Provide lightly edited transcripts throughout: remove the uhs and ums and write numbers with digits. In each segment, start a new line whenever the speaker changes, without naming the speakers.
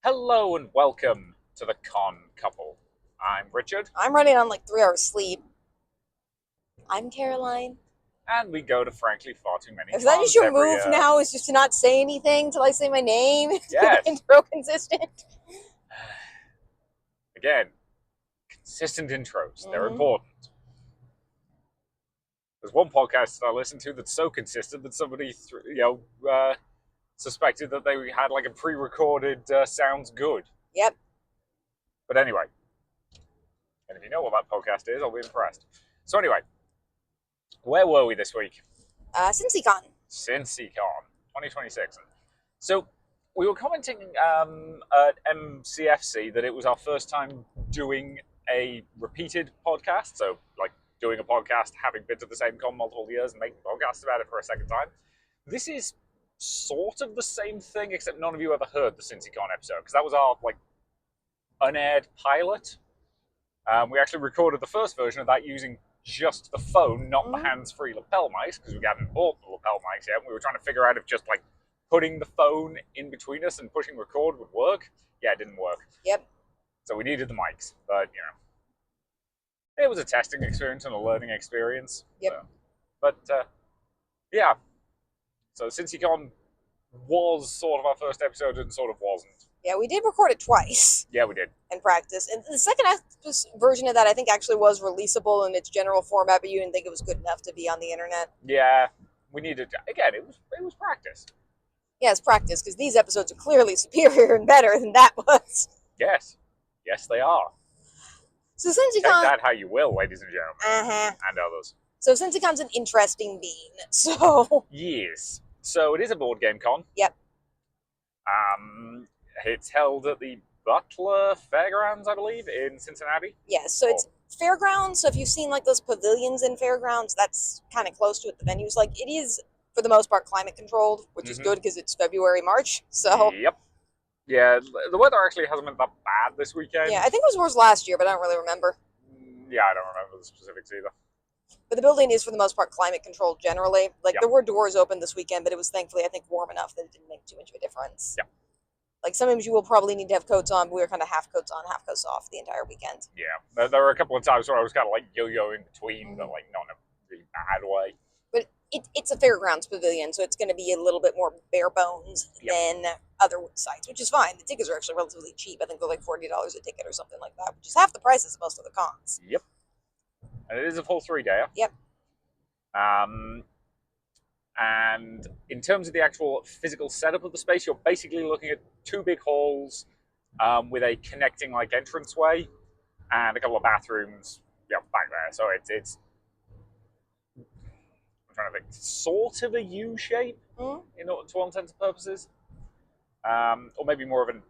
Hello and welcome to the Con Couple. I'm Richard,
I'm running on like 3 hours sleep. I'm Caroline.
and we go to frankly far too many
Is that
cons
just your
every
move
year.
now? Is just to not say anything till I say my name? To keep
Yes.
the intro consistent.
Again, consistent intros. They're
Mhm.
important. There's one podcast I listened to that's so consistent that somebody, suspected that they had like a pre-recorded sounds good.
Yep.
But anyway, and if you know what that podcast is, I'll be impressed. So anyway, where were we this week?
Cincycon.
Cincycon 2026. So we were commenting at MCFC that it was our first time doing a repeated podcast. So like doing a podcast, having been to the same con multiple years and making podcasts about it for a second time. This is sort of the same thing, except none of you ever heard the Cincycon episode because that was our like unaired pilot. We actually recorded the first version of that using just the phone, not the hands-free lapel mics, because we hadn't bought the lapel mics yet. We were trying to figure out if just like putting the phone in between us and pushing record would work. Yeah, it didn't work.
Yep.
So we needed the mics, but it was a testing experience and a learning experience.
Yep.
Yeah. So Cincycon was sort of our first episode and sort of wasn't.
Yeah, we did record it twice.
Yeah, we did.
In practice. And the second version of that I think actually was releasable in its general format, but you didn't think it was good enough to be on the internet.
Yeah, we needed again, it was practice.
Yeah, it's practice, because these episodes are clearly superior and better than that was.
Yes. Yes, they are.
So
Take
Cincycon...
that how you will, ladies and gentlemen. And others.
So Cincycon's an interesting bean. So...
Yes. So it is a board game con.
Yep.
It's held at the Butler Fairgrounds, I believe, in Cincinnati.
Yes, so it's fairgrounds. So if you've seen like those pavilions in fairgrounds, that's kind of close to what the venue's like. It is, for the most part, climate controlled, which is good because it's February, March. So
yep. Yeah, the weather actually hasn't been that bad this weekend.
Yeah, I think it was worse last year, but I don't really remember.
Yeah, I don't remember the specifics either.
But the building is, for the most part, climate controlled generally. Like, there were doors open this weekend, but it was thankfully, I think, warm enough that it didn't make too much of a difference.
Yeah.
Like, sometimes you will probably need to have coats on, but we were kind of half coats on, half coats off the entire weekend.
Yeah, there were a couple of times where I was kind of like yo-yoing between, but like not in a really bad way.
But it's a fairgrounds pavilion, so it's going to be a little bit more bare bones than other sites, which is fine. The tickets are actually relatively cheap. I think they're like $40 a ticket or something like that, which is half the prices of most of the cons.
Yep. And it is a full 3-dayer.
Yep.
And in terms of the actual physical setup of the space, you're basically looking at 2 big halls with a connecting like entranceway and a couple of bathrooms back there. So it's I'm trying to think, sort of a U shape to all intents and purposes, or maybe more of an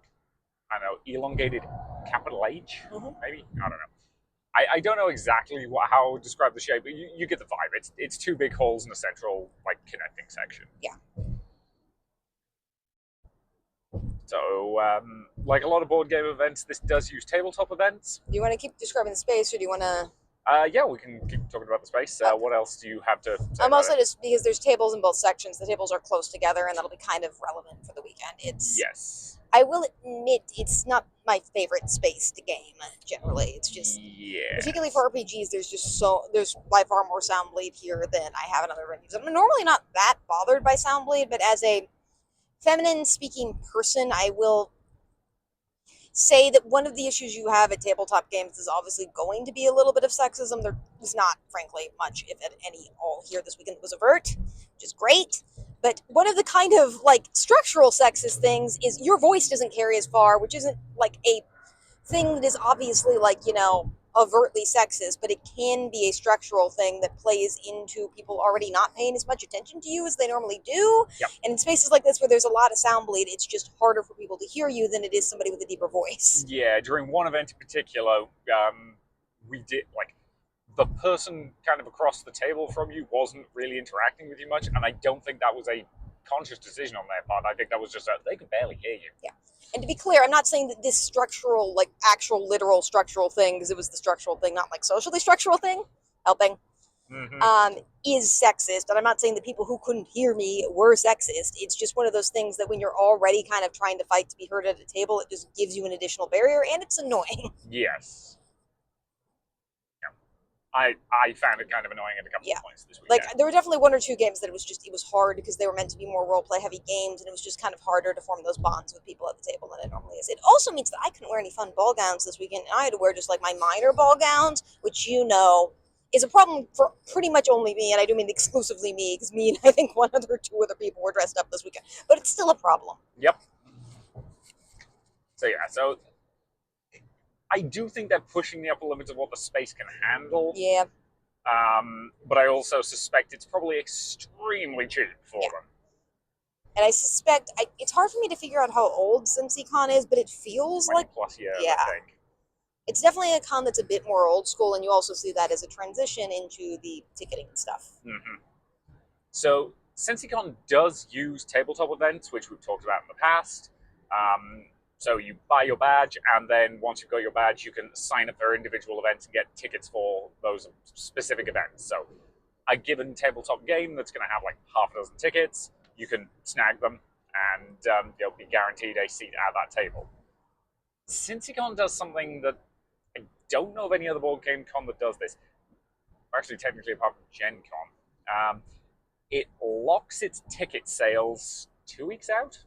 elongated capital H. Maybe I don't know. I don't know exactly how I would describe the shape, but you get the vibe. It's 2 big halls and a central like connecting section.
Yeah.
So, like a lot of board game events, this does use tabletop events.
Do you want to keep describing the space, or do you want to...
Yeah, we can keep talking about the space. What else do you have to say
mostly just because there's tables in both sections. The tables are close together, and that'll be kind of relevant for the weekend.
Yes.
I will admit, it's not my favorite space to game, generally. It's just... Particularly for RPGs, there's by far more sound bleed here than I have in other venues. I'm normally not that bothered by sound bleed, but as a feminine-speaking person, I will say that one of the issues you have at tabletop games is obviously going to be a little bit of sexism. There is not, frankly, much, if any, all here this weekend that was overt, which is great. But one of the kind of, like, structural sexist things is your voice doesn't carry as far, which isn't, like, a thing that is obviously, like, overtly sexist, but it can be a structural thing that plays into people already not paying as much attention to you as they normally do.
Yep.
And in spaces like this where there's a lot of sound bleed, it's just harder for people to hear you than it is somebody with a deeper voice.
Yeah, during one event in particular, we did, like, the person kind of across the table from you wasn't really interacting with you much, and I don't think that was a conscious decision on their part. I think that was just they could barely hear you.
Yeah. And to be clear, I'm not saying that this structural, actual literal structural thing, because it was the structural thing, not like socially structural thing, helping. is sexist. And I'm not saying the people who couldn't hear me were sexist. It's just one of those things that when you're already kind of trying to fight to be heard at a table, it just gives you an additional barrier, and it's annoying.
Yes. I found it kind of annoying at a couple of points this weekend.
Like, there were definitely one or two games that it was hard because they were meant to be more roleplay heavy games, and it was just kind of harder to form those bonds with people at the table than it normally is. It also means that I couldn't wear any fun ball gowns this weekend, and I had to wear just like my minor ball gowns, which is a problem for pretty much only me, and I do mean exclusively me, because me and I think one other or two other people were dressed up this weekend, but it's still a problem.
Yep. So I do think they're pushing the upper limits of what the space can handle.
Yeah.
But I also suspect it's probably extremely cheap for them.
And I suspect, it's hard for me to figure out how old Cincycon is, but it feels
20
like...
plus years,
yeah.
I think.
It's definitely a con that's a bit more old school, and you also see that as a transition into the ticketing stuff.
Mm-hmm. So, Cincycon does use tabletop events, which we've talked about in the past. So you buy your badge, and then once you've got your badge, you can sign up for individual events and get tickets for those specific events. So a given tabletop game that's going to have like half a dozen tickets, you can snag them, and you'll be guaranteed a seat at that table. Cincycon does something that I don't know of any other board game con that does this. Actually, technically, apart from Gen Con. It locks its ticket sales 2 weeks out.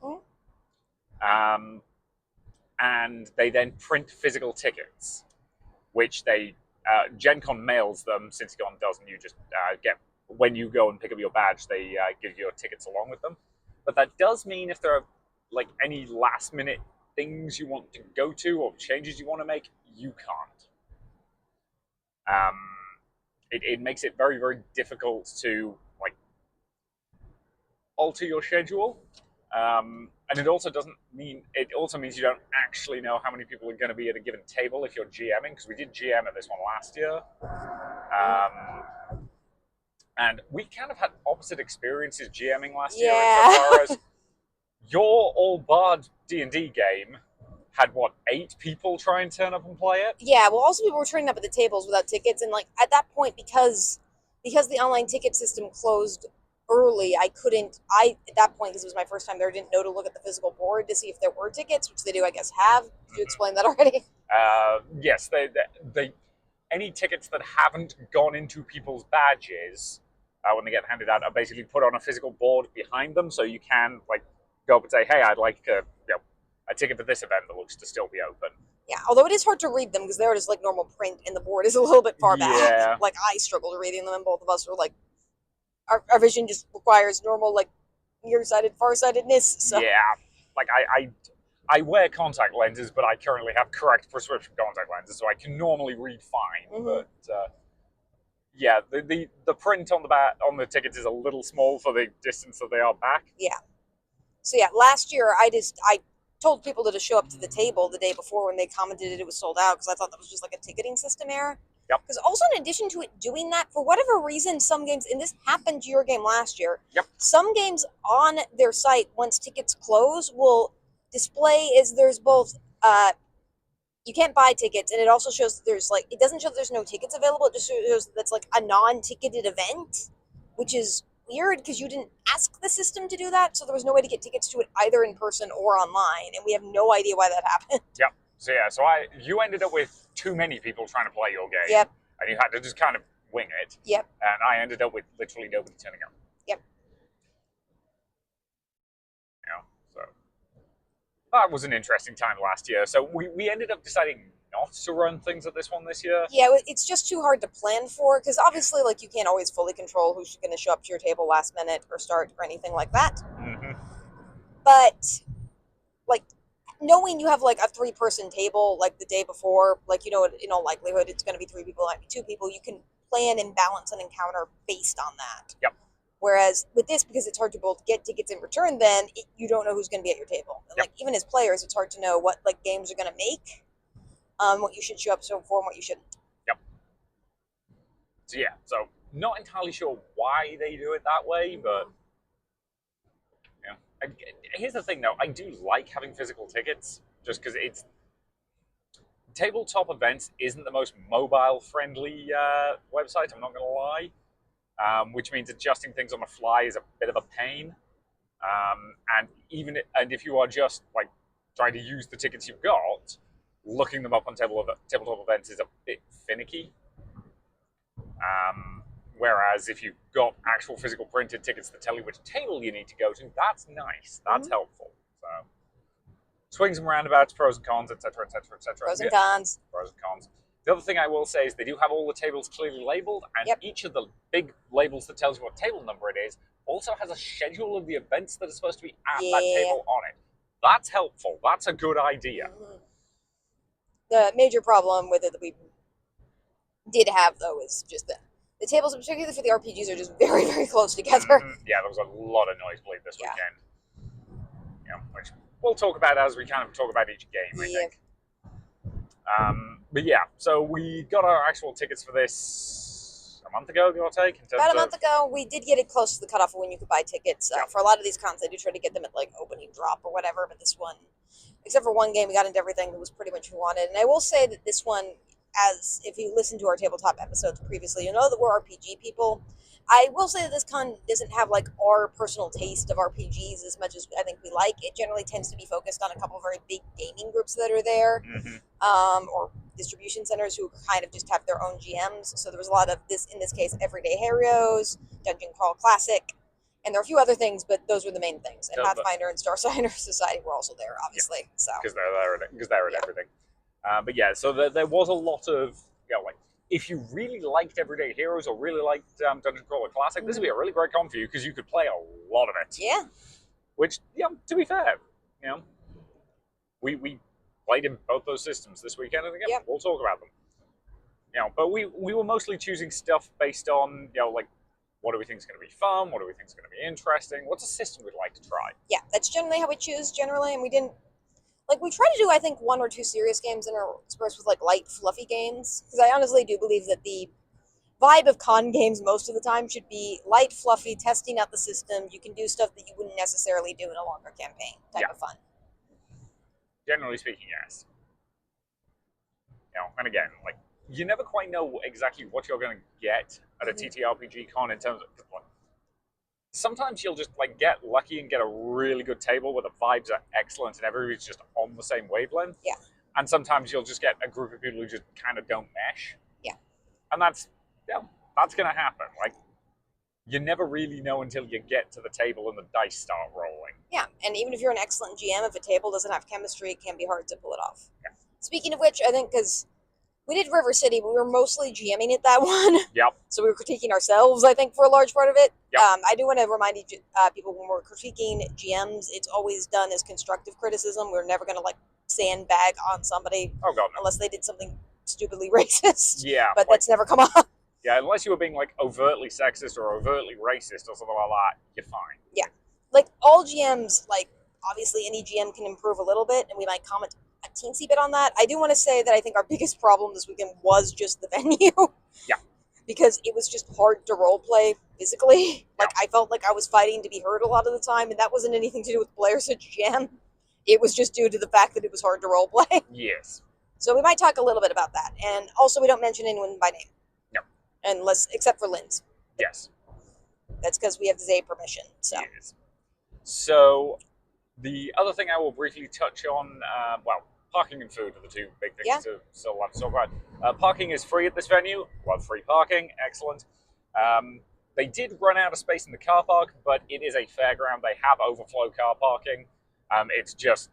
And they then print physical tickets, which Gen Con mails them. Cincycon doesn't. You just when you go and pick up your badge, they give you your tickets along with them. But that does mean if there are like any last minute things you want to go to or changes you want to make, you can't. It makes it very, very difficult to like alter your schedule. And it also means you don't actually know how many people are going to be at a given table if you're GMing, because we did GM at this one last year. And we kind of had opposite experiences GMing last year insofar as your all-barred D&D game had, 8 people try and turn up and play it?
Yeah, well, also people were turning up at the tables without tickets, and like at that point, because the online ticket system closed early, at that point, because it was my first time there, didn't know to look at the physical board to see if there were tickets, which they do, I guess, have. Did you explain that already?
Yes, they any tickets that haven't gone into people's badges when they get handed out are basically put on a physical board behind them, so you can like go up and say, "Hey, I'd like a ticket for this event that looks to still be open."
Yeah, although it is hard to read them because they're just like normal print, and the board is a little bit far back. Like I struggled reading them, and both of us were like, our vision just requires normal like nearsighted, farsightedness. So. Yeah,
like I wear contact lenses, but I currently have correct prescription contact lenses, so I can normally read fine. Mm-hmm. But yeah, the print on the tickets is a little small for the distance that they are back.
Yeah. So yeah, last year I told people to just show up to the table the day before when they commented it was sold out, because I thought that was just like a ticketing system error.
Yep.
Because also in addition to it doing that, for whatever reason, some games, and this happened to your game last year, some games on their site, once tickets close, will display there's both, you can't buy tickets, and it also shows that it doesn't show that there's no tickets available, it just shows that that's like a non-ticketed event, which is weird because you didn't ask the system to do that, so there was no way to get tickets to it either in person or online, and we have no idea why that happened.
Yep. So you ended up with too many people trying to play your game.
Yep.
And you had to just kind of wing it.
Yep.
And I ended up with literally nobody turning up.
Yep.
So that was an interesting time last year. So we ended up deciding not to run things at this one this year.
Yeah, it's just too hard to plan for, because obviously, like, you can't always fully control who's going to show up to your table last minute or start or anything like that.
Mm-hmm.
But, like, knowing you have, like, a 3-person table, like, the day before, like, in all likelihood, it's going to be 3 people, it might be 2 people, you can plan and balance an encounter based on that.
Yep.
Whereas with this, because it's hard to both get tickets in return, then you don't know who's going to be at your table. And, like, even as players, it's hard to know what, like, games are going to make. What you should show up for and what you shouldn't.
Yep. So not entirely sure why they do it that way, but here's the thing though, I do like having physical tickets, just because tabletop events isn't the most mobile friendly website, I'm not going to lie. which means adjusting things on the fly is a bit of a pain. And if you are just like trying to use the tickets you've got, looking them up on tabletop events is a bit finicky. Whereas if you've got actual physical printed tickets that tell you which table you need to go to, that's nice. That's helpful. So swings and roundabouts, pros and cons, etc., etc., etc.
Pros and cons.
Pros and cons. The other thing I will say is they do have all the tables clearly labeled, and each of the big labels that tells you what table number it is also has a schedule of the events that are supposed to be at that table on it. That's helpful. That's a good idea.
The major problem with it that we did have, though, is just that the tables, particularly for the RPGs, are just very, very close together.
Yeah, there was a lot of nosebleed this weekend. Which we'll talk about as we kind of talk about each game, I think. But yeah, so we got our actual tickets for this a month ago, give or take.
About a month ago, we did get it close to the cutoff of when you could buy tickets. For a lot of these cons, I do try to get them at like opening drop or whatever, but this one, except for one game, we got into everything that was pretty much what we wanted. And I will say that this one, as if you listen to our tabletop episodes previously, you know that we're RPG people. I will say that this con doesn't have like our personal taste of RPGs as much as I think we like. It generally tends to be focused on a couple of very big gaming groups that are there, or distribution centers who kind of just have their own GMs. So there was a lot of this, in this case, Everyday Heroes, Dungeon Crawl Classic, and there are a few other things, but those were the main things. And Pathfinder and Starsider Society were also there, obviously. So
because they're at everything. But yeah, so there was a lot of, like, if you really liked Everyday Heroes or really liked Dungeon Crawler Classic, this would be a really great con for you because you could play a lot of it.
Yeah.
Which, to be fair, we played in both those systems this weekend, and again, we'll talk about them. But we were mostly choosing stuff based on, like, what do we think is going to be fun? What do we think is going to be interesting? What's a system we'd like to try? Yeah,
that's generally how we choose, and we didn't. Like, we try to do, I think, 1 or 2 serious games interspersed with, like, light, fluffy games. Because I honestly do believe that the vibe of con games most of the time should be light, fluffy, testing out the system. You can do stuff that you wouldn't necessarily do in a longer campaign type of fun.
Generally speaking, yes. And again, like, you never quite know exactly what you're going to get at a TTRPG con in terms of... Like, sometimes you'll just like get lucky and get a really good table where the vibes are excellent and everybody's just on the same wavelength.
Yeah.
And sometimes you'll just get a group of people who just kind of don't mesh.
Yeah.
And that's going to happen. Like, you never really know until you get to the table and the dice start rolling.
Yeah, and even if you're an excellent GM, if a table doesn't have chemistry, it can be hard to pull it off.
Yeah.
Speaking of which, I think because we did River City, but we were mostly GMing it that one.
Yep.
So we were critiquing ourselves, I think, for a large part of it.
Yep.
I do want to remind people when we're critiquing GMs, it's always done as constructive criticism. We're never going to, like, sandbag on somebody.
Oh, God, no.
Unless they did something stupidly racist.
Yeah.
But that's never come up.
Yeah, unless you were being, like, overtly sexist or overtly racist or something like that, you're fine.
Yeah. Like, all GMs, like, obviously any GM can improve a little bit, and we might comment a teensy bit on that. I do want to say that I think our biggest problem this weekend was just the venue.
Yeah.
Because it was just hard to roleplay physically. Like, I felt like I was fighting to be heard a lot of the time, and that wasn't anything to do with players at GM. It was just due to the fact that it was hard to roleplay.
Yes.
So we might talk a little bit about that. And also, we don't mention anyone by name.
No.
Except for Lynn's.
Yes.
That's because we have ZA permission. So.
Yes. So, the other thing I will briefly touch on, parking and food are the two big things to still have to talk about. Parking is free at this venue. Love free parking. Excellent. They did run out of space in the car park, but it is a fairground. They have overflow car parking. It's just,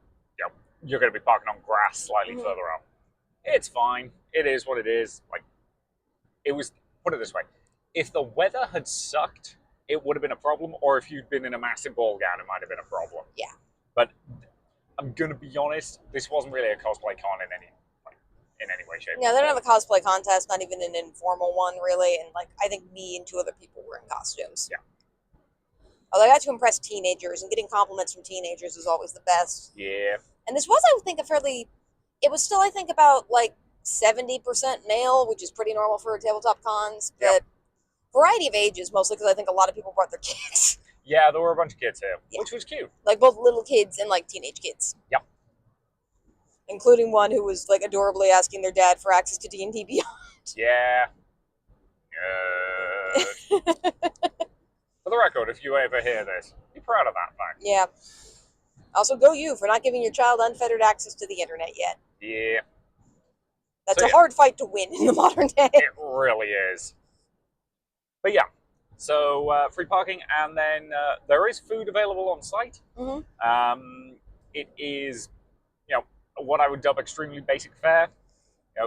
you're going to be parking on grass slightly further up. It's fine. It is what it is. Like, it was, put it this way. If the weather had sucked, it would have been a problem, or if you'd been in a massive ball gown, it might have been a problem.
Yeah.
But I'm going to be honest, this wasn't really a cosplay con in any way, shape, or form.
Yeah, they don't have a cosplay contest, not even an informal one, really. And, like, I think me and 2 other people were in costumes.
Yeah.
Although I got to impress teenagers, and getting compliments from teenagers is always the best.
Yeah.
And this was, I think, it was still, I think, about, like, 70% male, which is pretty normal for tabletop cons. But variety of ages, mostly because I think a lot of people brought their kids.
Yeah, there were a bunch of kids here, which was cute.
Like, both little kids and, like, teenage kids.
Yep.
Including one who was, like, adorably asking their dad for access to D&D Beyond.
Yeah. For the record, if you ever hear this, be proud of that fact.
Yeah. Also, go you for not giving your child unfettered access to the internet yet.
Yeah.
That's a hard fight to win in the modern day.
It really is. But yeah, so free parking, and then there is food available on site.
Mm-hmm.
It is, what I would dub extremely basic fare.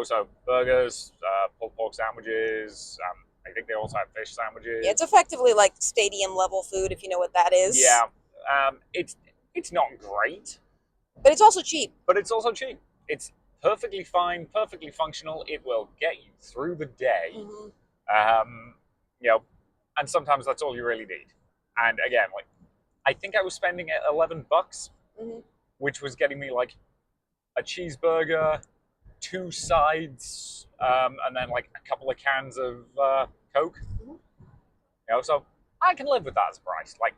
So burgers, pulled pork sandwiches. I think they also have fish sandwiches.
Yeah, it's effectively like stadium level food, if you know what that is.
Yeah, it's not great,
but it's also cheap.
It's perfectly fine, perfectly functional. It will get you through the day.
Mm-hmm.
And sometimes that's all you really need. And again, like, I think I was spending $11,
mm-hmm.
which was getting me like a cheeseburger, 2 sides, and then like a couple of cans of Coke.
Mm-hmm.
So I can live with that as a price. Like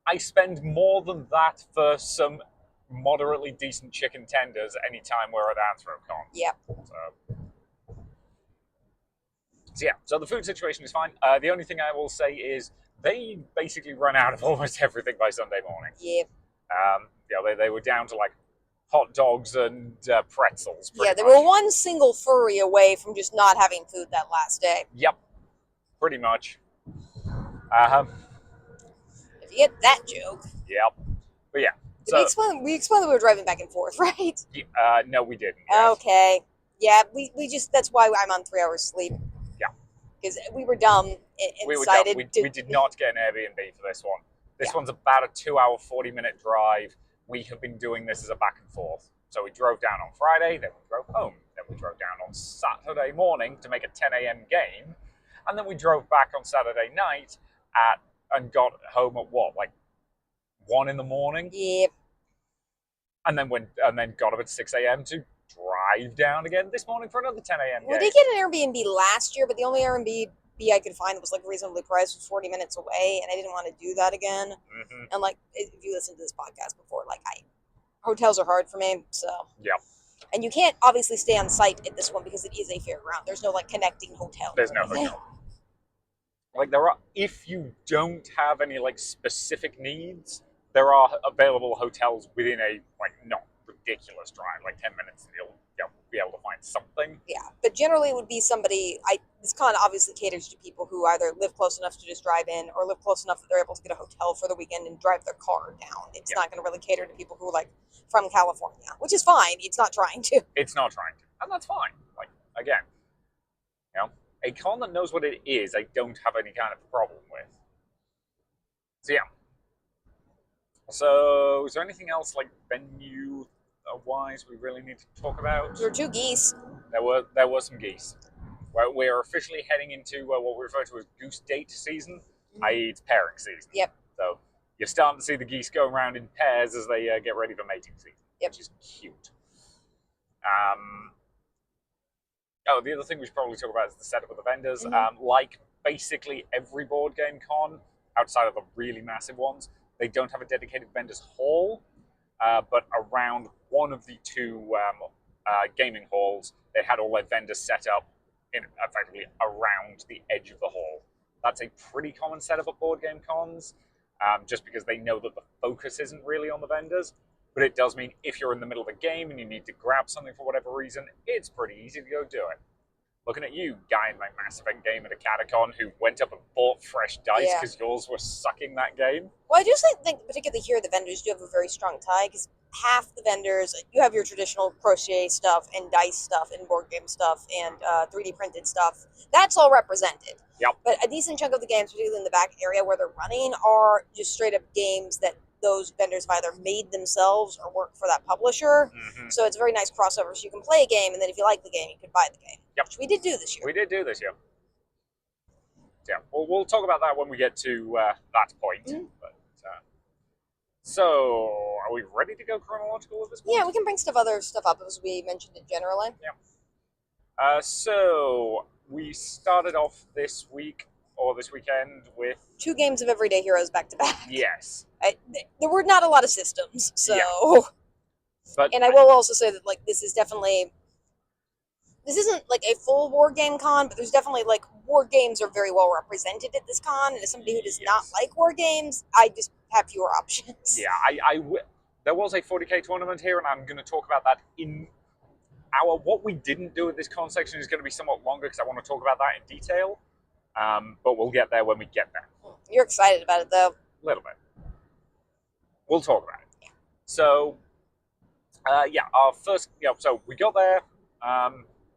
I spend more than that for some moderately decent chicken tenders anytime we're at AnthroCon.
Yep.
So yeah, so the food situation is fine. The only thing I will say is they basically run out of almost everything by Sunday morning.
Yep.
They were down to like hot dogs and pretzels.
Yeah, they were one single furry away from just not having food that last day.
Yep, pretty much.
If you get that joke.
Yep. But yeah.
We explained that we were driving back and forth, right?
No, we didn't. Yes.
Okay. Yeah, we just, that's why I'm on 3 hours sleep.
Yeah.
Because we were dumb and
we
decided
were dumb. We did not get an Airbnb for this one. This one's about a 2-hour, 40-minute drive. We have been doing this as a back and forth. So we drove down on Friday, then we drove home. Then we drove down on Saturday morning to make a 10 a.m. game. And then we drove back on Saturday night and got home at what, like 1 in the morning?
Yep.
And then got up at 6 a.m. to drive down again this morning for another 10 a.m. game.
We did get an Airbnb last year, but the only Airbnb I could find that was like reasonably priced was 40 minutes away, and I didn't want to do that again.
Mm-hmm.
And like, if you listened to this podcast before, like, hotels are hard for me, so.
Yeah.
And you can't obviously stay on site at this one because it is a fairground. There's no like connecting hotel.
There's no hotel. Like there are, if you don't have any like specific needs, there are available hotels within a like not ridiculous drive, like 10 minutes, and you'll be able to find something.
Yeah, but generally it would be somebody. This con obviously caters to people who either live close enough to just drive in, or live close enough that they're able to get a hotel for the weekend and drive their car down. It's not going to really cater to people who are like from California, which is fine. It's not trying to.
It's not trying to, and that's fine. Like again, a con that knows what it is, I don't have any kind of problem with. So yeah. So, is there anything else like venue-wise we really need to talk about?
There were 2 geese.
There were some geese. We're officially heading into what we refer to as goose date season, i.e. it's pairing season.
Yep.
So you're starting to see the geese go around in pairs as they get ready for mating season, which is cute. The other thing we should probably talk about is the setup of the vendors. Like basically every board game con, outside of the really massive ones, they don't have a dedicated vendors hall, but around one of the 2 gaming halls, they had all their vendors set up effectively around the edge of the hall. That's a pretty common setup at board game cons, just because they know that the focus isn't really on the vendors. But it does mean if you're in the middle of a game and you need to grab something for whatever reason, it's pretty easy to go do it. Looking at you, guy in my Mass Effect game at a Catacon who went up and bought fresh dice because yours were sucking that game.
Well, I do think particularly here, the vendors do have a very strong tie, because half the vendors, you have your traditional crochet stuff and dice stuff and board game stuff and 3D printed stuff. That's all represented.
Yep.
But a decent chunk of the games, particularly in the back area where they're running, are just straight up games that those vendors have either made themselves or work for that publisher.
Mm-hmm.
So it's a very nice crossover. So you can play a game, and then if you like the game, you can buy the game.
Yep.
Which we did do this year.
We did do this year. Yeah, we'll talk about that when we get to that point.
Mm-hmm.
But, so, are we ready to go chronological at this point?
Yeah, we can bring other stuff up as we mentioned it generally.
Yeah. So, we started off this week, or this weekend, with
2 games of Everyday Heroes back to back.
Yes.
There were not a lot of systems, so.
Yeah.
And I will also say that, like, this is definitely this isn't like a full war game con, but there's definitely like war games are very well represented at this con. And as somebody who does not like war games, I just have fewer options.
Yeah, there was a 40k tournament here, and I'm going to talk about that in our. What we didn't do at this con section is going to be somewhat longer because I want to talk about that in detail. But we'll get there when we get there.
You're excited about it, though.
A little bit. We'll talk about it.
Yeah.
So, our first. So we got there.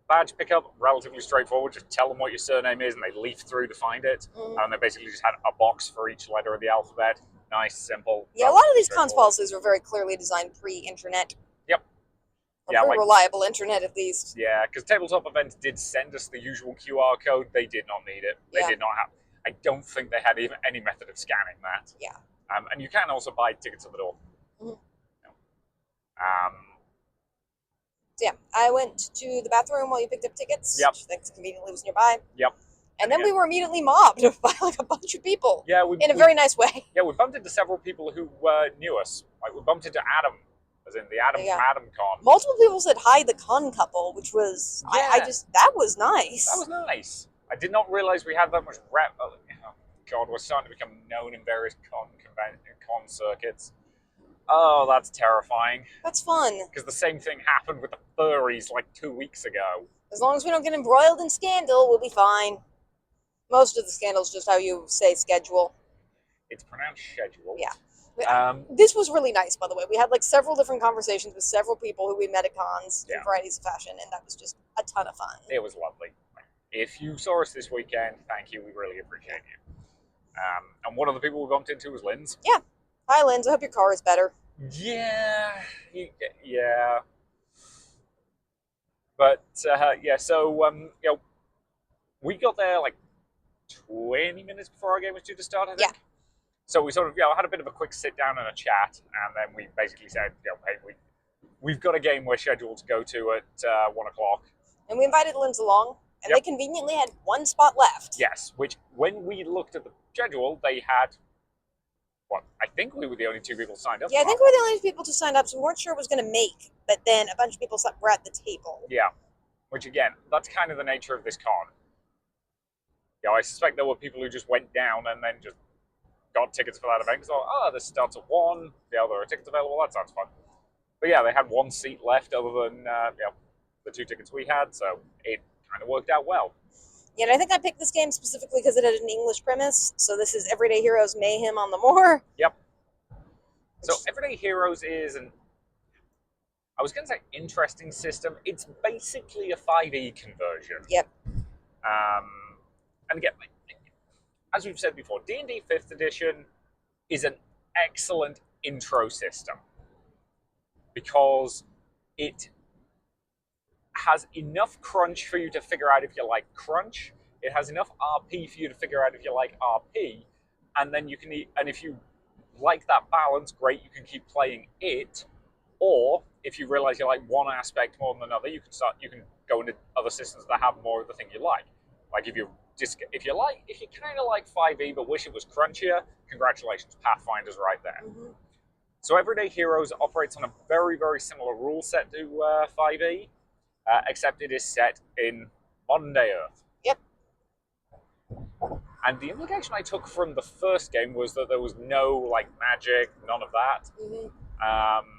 Badge pickup, relatively straightforward. Just tell them what your surname is, and they leaf through to find it. And they basically just had a box for each letter of the alphabet. Nice, simple.
Yeah, a lot of these cons policies are very clearly designed pre-internet.
Yep.
Or reliable internet, at least.
Yeah, because Tabletop Events did send us the usual QR code. They did not need it. They did not have. I don't think they had even any method of scanning that.
Yeah.
And you can also buy tickets at the door.
Yeah, I went to the bathroom while you picked up tickets.
Yep.
Which I think conveniently was nearby.
Yep.
And then we were immediately mobbed by like a bunch of people.
Yeah,
in a very nice way.
Yeah, we bumped into several people who knew us. Like we bumped into Adam, as in the Adam from AdamCon.
Multiple people said hi, the con couple, which was that was nice.
That was nice. I did not realize we had that much rep. Oh, God, we're starting to become known in various con circuits. Oh, that's terrifying.
That's fun.
Because the same thing happened with the furries like 2 weeks ago.
As long as we don't get embroiled in scandal, we'll be fine. Most of the scandal's just how you say schedule.
It's pronounced schedule.
Yeah. This was really nice, by the way. We had like several different conversations with several people who we met at cons in varieties of fashion, and that was just a ton of fun.
It was lovely. If you saw us this weekend, thank you. We really appreciate you. And one of the people we bumped into was Lynn's.
Yeah. Hi, Lynn's. I hope your car is better.
Yeah. But, so, we got there like 20 minutes before our game was due to start, I think.
Yeah.
So we sort of, had a bit of a quick sit down and a chat, and then we basically said, hey, we've got a game we're scheduled to go to at 1 o'clock.
And we invited Lynn's along, and they conveniently had one spot left.
Yes, which when we looked at the schedule, they had, I think we were the only 2 people signed up.
Yeah, I think we were the only 2 people to sign up, so we weren't sure it was going to make, but then a bunch of people were at the table.
Yeah, which again, that's kind of the nature of this con. I suspect there were people who just went down and then just got tickets for that event. So, this starts at 1. There are tickets available. That sounds fun. But yeah, they had 1 seat left other than the 2 tickets we had, so it kind of worked out well.
Yeah, and I think I picked this game specifically because it had an English premise. So this is Everyday Heroes Mayhem on the Moor.
Yep. So Everyday Heroes is I was going to say interesting system. It's basically a 5e conversion.
Yep.
And again, as we've said before, D&D 5th edition is an excellent intro system because it has enough crunch for you to figure out if you like crunch. It has enough RP for you to figure out if you like RP, and then you can, and if you like that balance, great, you can keep playing it. Or if you realize you like one aspect more than another, you can go into other systems that have more of the thing you like. Like if you kind of like 5e but wish it was crunchier, congratulations, Pathfinder's right there. Mm-hmm. So Everyday Heroes operates on a very, very similar rule set to 5e, except it is set in modern day Earth.
Yep.
And the implication I took from the first game was that there was no magic, none of that. Mm-hmm.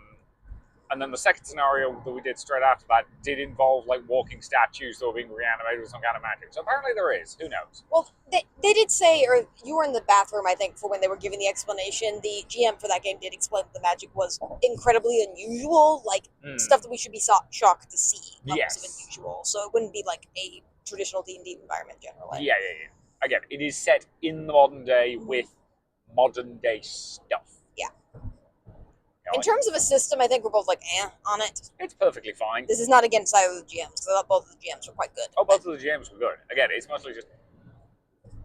And then the second scenario that we did straight after that did involve walking statues that were being reanimated with some kind of magic. So apparently there is. Who knows?
Well, they did say, or you were in the bathroom, I think, for when they were giving the explanation. The GM for that game did explain that the magic was incredibly unusual, stuff that we should be shocked to see. Levels of unusual. So it wouldn't be like a traditional D&D environment generally.
Yeah. Again, it is set in the modern day with modern day stuff.
Yeah. In terms of a system, I think we're both on it.
It's perfectly fine.
This is not against either of the GMs, because I thought both of the GMs were quite good.
Oh, both of the GMs were good. Again, it's mostly just...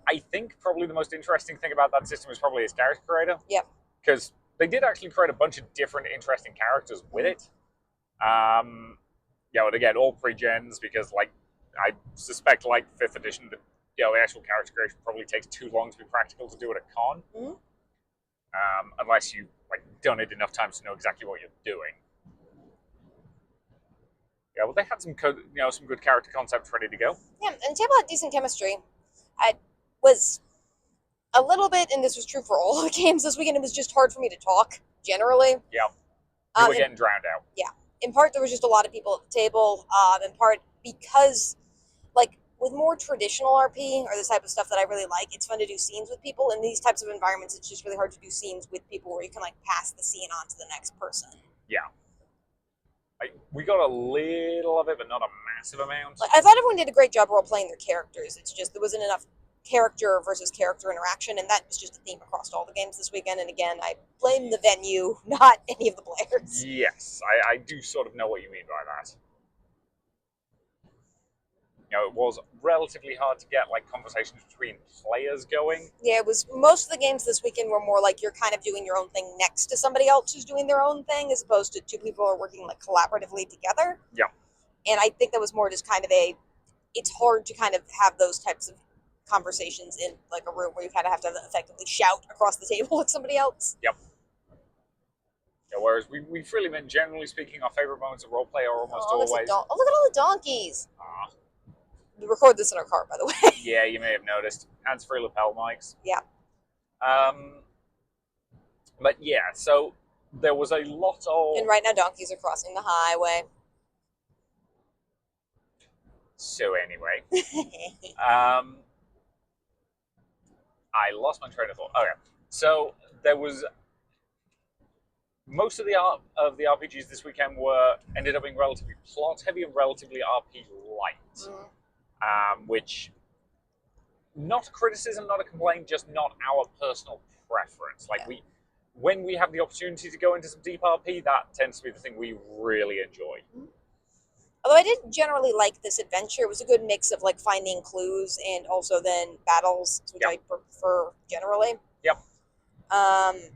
I think probably the most interesting thing about that system is probably its character creator.
Yep.
Because they did actually create a bunch of different interesting characters with it. And again, all pre-gens, because, I suspect, 5th edition, the actual character creation probably takes too long to be practical to do at a con. Mm-hmm. Unless you done it enough times to know exactly what you're doing. Yeah, well, they had some some good character concepts ready to go.
Yeah, and the table had decent chemistry. I was a little bit, and this was true for all the games this weekend, it was just hard for me to talk, generally.
Yeah. You were getting drowned out.
Yeah. In part, there was just a lot of people at the table. In part, because, like, with more traditional RP, or this type of stuff that I really like, it's fun to do scenes with people. In these types of environments, it's just really hard to do scenes with people where you can, like, pass the scene on to the next person.
Yeah. We got a little of it, but not a massive amount.
Like, I thought everyone did a great job role-playing their characters. It's just there wasn't enough character versus character interaction, and that was just a theme across all the games this weekend. And again, I blame the venue, not any of the players.
Yes, I do sort of know what you mean by that. It was relatively hard to get like conversations between players going.
Yeah, it was. Most of the games this weekend were more like you're kind of doing your own thing next to somebody else who's doing their own thing, as opposed to two people are working like collaboratively together.
Yeah.
And I think that was more just kind of it's hard to kind of have those types of conversations in like a room where you kind of have to effectively shout across the table at somebody else.
Yep. Yeah, whereas we've really been, generally speaking, our favorite moments of roleplay are almost always.
Look at all the donkeys.
Ah.
We record this in our car, by the way.
Yeah, you may have noticed. Hands-free lapel mics.
Yeah.
But yeah, so there was a lot of.
And right now, donkeys are crossing the highway.
So anyway, I lost my train of thought. Okay, so there was most of the RPGs this weekend ended up being relatively plot heavy and relatively RP light, which not a criticism, not a complaint, just not our personal preference. Like when we have the opportunity to go into some deep RP, that tends to be the thing we really enjoy.
Although I did generally like this adventure. It was a good mix of like finding clues and also then battles, which I prefer generally.
Yep.
And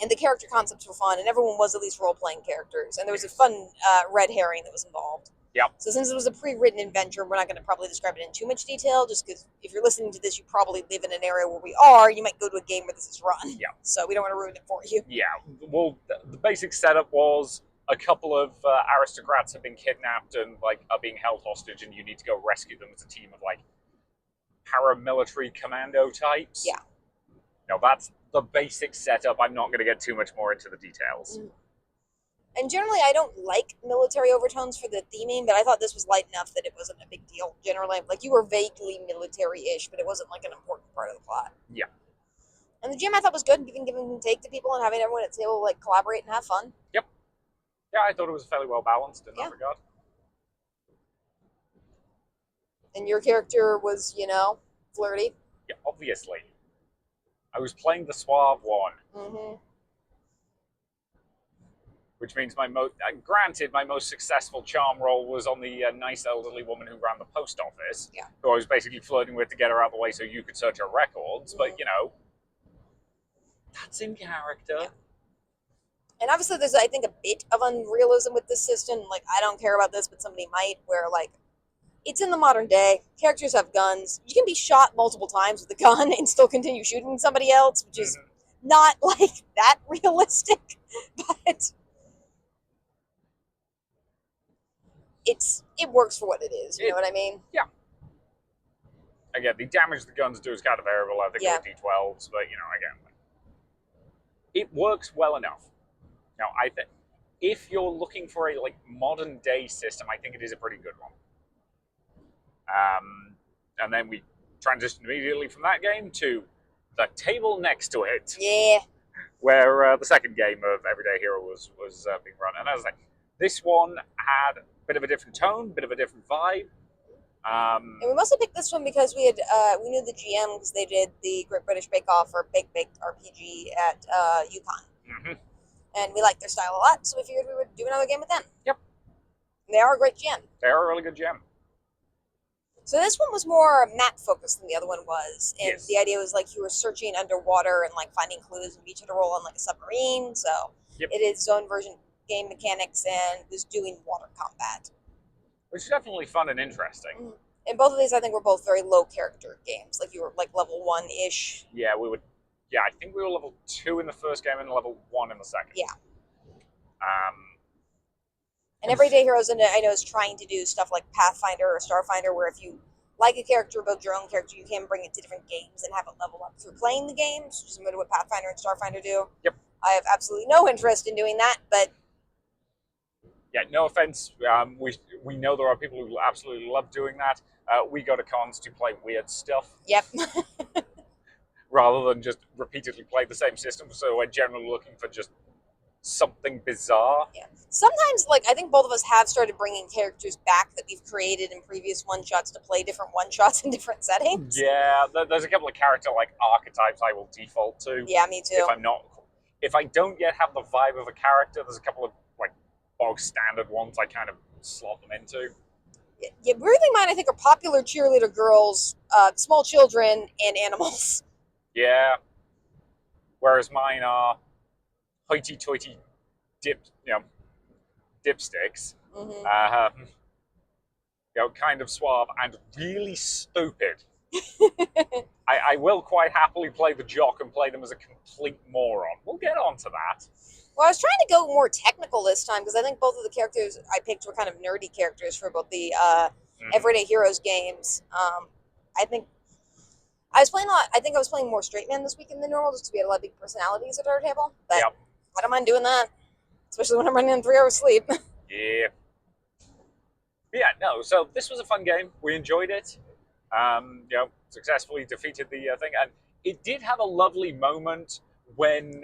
the character concepts were fun, and everyone was at least role-playing characters. And there was a fun red herring that was involved.
Yep.
So since it was a pre-written adventure, we're not going to probably describe it in too much detail, just because if you're listening to this, you probably live in an area where we are. You might go to a game where this is run.
Yeah.
So we don't want to ruin it for you.
Yeah. Well, the basic setup was a couple of aristocrats have been kidnapped and like are being held hostage, and you need to go rescue them as a team of like paramilitary commando types.
Yeah.
No, that's the basic setup. I'm not going to get too much more into the details.
And generally, I don't like military overtones for the theming, but I thought this was light enough that it wasn't a big deal. Generally, like you were vaguely military-ish, but it wasn't like an important part of the plot.
Yeah. And
the gym I thought was good, giving and take to people and having everyone at the table like collaborate and have fun.
Yep. Yeah, I thought it was fairly well balanced in that regard.
And your character was, flirty.
Yeah, obviously. I was playing the suave one.
Mm-hmm.
Which means granted, my most successful charm roll was on the nice elderly woman who ran the post office.
Yeah.
Who I was basically flirting with to get her out of the way so you could search her records. But, that's in character.
Yeah. And obviously there's, I think, a bit of unrealism with this system. Like, I don't care about this, but somebody might, where, like, it's in the modern day. Characters have guns. You can be shot multiple times with a gun and still continue shooting somebody else, which is not, like, that realistic. But it works for what it is. You know what I mean?
Yeah. Again, the damage the guns do is kind of variable. I think with D12s, but, again, it works well enough. Now, I think if you're looking for a modern day system, I think it is a pretty good one. And then we transitioned immediately from that game to the table next to it.
Yeah.
Where the second game of Everyday Hero was being run. And I was like, this one had a bit of a different tone, a bit of a different vibe.
And we mostly picked this one because we knew the GM because they did the Great British Bake Off or Bake RPG at UConn.
Mm-hmm.
And we liked their style a lot, so we figured we would do another game with them.
Yep.
And they are a great GM.
They are a really good GM.
So this one was more map-focused than the other one was. And the idea was, you were searching underwater and, finding clues, and each had to roll on, a submarine. So it is its own version game mechanics and was doing water combat.
Which is definitely fun and interesting.
Mm-hmm. And both of these, I think, were both very low-character games. You were, level 1-ish.
Yeah, I think we were level 2 in the first game and level 1 in the second.
Yeah. And And Everyday Heroes, I know, is trying to do stuff like Pathfinder or Starfinder, where if you like a character, build your own character, you can bring it to different games and have it level up through playing the games, which is similar to what Pathfinder and Starfinder do.
Yep.
I have absolutely no interest in doing that, but
yeah, no offense. We know there are people who absolutely love doing that. We go to cons to play weird stuff.
Yep.
Rather than just repeatedly play the same system. So we're generally looking for just something bizarre.
Yeah. Sometimes, like, I think both of us have started bringing characters back that we've created in previous one-shots to play different one-shots in different settings.
Yeah, there's a couple of character, like, archetypes I will default to.
Yeah, me too.
If I don't yet have the vibe of a character, there's a couple of, like, bog standard ones I kind of slot them into.
Yeah, weirdly mine, I think, are popular cheerleader girls, small children, and animals.
Yeah. Whereas mine are hoity-toity dipsticks.
Mm-hmm.
Kind of suave and really stupid. I will quite happily play the jock and play them as a complete moron. We'll get on to that.
Well, I was trying to go more technical this time because I think both of the characters I picked were kind of nerdy characters for both the Everyday Heroes games. I think I was playing a lot. I think I was playing more straight man this weekend than normal just because we had a lot of big personalities at our table. But
yep.
I don't mind doing that, especially when I'm running in 3 hours sleep.
Yeah. Yeah, no, so this was a fun game. We enjoyed it. Successfully defeated the thing. And it did have a lovely moment when,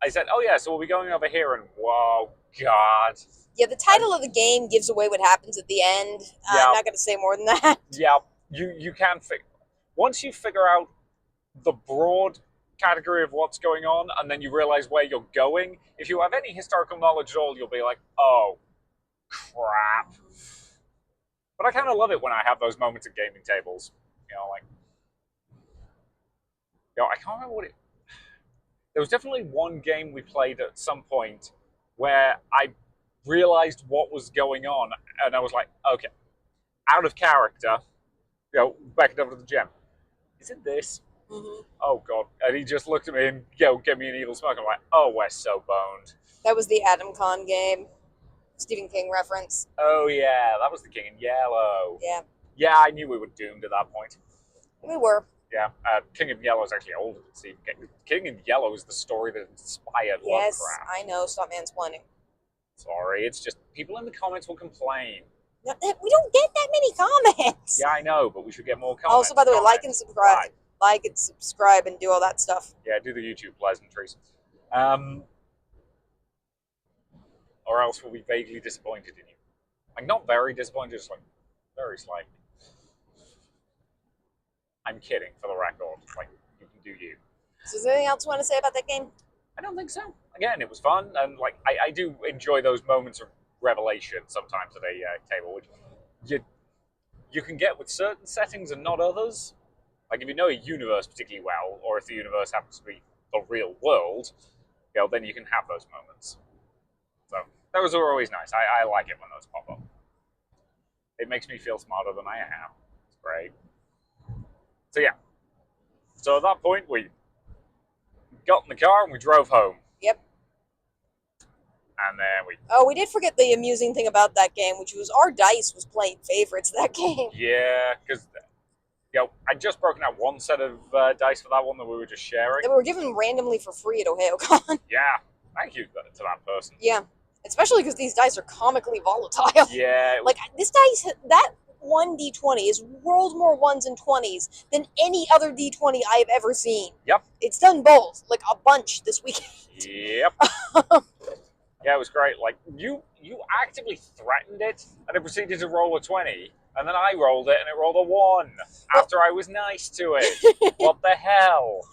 I said, oh, yeah, so we'll be going over here. And, whoa, God.
Yeah, the title of the game gives away what happens at the end. I'm not going to say more than that.
Yeah, you can figure. Once you figure out the broad category of what's going on, and then you realize where you're going, if you have any historical knowledge at all, you'll be like, oh, crap. But I kind of love it when I have those moments at gaming tables. I can't remember what it... There was definitely one game we played at some point where I realized what was going on, and I was like, okay, out of character, back over to the gem. Is it this?
Mm-hmm.
Oh, God. And he just looked at me and, gave me an evil smirk. I'm like, oh, we're so boned.
That was the Adam Con game. Stephen King reference.
Oh, yeah. That was the King in Yellow.
Yeah.
Yeah, I knew we were doomed at that point.
We were.
Yeah. King in Yellow is actually older than Stephen King. King in Yellow is the story that inspired Lovecraft.
Yes, I know. Stop mansplaining.
Sorry. It's just people in the comments will complain.
No, we don't get that many comments.
Yeah, I know, but we should get more comments.
Also, by the way, like and subscribe. Right. Like and subscribe and do all that stuff.
Yeah, do the YouTube pleasantries. Or else we'll be vaguely disappointed in you. Like, not very disappointed, just like very slightly. I'm kidding, for the record. Like, you can do you.
So is there anything else you want to say about that game?
I don't think so. Again, it was fun, and like I do enjoy those moments of revelation sometimes at a table, which you can get with certain settings and not others. Like, if you know a universe particularly well, or if the universe happens to be the real world, then you can have those moments. So those are always nice. I like it when those pop up. It makes me feel smarter than I am. It's great. So yeah. So at that point, we got in the car and we drove home.
Yep.
And then
we did forget the amusing thing about that game, which was our dice was playing favorites that game.
Yeah, because I'd just broken out one set of dice for that one that we were just sharing.
That we were given randomly for free at OhioCon.
Yeah, thank you to that person.
Yeah, especially because these dice are comically volatile.
Yeah.
Like, this dice, that one D20 is world more 1s and 20s than any other D20 I've ever seen.
Yep.
It's done both, like a bunch this weekend.
Yep. Yeah, it was great. Like, you actively threatened it, and it proceeded to roll a 20, and then I rolled it, and it rolled a 1 after I was nice to it. What the hell?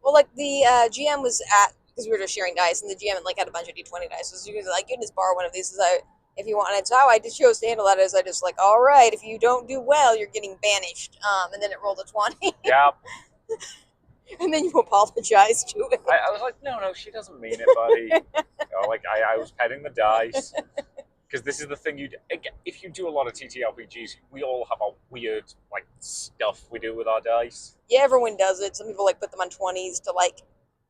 Well, like, the GM was at, because we were just sharing dice, and the GM had a bunch of D20 dice, so he was like, you can just borrow one of these if you want. And so how I just chose to handle that is I just like, all right, if you don't do well, you're getting banished. And then it rolled a 20.
Yep.
And then you apologize to it.
I was like, no, she doesn't mean it, buddy. I was petting the dice. Because this is the thing if you do a lot of TTRPGs, we all have a weird, stuff we do with our dice.
Yeah, everyone does it. Some people, put them on 20s to,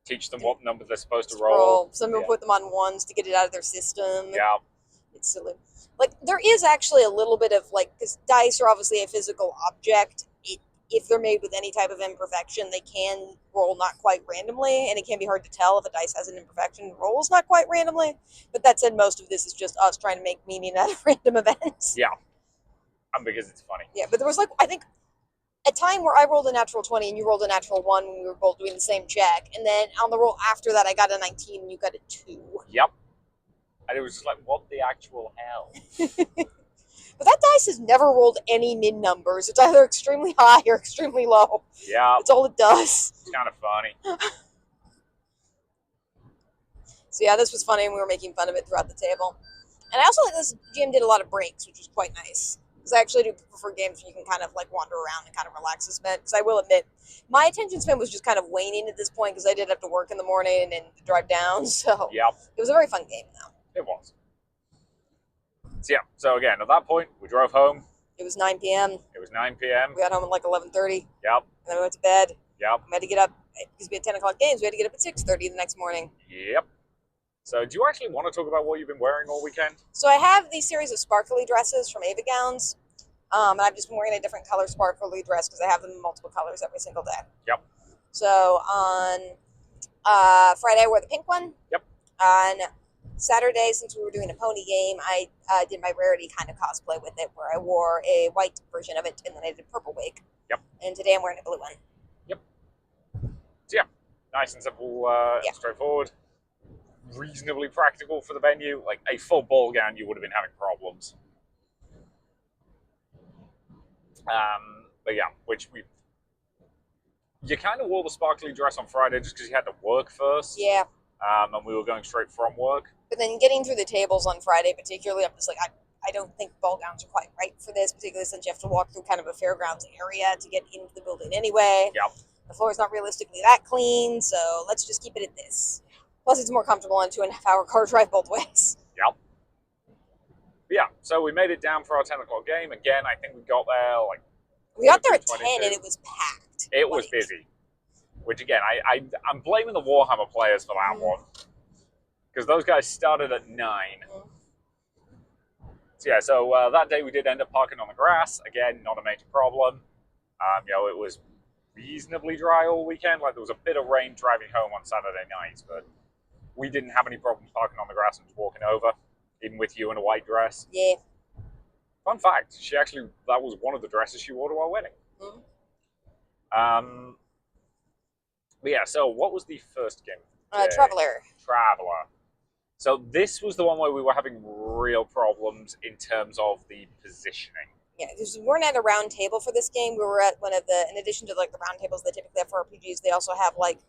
teach them what number they're supposed to roll.
Some people put them on 1s to get it out of their system.
Yeah.
It's silly. Like, there is actually a little bit of, like, because dice are obviously a physical object. If they're made with any type of imperfection, they can roll not quite randomly, and it can be hard to tell if a dice has an imperfection and rolls not quite randomly. But that said, most of this is just us trying to make meaning out of random events.
Yeah. And because it's funny.
Yeah, but there was, like, I think, a time where I rolled a natural 20 and you rolled a natural 1 when we were both doing the same check, and then on the roll after that, I got a 19 and you got a 2.
Yep. And it was just like, what the actual hell?
But that dice has never rolled any min numbers. It's either extremely high or extremely low.
Yeah.
That's all it does.
It's kind of funny.
So yeah, this was funny, and we were making fun of it throughout the table. And I also like this GM did a lot of breaks, which was quite nice. Because I actually do prefer games where you can kind of like wander around and kind of relax a bit. Because I will admit, my attention span was just kind of waning at this point because I did have to work in the morning and drive down. So
Yep.
It was a very fun game, though.
It was. So yeah, so again, at that point, we drove home.
It was 9 p.m.
It was 9 p.m.
We got home at like 11:30.
Yep.
And then we went to bed.
Yep.
We had to get up, because we had 10 o'clock games, we had to get up at 6:30 the next morning.
Yep. So do you actually want to talk about what you've been wearing all weekend?
So I have these series of sparkly dresses from Ava Gowns. And I've just been wearing a different color sparkly dress because I have them in multiple colors every single day.
Yep.
So on Friday, I wore the pink one.
Yep.
On Saturday, since we were doing a pony game, I did my Rarity kind of cosplay with it, where I wore a white version of it, and then I did a purple wig.
Yep.
And today I'm wearing a blue one.
Yep. So yeah, nice and simple, straightforward, reasonably practical for the venue. Like a full ball gown, you would have been having problems. But yeah, you kind of wore the sparkly dress on Friday just because you had to work first.
Yeah.
And we were going straight from work.
But then getting through the tables on Friday, particularly, I'm just like, I don't think ball gowns are quite right for this, particularly since you have to walk through kind of a fairgrounds area to get into the building anyway.
Yep.
The floor is not realistically that clean, so let's just keep it at this. Plus, it's more comfortable on a 2.5-hour car drive both ways.
Yep. But yeah, so we made it down for our 10 o'clock game. Again, I think we got there like...
We got there at 10 and it was packed.
It was busy. Which again, I'm blaming the Warhammer players for that one. Because those guys started at 9. So yeah, so that day we did end up parking on the grass. Again, not a major problem. It was reasonably dry all weekend. Like there was a bit of rain driving home on Saturday night, but we didn't have any problem parking on the grass and just walking over, even with you in a white dress.
Yeah.
Fun fact, that was one of the dresses she wore to our wedding. But yeah, so what was the first game?
Traveler.
So this was the one where we were having real problems in terms of the positioning.
Yeah, because we weren't at a round table for this game. We were at one of the, in addition to like the round tables they typically have for RPGs, they also have like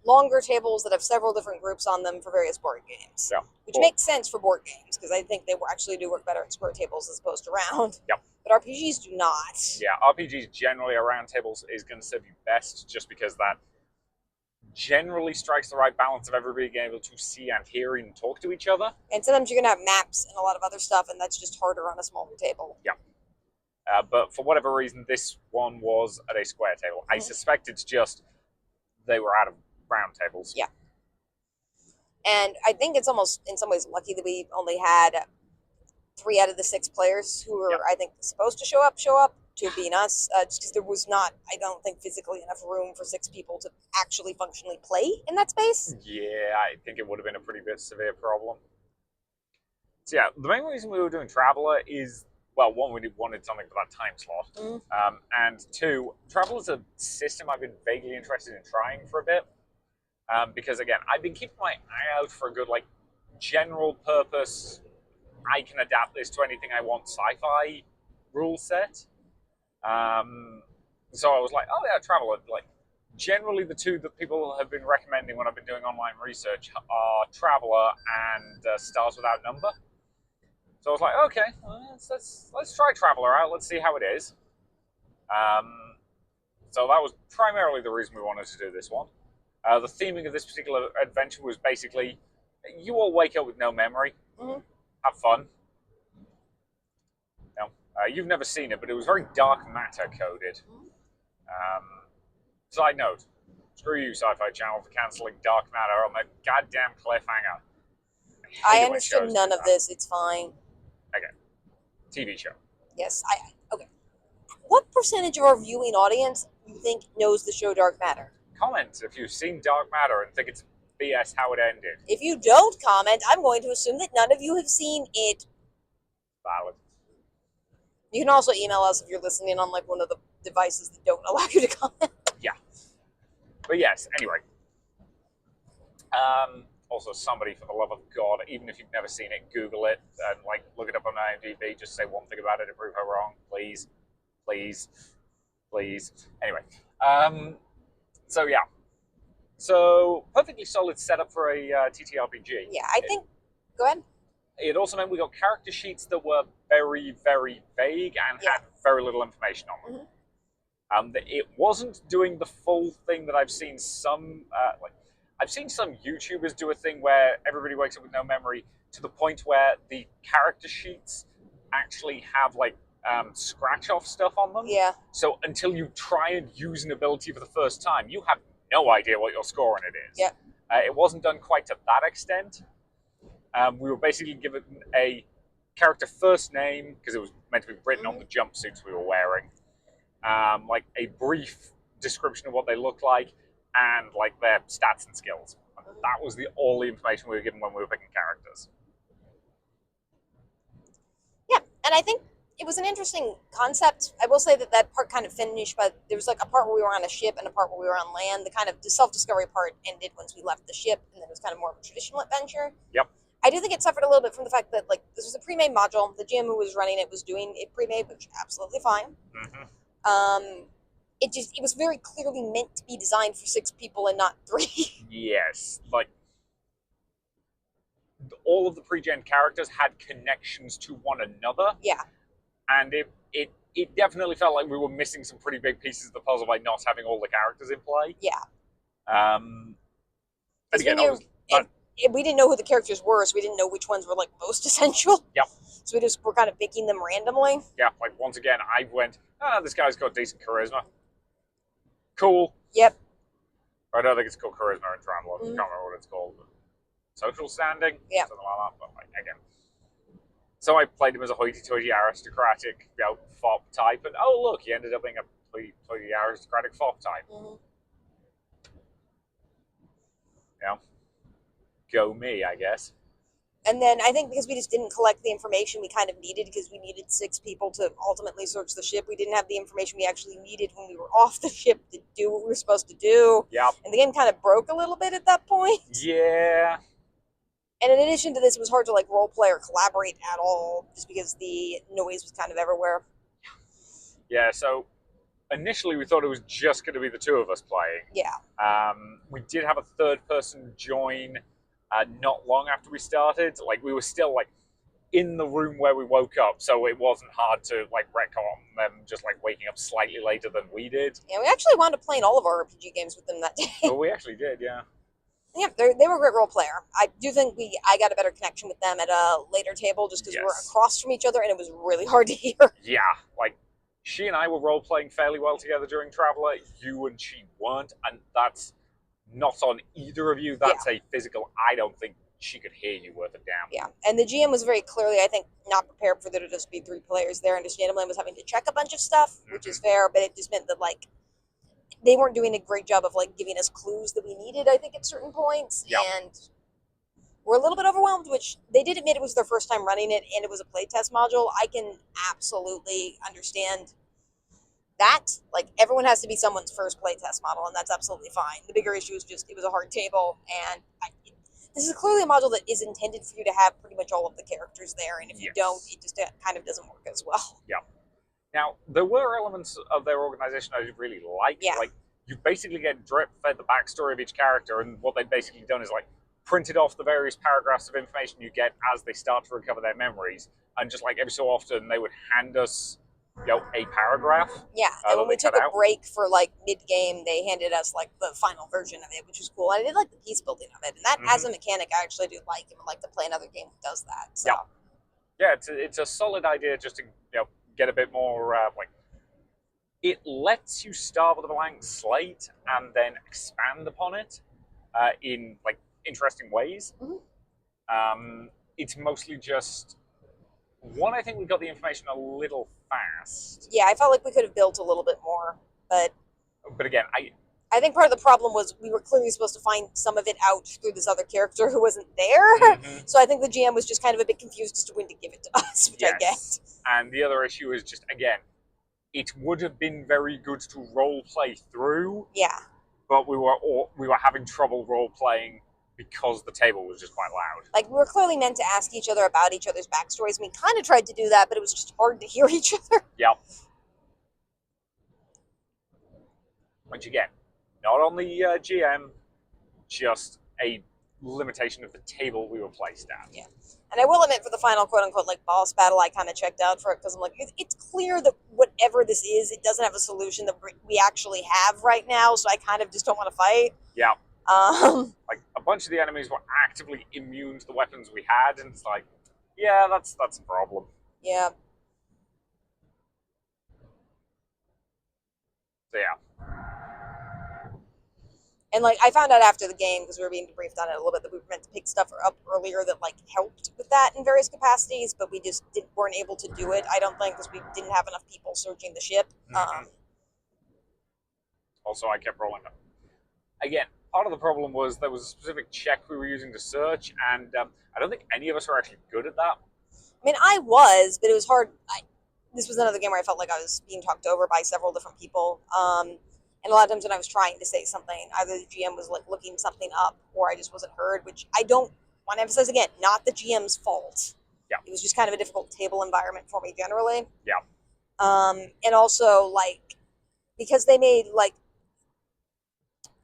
longer tables that have several different groups on them for various board games.
Yeah.
Which makes sense for board games, because I think they actually do work better at square tables as opposed to round.
Yep.
But RPGs do not.
Yeah, RPGs generally a round tables is going to serve you best just because that generally strikes the right balance of everybody being able to see and hear and talk to each other.
And sometimes you're going to have maps and a lot of other stuff, and that's just harder on a smaller table.
Yeah. But for whatever reason, this one was at a square table. I suspect it's just they were out of round tables.
Yeah. And I think it's almost, in some ways, lucky that we only had 3 out of the 6 players who were, I think, supposed to show up, to being us, just because there was not, I don't think, physically enough room for 6 people to actually functionally play in that space.
Yeah, I think it would have been a pretty severe problem. So yeah, the main reason we were doing Traveller is, well, one, we wanted something for that time slot. And 2, Traveller's a system I've been vaguely interested in trying for a bit. Because again, I've been keeping my eye out for a good, like, general purpose, I can adapt this to anything I want sci-fi rule set. So I was like, oh yeah, Traveller. Like, generally the 2 that people have been recommending when I've been doing online research are Traveller and Stars Without Number. So I was like, okay, let's try Traveller out. Let's see how it is. So that was primarily the reason we wanted to do this one. The theming of this particular adventure was basically, you all wake up with no memory. Have fun. You've never seen it, but it was very dark matter coded. Side note, screw you, Sci-Fi Channel, for cancelling dark matter on that goddamn cliffhanger.
I understood none of this. It's fine.
TV show.
Yes, okay. What percentage of our viewing audience you think knows the show Dark Matter?
Comment if you've seen Dark Matter and think it's BS how it ended.
If you don't comment, I'm going to assume that none of you have seen it.
Valid.
You can also email us if you're listening on like one of the devices that don't allow you to comment.
Yeah. But yes, anyway. Also, somebody, for the love of God, even if you've never seen it, Google it and like look it up on IMDb. Just say one thing about it to prove her wrong, please, please, please. Anyway, so yeah, so perfectly solid setup for a TTRPG.
Yeah, I think. Go ahead.
It also meant we got character sheets that were very, very vague and had very little information on them. It wasn't doing the full thing that I've seen some I've seen some YouTubers do a thing where everybody wakes up with no memory to the point where the character sheets actually have like scratch off stuff on them.
Yeah.
So until you try and use an ability for the first time, you have no idea what your score on it is.
Yeah.
It wasn't done quite to that extent. We were basically given a character first name because it was meant to be written on the jumpsuits we were wearing. Like a brief description of what they look like, and like their stats and skills. That was all the information we were given when we were picking characters.
Yeah, and I think it was an interesting concept. I will say that part kind of finished, but there was like a part where we were on a ship and a part where we were on land. The self-discovery part ended once we left the ship, and then it was kind of more of a traditional adventure.
Yep.
I do think it suffered a little bit from the fact that like this was a pre-made module. The GM who was running it was doing it pre-made, which absolutely fine. It was very clearly meant to be designed for 6 people and not 3.
Yes, like all of the pre-gen characters had connections to one another.
Yeah.
And it definitely felt like we were missing some pretty big pieces of the puzzle by not having all the characters in play.
Yeah.
And again,
we didn't know who the characters were, so we didn't know which ones were like most essential.
Yep.
So we just were kind of picking them randomly.
Yeah, like once again, I went, this guy's got decent charisma. Cool.
Yep.
I don't think it's called charisma in Tramlord. I can't remember what it's called. Social standing?
Yeah.
Something like that. But like, again. So I played him as a hoity-toity aristocratic, fop type, and look, he ended up being a hoity-toity aristocratic fop type. Go me, I guess.
And then I think because we just didn't collect the information we kind of needed because we needed 6 people to ultimately search the ship, we didn't have the information we actually needed when we were off the ship to do what we were supposed to do.
Yeah.
And the game kind of broke a little bit at that point.
Yeah.
And in addition to this, it was hard to like role play or collaborate at all just because the noise was kind of everywhere.
Yeah, so initially we thought it was just going to be the 2 of us playing.
Yeah.
We did have a third person join not long after we started. Like, we were still like in the room where we woke up, so it wasn't hard to like retcon them just like waking up slightly later than we did.
Yeah, we actually wound up playing all of our RPG games with them that day.
Oh, we actually did, yeah.
Yeah, they were a great role player. I do think I got a better connection with them at a later table just because we were across from each other and it was really hard to hear.
Yeah, like she and I were role playing fairly well together during Traveller. You and she weren't, and that's not on either of you. That's a physical. I don't think she could hear you worth a damn.
Yeah, and the GM was very clearly, I think, not prepared for there to just be 3 players there, understandably, and was having to check a bunch of stuff, which is fair, but it just meant that like they weren't doing a great job of like giving us clues that we needed, I think, at certain points.
Yep.
And we're a little bit overwhelmed, which they did admit it was their first time running it and it was a playtest module. I can absolutely understand that. Like, everyone has to be someone's first playtest model, and that's absolutely fine. The bigger issue is just it was a hard table, and this is clearly a module that is intended for you to have pretty much all of the characters there, and if you don't, it just kind of doesn't work as well.
Yeah. Now, there were elements of their organization I really liked.
Yeah.
Like, you basically get drip-fed the backstory of each character, and what they've basically done is, like, printed off the various paragraphs of information you get as they start to recover their memories, and just, like, every so often they would hand us, a paragraph.
Yeah, and when we took a break for, like, mid-game, they handed us, like, the final version of it, which was cool. And I did like the piece building of it, and that, as a mechanic, I actually do like and would like to play another game that does that. So.
Yeah, it's a solid idea just to, get a bit more, it lets you start with a blank slate and then expand upon it in, like, interesting ways. It's mostly just One, I think we got the information a little fast.
Yeah, I felt like we could have built a little bit more, but
again,
I think part of the problem was we were clearly supposed to find some of it out through this other character who wasn't there.
Mm-hmm.
So I think the GM was just kind of a bit confused as to when to give it to us, which I get.
And the other issue is just, again, it would have been very good to role play through.
Yeah.
But we were having trouble role playing because the table was just quite loud.
Like, we were clearly meant to ask each other about each other's backstories. We kind of tried to do that, but it was just hard to hear each other.
Yep. Which, again, not on the GM, just a limitation of the table we were placed at.
Yeah. And I will admit, for the final quote-unquote, like, boss battle, I kind of checked out for it, because I'm like, it's clear that whatever this is, it doesn't have a solution that we actually have right now, so I kind of just don't want to fight.
Yeah. Like, a bunch of the enemies were actively immune to the weapons we had, and it's like, yeah, that's a problem.
Yeah.
So, yeah.
And, like, I found out after the game, because we were being debriefed on it a little bit, that we were meant to pick stuff up earlier that, like, helped with that in various capacities, but we just weren't able to do it, I don't think, because we didn't have enough people searching the ship.
Mm-hmm. Also, I kept rolling them. Again, part of the problem was there was a specific check we were using to search, and I don't think any of us were actually good at that.
I mean, I was, but it was hard. This was another game where I felt like I was being talked over by several different people. And a lot of times when I was trying to say something, either the GM was like looking something up or I just wasn't heard, which I don't want to emphasize again, not the GM's fault.
Yeah.
It was just kind of a difficult table environment for me generally.
Yeah.
And also, like, because they made, like,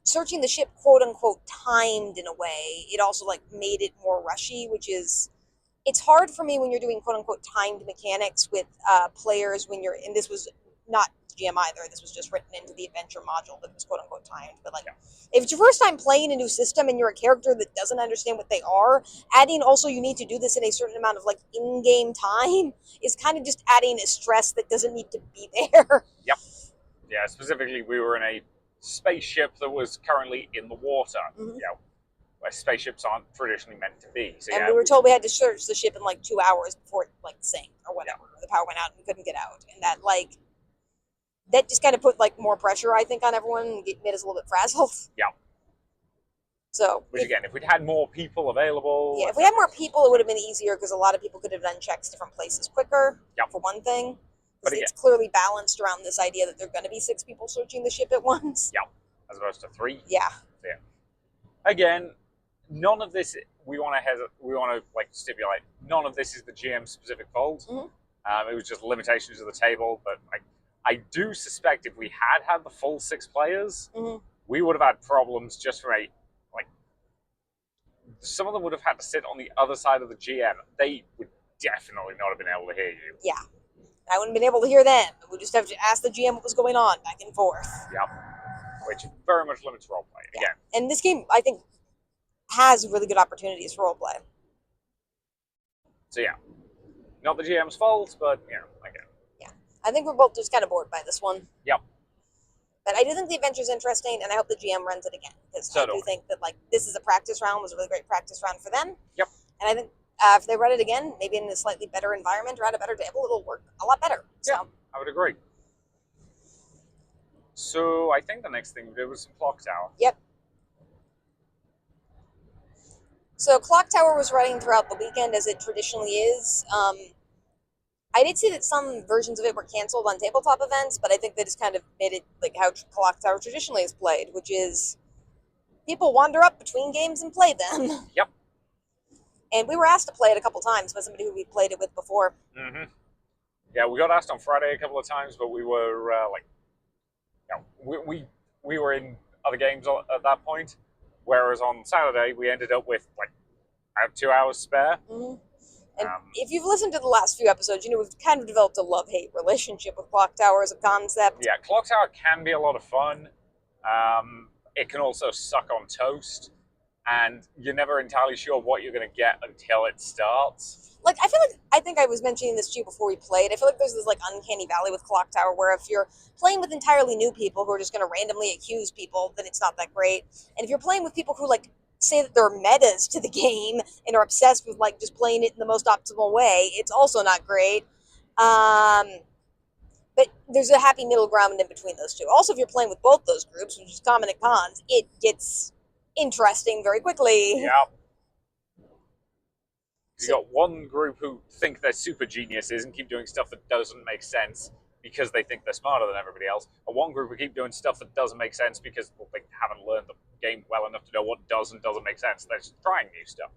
searching the ship quote unquote timed in a way, it also, like, made it more rushy, which is, it's hard for me when you're doing quote unquote timed mechanics with players when you're, and this was not GM either, this was just written into the adventure module that was quote unquote timed, but like, if it's your first time playing a new system and you're a character that doesn't understand what they are, adding also you need to do this in a certain amount of like in-game time is kind of just adding a stress that doesn't need to be there.
Yep. Yeah, specifically we were in a spaceship that was currently in the water.
Mm-hmm.
You know, where spaceships aren't traditionally meant to be. So,
and we were told we had to search the ship in like 2 hours before it like sank or whatever. The power went out and we couldn't get out. And that like, that just kind of put like more pressure, I think, on everyone and made us a little bit frazzled.
Yeah.
So,
which again, if we'd had more people available.
Yeah, if we had more people, it would have been easier because a lot of people could have done checks different places quicker.
Yeah.
For one thing.
But again,
it's clearly balanced around this idea that there are going to be 6 people searching the ship at once.
Yeah. As opposed to 3.
Yeah.
So, yeah. Again, none of this we want to like stipulate. None of this is the GM specific fault.
Mm-hmm.
It was just limitations of the table. But I do suspect if we had the full 6 players,
mm-hmm.
we would have had problems just from some of them would have had to sit on the other side of the GM. They would definitely not have been able to hear you.
Yeah. I wouldn't have been able to hear them. We just have to ask the GM what was going on back and forth.
Yep. Which very much limits roleplay.
Yeah.
Again.
And this game, I think, has really good opportunities for roleplay.
So yeah. Not the GM's fault, but again.
Yeah. I think we're both just kind of bored by this one.
Yep.
But I do think the adventure's interesting, and I hope the GM runs it again. Because I do think that like this is a practice round, was a really great practice round for them.
Yep.
And I think if they run it again, maybe in a slightly better environment or at a better table, it'll work a lot better. So.
Yeah, I would agree. So I think the next thing we did was some Clock Tower.
Yep. So Clock Tower was running throughout the weekend, as it traditionally is. I did see that some versions of it were canceled on tabletop events, but I think they just kind of made it like how Clock Tower traditionally is played, which is people wander up between games and play them.
Yep.
And we were asked to play it a couple times by somebody who we played it with before.
Mm-hmm. Yeah, we got asked on Friday a couple of times, but we were we were in other games at that point. Whereas on Saturday we ended up with like 2 hours spare.
Mm-hmm. And if you've listened to the last few episodes, you know we've kind of developed a love-hate relationship with Clock Tower as a concept.
Yeah, Clock Tower can be a lot of fun. It can also suck on toast, and you're never entirely sure what you're going to get until it starts.
Like, I think I was mentioning this to you before we played. I feel like there's this, like, uncanny valley with Clock Tower where if you're playing with entirely new people who are just going to randomly accuse people, then it's not that great. And if you're playing with people who, like, say that there are metas to the game and are obsessed with like just playing it in the most optimal way, it's also not great. But there's a happy middle ground in between those two. Also, if you're playing with both those groups, which is common and cons, it gets interesting very quickly.
Yeah. You got one group who think they're super geniuses and keep doing stuff that doesn't make sense because they think they're smarter than everybody else, and one group who keep doing stuff that doesn't make sense because they haven't learned the game well enough to know what does and doesn't make sense. They're just trying new stuff.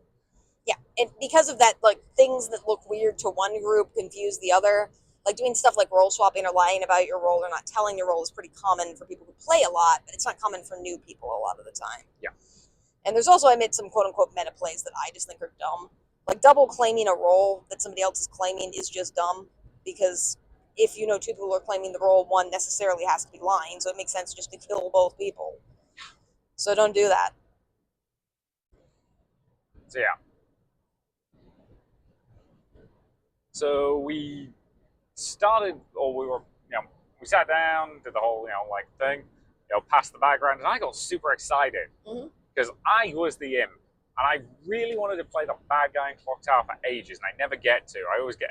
Yeah, and because of that, like things that look weird to one group confuse the other. Like doing stuff like role swapping or lying about your role or not telling your role is pretty common for people who play a lot, but it's not common for new people a lot of the time.
Yeah.
And there's also, I made some quote unquote meta plays that I just think are dumb. Like double claiming a role that somebody else is claiming is just dumb, because if you know two people are claiming the role, one necessarily has to be lying, so it makes sense just to kill both people. So don't do that.
So yeah. So we started, or we were, we sat down, did the whole, like thing, passed the background, and I got super excited because I was the imp, and I really wanted to play the bad guy in Clock Tower for ages, and I never get to. I always get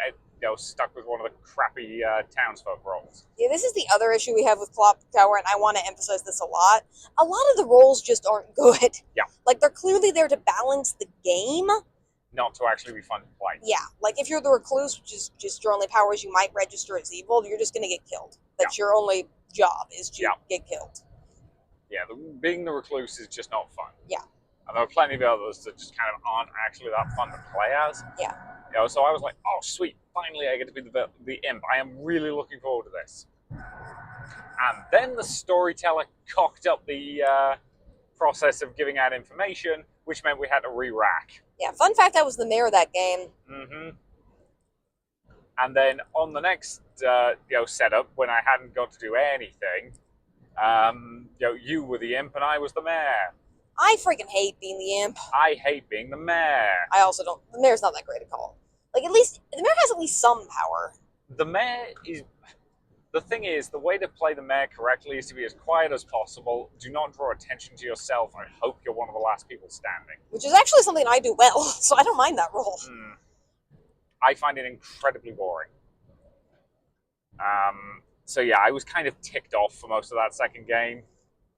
stuck with one of the crappy townsfolk roles.
Yeah, this is the other issue we have with Clock Tower, and I want to emphasize this a lot. A lot of the roles just aren't good.
Yeah.
Like, they're clearly there to balance the game.
Not to actually be fun to play.
Yeah, like if you're the recluse, which is just your only powers, you might register as evil, you're just going to get killed. That's your only job, is to get killed.
Yeah, being the recluse is just not fun.
Yeah.
And there are plenty of others that just kind of aren't actually that fun to play as.
Yeah.
So I was like, oh, sweet, finally I get to be the imp. I am really looking forward to this. And then the storyteller cocked up the process of giving out information, which meant we had to re-rack.
Yeah, fun fact, I was the mayor of that game.
And then on the next setup, when I hadn't got to do anything, you were the imp and I was the mayor.
I freaking hate being the imp.
I hate being the mayor.
I also don't. The mayor's not that great a call. Like, at least, the mayor has at least some power.
The mayor is... The thing is, the way to play the mayor correctly is to be as quiet as possible. Do not draw attention to yourself. I hope you're one of the last people standing.
Which is actually something I do well, so I don't mind that role.
I find it incredibly boring. So yeah, I was kind of ticked off for most of that second game.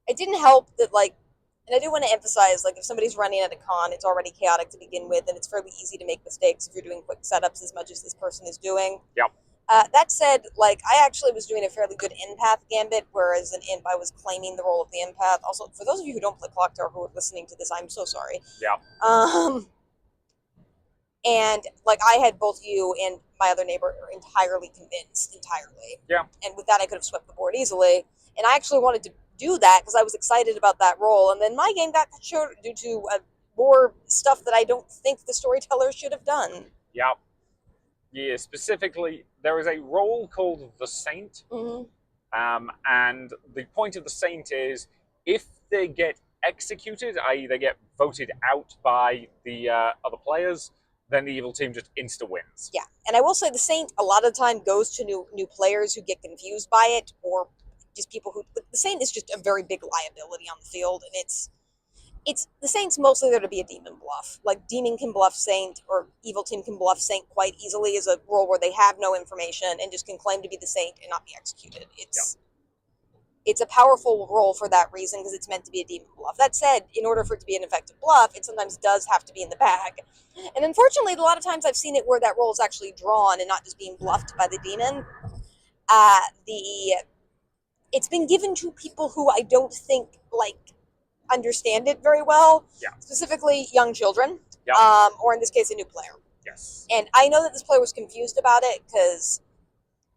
It didn't help that, like, and I do want to emphasize, like, if somebody's running at a con, it's already chaotic to begin with, and it's fairly easy to make mistakes if you're doing quick setups as much as this person is doing.
Yep.
That said, like, I actually was doing a fairly good empath gambit, whereas an imp, I was claiming the role of the empath. Also, for those of you who don't play Clock Tower who are listening to this, I'm so sorry.
Yeah.
And, like, I had both you and my other neighbor entirely convinced, entirely.
Yeah.
And with that, I could have swept the board easily. And I actually wanted to do that because I was excited about that role. And then my game got short due to more stuff that I don't think the storyteller should have done.
Yeah. Yeah, specifically, there is a role called the Saint. And the point of the Saint is if they get executed, i.e. they get voted out by the other players, then the evil team just insta-wins.
Yeah, and I will say the Saint a lot of the time goes to new players who get confused by it, or just people who... The Saint is just a very big liability on the field, and it's the Saint's mostly there to be a demon bluff. Like, demon can bluff Saint, or evil team can bluff Saint quite easily as a role where they have no information and just can claim to be the Saint and not be executed. It's a powerful role for that reason, because it's meant to be a demon bluff. That said, in order for it to be an effective bluff, it sometimes does have to be in the bag. And unfortunately, a lot of times I've seen it where that role is actually drawn and not just being bluffed by the demon. It's been given to people who I don't think, like, understand it very well.
Yeah.
Specifically, young children.
Yeah.
Or in this case, a new player.
Yes.
And I know that this player was confused about it, because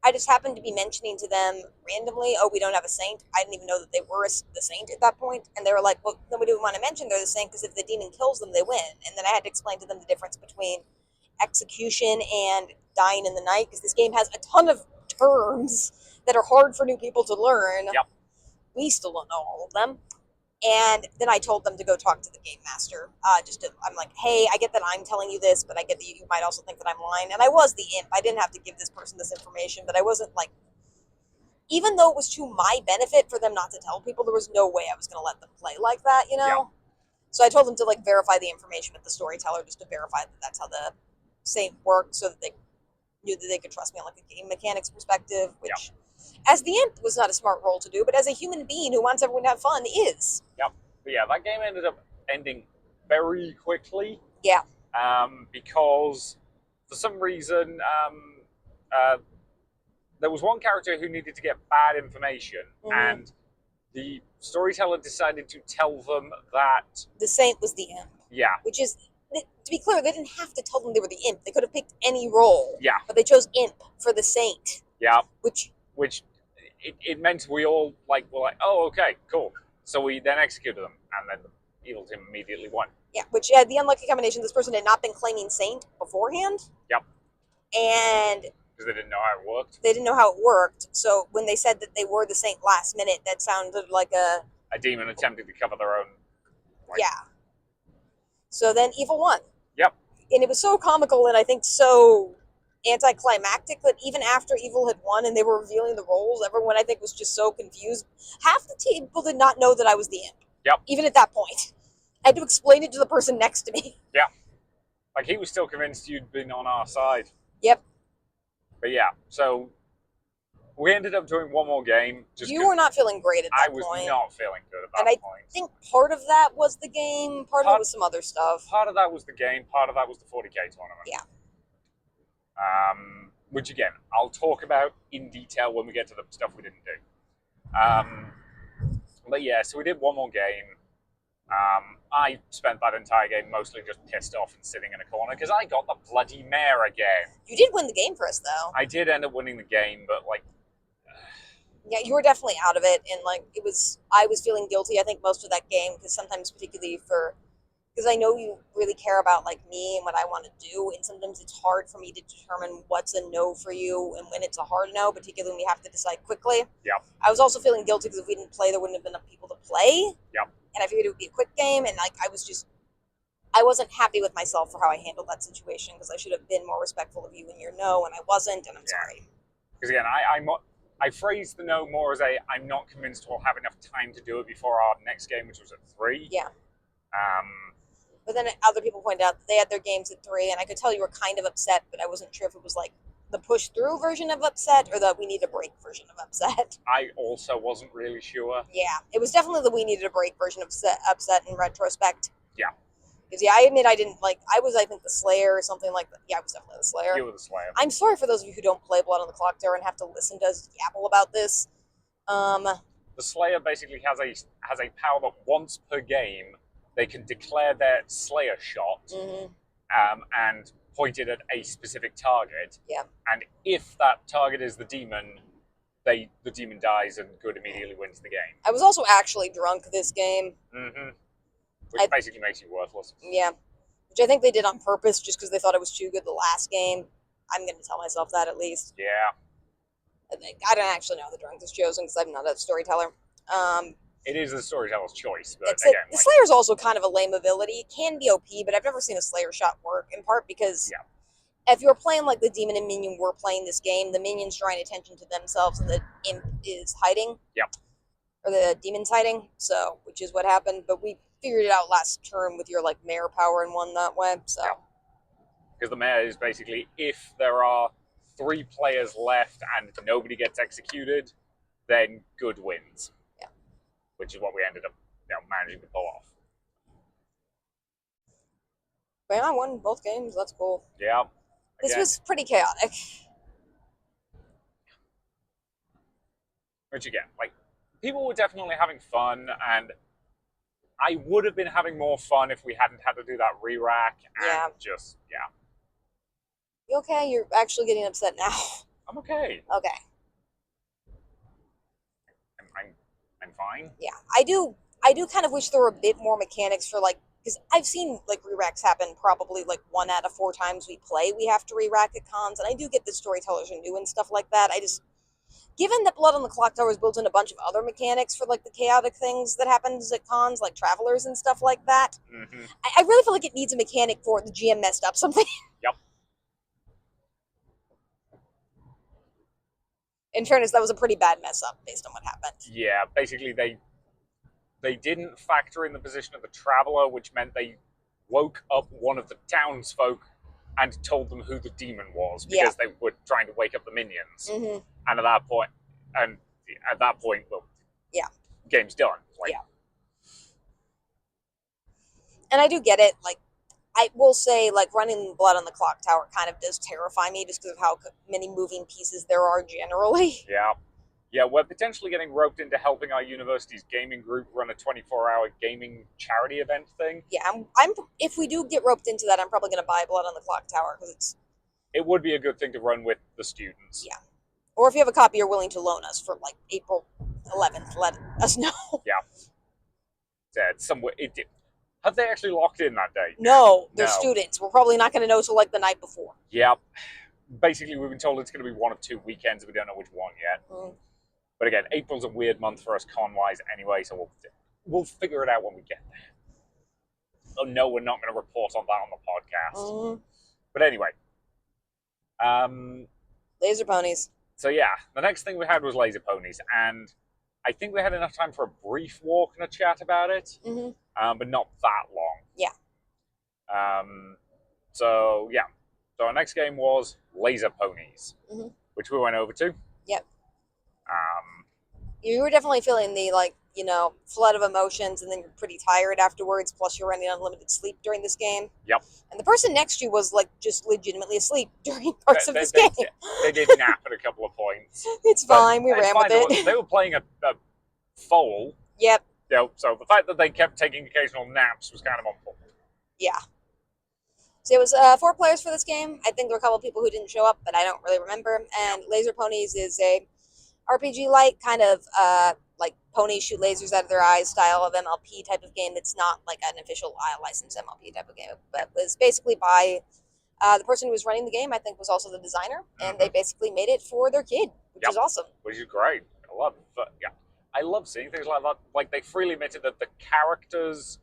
I just happened to be mentioning to them randomly, oh, we don't have a Saint. I didn't even know that they were the Saint at that point. And they were like, well, nobody would want to mention they're the Saint, because if the demon kills them, they win. And then I had to explain to them the difference between execution and dying in the night, because this game has a ton of terms that are hard for new people to learn.
Yep.
We still don't know all of them. And then I told them to go talk to the game master. I'm like, hey, I get that I'm telling you this, but I get that you might also think that I'm lying. And I was the imp. I didn't have to give this person this information, but I wasn't like, even though it was to my benefit for them not to tell people, there was no way I was going to let them play like that, you know? So I told them to like verify the information with the storyteller just to verify that that's how the Saint worked, so that they knew that they could trust me on like a game mechanics perspective, which as the imp was not a smart role to do, but as a human being who wants everyone to have fun is.
Yep. But yeah, that game ended up ending very quickly.
Yeah.
Because for some reason, there was one character who needed to get bad information, and the storyteller decided to tell them that
the Saint was the imp.
Yeah.
Which is, to be clear, they didn't have to tell them they were the imp. They could have picked any role.
Yeah.
But they chose imp for the Saint.
Yeah.
Which
it meant we all were like, oh, okay, cool. So we then executed them, and then the evil team immediately won.
Yeah, which had the unlucky combination. This person had not been claiming Saint beforehand.
Yep.
And
because they didn't know how it worked.
They didn't know how it worked. So when they said that they were the Saint last minute, that sounded like a
demon attempting to cover their own.
Yeah. So then evil won.
Yep.
And it was so comical and I think so anticlimactic that even after evil had won and they were revealing the roles, everyone I think was just so confused. Half the people did not know that I was the imp.
Yep.
Even at that point. I had to explain it to the person next to me.
Yeah. Like, he was still convinced you'd been on our side.
Yep.
But yeah, so we ended up doing one more game.
You were not feeling great at that point.
I was not feeling good at that point.
I think part of that was the game, part of it was some other stuff.
Part of that was the game, part of that was the 40k tournament.
Yeah.
Which, again, I'll talk about in detail when we get to the stuff we didn't do. But yeah, so we did one more game. I spent that entire game mostly just pissed off and sitting in a corner because I got the bloody mare again.
You did win the game for us, though.
I did end up winning the game, but
yeah, you were definitely out of it, and I was feeling guilty. I think most of that game, because sometimes, particularly because I know you really care about me and what I want to do, and sometimes it's hard for me to determine what's a no for you and when it's a hard no, particularly when we have to decide quickly.
Yeah.
I was also feeling guilty because if we didn't play, there wouldn't have been enough people to play.
Yeah.
And I figured it would be a quick game, and I wasn't happy with myself for how I handled that situation because I should have been more respectful of you and your no, and I wasn't, and I'm sorry.
Because again, I phrased the no more as I'm not convinced we'll have enough time to do it before our next game, which was at 3.
Yeah. But then other people pointed out that they had their games at 3, and I could tell you were kind of upset, but I wasn't sure if it was the push-through version of upset or the we need a break version of upset.
I also wasn't really sure.
Yeah, it was definitely the we needed a break version of upset in retrospect.
Yeah.
Because, I admit I didn't I think, the Slayer or something like that. Yeah, I was definitely the Slayer.
You were the Slayer.
I'm sorry for those of you who don't play Blood on the Clock Tower and have to listen to us yabble about this.
The Slayer basically has a power that once per game they can declare their Slayer shot and point it at a specific target.
Yeah.
And if that target is the demon, the demon dies and good immediately wins the game.
I was also actually drunk this game.
Mm-hmm. Which basically makes you worthless.
Yeah. Which I think they did on purpose just because they thought it was too good the last game. I'm going to tell myself that at least.
Yeah.
I don't actually know the drunk is chosen because I'm not a storyteller.
It is the storyteller's choice, but
again, the Slayer's also kind of a lame ability. It can be OP, but I've never seen a Slayer shot work, in part because if you're playing the demon and minion were playing this game, the minion's drawing attention to themselves and the imp is hiding.
Yep.
Or the demon's hiding, so, which is what happened, but we figured it out last turn with your mare power and won that way, so.
Because the mare is basically, if there are 3 players left and nobody gets executed, then good wins.
Yeah.
Which is what we ended up managing to pull off.
But yeah, I won both games, that's cool.
Yeah.
This was pretty chaotic.
Which again, people were definitely having fun, and I would have been having more fun if we hadn't had to do that re-rack and
You okay? You're actually getting upset now.
I'm okay.
Okay.
I'm fine.
Yeah, I do kind of wish there were a bit more mechanics for because I've seen re-racks happen probably 1 out of 4 times we play. We have to re-rack at cons, and I do get that storytellers are new and stuff like that. Given that Blood on the Clock Tower is built in a bunch of other mechanics for the chaotic things that happens at cons, like travelers and stuff like that, I really feel like it needs a mechanic for the GM messed up something.
Yep.
In fairness, that was a pretty bad mess up based on what happened.
Yeah, basically they didn't factor in the position of the traveler, which meant they woke up one of the townsfolk and told them who the demon was because they were trying to wake up the minions.
Mm-hmm.
And at that point, well, game's done. Like,
and I do get it. Like, I will say, like, running blood on the clock tower kind of does terrify me just because of how many moving pieces there are generally.
Yeah, we're potentially getting roped into helping our university's gaming group run a 24-hour gaming charity event thing.
Yeah, I'm. If we do get roped into that, I'm probably going to buy blood on the clock tower because
it would be a good thing to run with the students.
Yeah, or if you have a copy you're willing to loan us for like April 11th, let us know.
Yeah, somewhere it did. Have they actually locked in that date?
No, they're students. We're probably not going to know till like the night before.
Yeah, basically we've been told it's going to be one of 2 weekends. We don't know which one yet. But again, April's a weird month for us con-wise anyway, so we'll figure it out when we get there. Oh no, we're not going to report on that on the podcast. But anyway,
laser ponies.
So yeah, the next thing we had was laser ponies, and I think we had enough time for a brief walk and a chat about it, but not that long.
Yeah.
So our next game was laser ponies, which we went over to.
Yep. You were definitely feeling the, like, you know, flood of emotions, and then you're pretty tired afterwards, plus you're running unlimited sleep during this game.
Yep.
And the person next to you was, like, just legitimately asleep during parts of this game.
They did nap at a couple of points.
It's fine, we ran with it.
They were playing a foal.
Yep.
So the fact that they kept taking occasional naps was kind of on point.
Yeah. So it was 4 players for this game. I think there were a couple of people who didn't show up, but I don't really remember. And Laser Ponies is a RPG-like kind of like ponies shoot lasers out of their eyes style of MLP type of game. It's not like an official licensed MLP type of game, but was basically by the person who was running the game. I think was also the designer, and they basically made it for their kid, which is awesome.
Which is great. I love seeing things like that. Like they freely admitted that the characters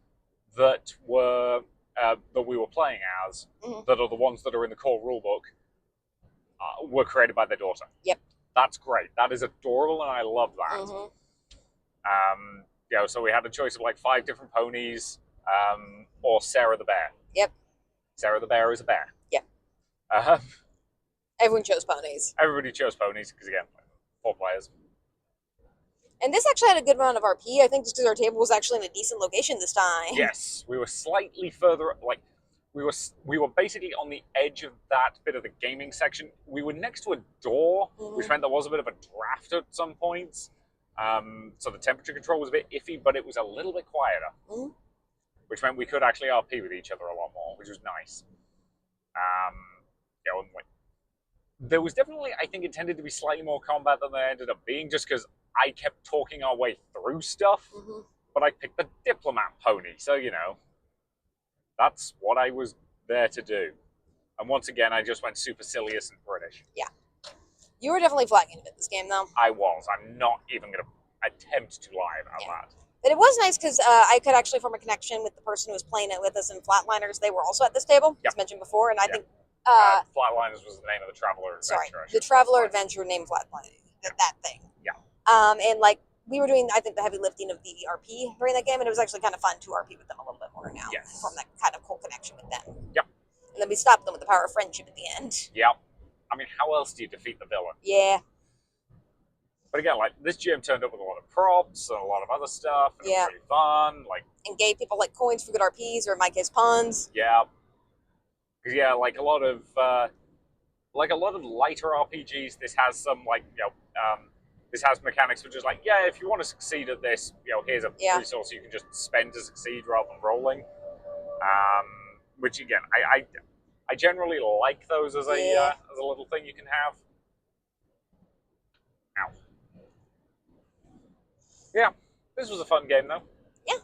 that were that we were playing as, that are the ones that are in the core rulebook, were created by their daughter.
Yep.
That's great. That is adorable, and I love that. So we had a choice of like 5 different ponies, or Sarah the bear.
Yep.
Sarah the bear is a bear.
Yep. Everyone chose ponies.
Everybody chose ponies because again, 4 players.
And this actually had a good round of RP. I think just because our table was actually in a decent location this time.
Yes, we were slightly further, like we were basically on the edge of that bit of the gaming section. We were next to a door, which meant there was a bit of a draft at some points. So the temperature control was a bit iffy, but it was a little bit quieter, which meant we could actually RP with each other a lot more, which was nice. There was definitely, I think, intended to be slightly more combat than there ended up being, just because I kept talking our way through stuff, but I picked the diplomat pony, so, you know, that's what I was there to do. And once again, I just went supercilious and British.
Yeah. You were definitely flagging a bit this game, though.
I was. I'm not even going to attempt to lie about that.
But it was nice because I could actually form a connection with the person who was playing it with us in Flatliners. They were also at this table, as mentioned before, and I think...
Flatliners was the name of the Traveler Adventure.
Sorry, the Traveler Adventure named Flatliners. That thing.
Yeah.
And like we were doing, I think, the heavy lifting of the RP during that game, and it was actually kind of fun to RP with them a little bit more now, and form that kind of cool connection with them.
Yep.
And then we stopped them with the power of friendship at the end.
Yep. I mean, how else do you defeat the villain?
Yeah.
But again, like this GM turned up with a lot of props and a lot of other stuff, and it was really fun. Like,
and gave people like coins for good RPs, or in my case, puns.
Yeah. Because like a lot of lighter RPGs, this has some this has mechanics which is like, if you want to succeed at this, here's a resource you can just spend to succeed rather than rolling. Which again, I generally like those as a little thing you can have. Ow. Yeah, this was a fun game though.
Yeah.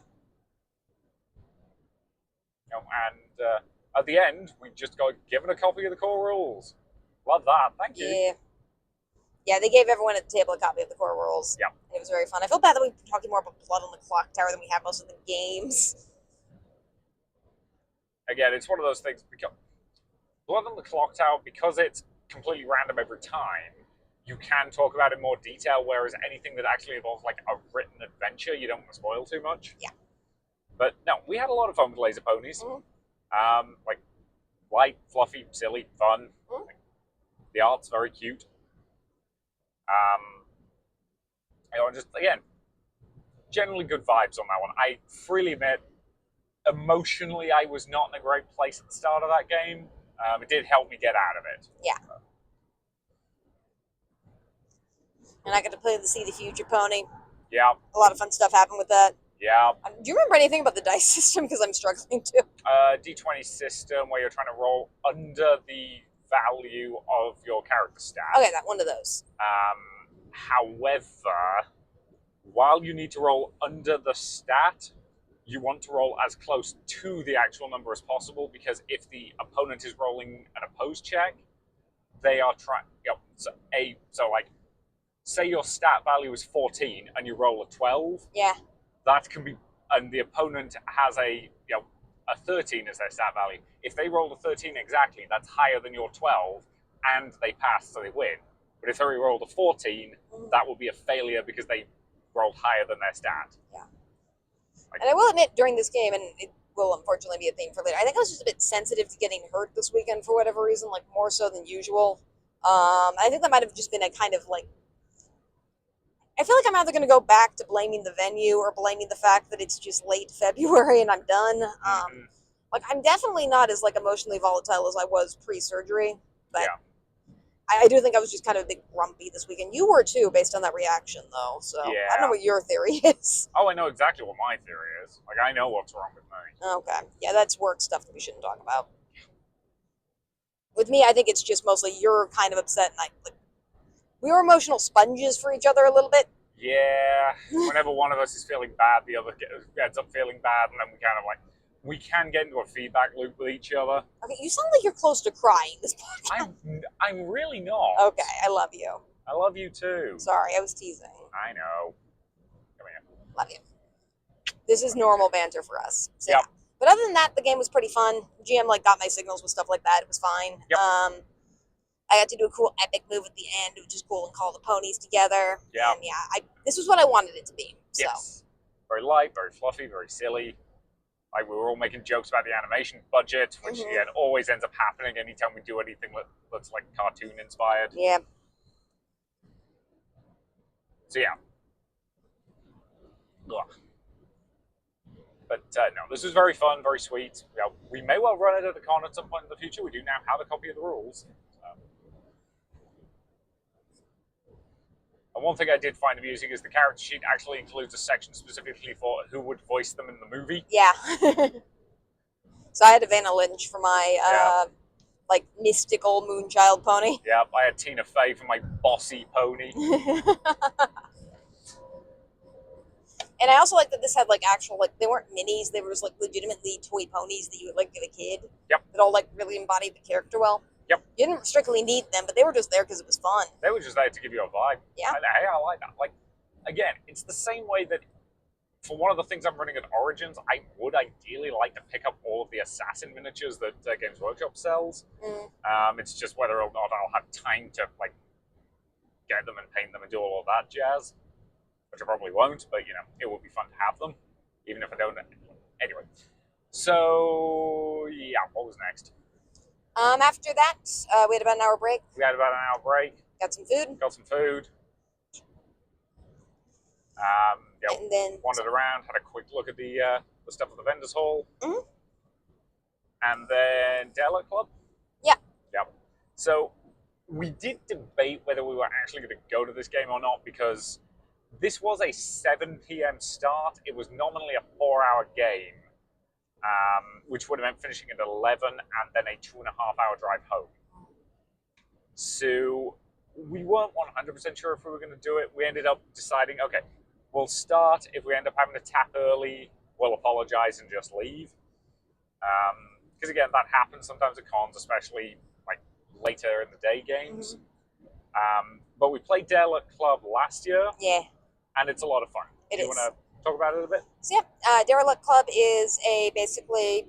And at the end, we just got given a copy of the core rules. Love that. Thank you.
Yeah. Yeah, they gave everyone at the table a copy of the core rules.
Yeah.
It was very fun. I feel bad that we're talking more about Blood on the Clock Tower than we have most of the games.
Again, it's one of those things, because Blood on the Clock Tower, because it's completely random every time, you can talk about in more detail, whereas anything that actually involves like a written adventure, you don't want to spoil too much.
Yeah.
But no, we had a lot of fun with Laser Ponies. Like light, fluffy, silly, fun. Like, the art's very cute. Just again, generally good vibes on that one. I freely admit, emotionally, I was not in a great place at the start of that game. It did help me get out of it.
Yeah. And I got to play the See the Future pony.
Yeah.
A lot of fun stuff happened with that.
Yeah.
Do you remember anything about the dice system? Because I'm struggling to.
D20 system where you're trying to roll under the value of your character stat.
Okay, that one of those.
However, while you need to roll under the stat, you want to roll as close to the actual number as possible, because if the opponent is rolling an opposed check, they are trying. So like, say your stat value is 14 and you roll a 12.
Yeah.
That can be, and the opponent has a 13 as their stat value. If they roll a 13 exactly, that's higher than your 12, and they pass, so they win. But if they rolled a 14, that will be a failure because they rolled higher than their stat.
Yeah. And I will admit, during this game, and it will unfortunately be a theme for later, I think I was just a bit sensitive to getting hurt this weekend for whatever reason, like more so than usual. I think that might have just been a kind of like, I feel like I'm either going to go back to blaming the venue or blaming the fact that it's just late February and I'm done. Like, I'm definitely not as like emotionally volatile as I was pre-surgery, but yeah. I do think I was just kind of a bit grumpy this weekend. You were too, based on that reaction, though. So yeah. I don't know what your theory is.
Oh, I know exactly what my theory is. Like, I know what's wrong with me.
Okay. Yeah, that's work stuff that we shouldn't talk about. With me, I think it's just mostly you're kind of upset, and we were emotional sponges for each other a little bit.
Yeah. Whenever one of us is feeling bad, the other ends up feeling bad, and then we kind of we can get into a feedback loop with each other.
Okay, you sound like you're close to crying this podcast.
I'm really not.
Okay, I love you.
I love you too.
Sorry, I was teasing.
I know. Come here.
Love you. This is normal banter for us. So
yep.
Yeah. But other than that, the game was pretty fun. GM got my signals with stuff like that. It was fine.
Yep.
I got to do a cool epic move at the end, which is cool, and call the ponies together.
Yeah.
And yeah, this was what I wanted it to be. So.
Yes. Very light, very fluffy, very silly. Like, we were all making jokes about the animation budget, which again always ends up happening anytime we do anything that's like cartoon inspired.
Yeah.
So yeah. Ugh. But no, this was very fun, very sweet. We may well run it at a con at some point in the future. We do now have a copy of the rules. And one thing I did find amusing is the character sheet actually includes a section specifically for who would voice them in the movie.
Yeah. So I had Evanna Lynch for my mystical Moonchild pony.
Yeah, I had Tina Fey for my bossy pony.
And I also like that this had actual they weren't minis, they were just legitimately toy ponies that you would give a kid.
Yep.
That all really embodied the character well.
Yep.
You didn't strictly need them, but they were just there because it was fun.
They were just there to give you a vibe.
Yeah.
Hey, I like that. Again, it's the same way that for one of the things I'm running at Origins, I would ideally like to pick up all of the assassin miniatures that Games Workshop sells. It's just whether or not I'll have time to get them and paint them and do all of that jazz, which I probably won't, but it would be fun to have them, even if I don't. Anyway, so yeah, what was next?
After that, we had about an hour break.
We had about an hour break.
Got some food. And then
wandered around, had a quick look at the stuff at the vendors hall.
Mm-hmm.
And then Della Club.
Yeah.
Yep. So we did debate whether we were actually going to go to this game or not, because this was a 7 p.m. start. It was nominally a 4-hour game, which would have meant finishing at 11 and then a 2.5-hour drive home. So we weren't 100% sure if we were going to do it. We ended up deciding, okay, we'll start. If we end up having to tap early, we'll apologize and just leave. Because again, that happens sometimes at cons, especially later in the day games. But we played Della Club last year.
Yeah.
And it's a lot of fun.
It
you
is.
Want to talk about it a bit?
So yeah, Derelict Club is basically,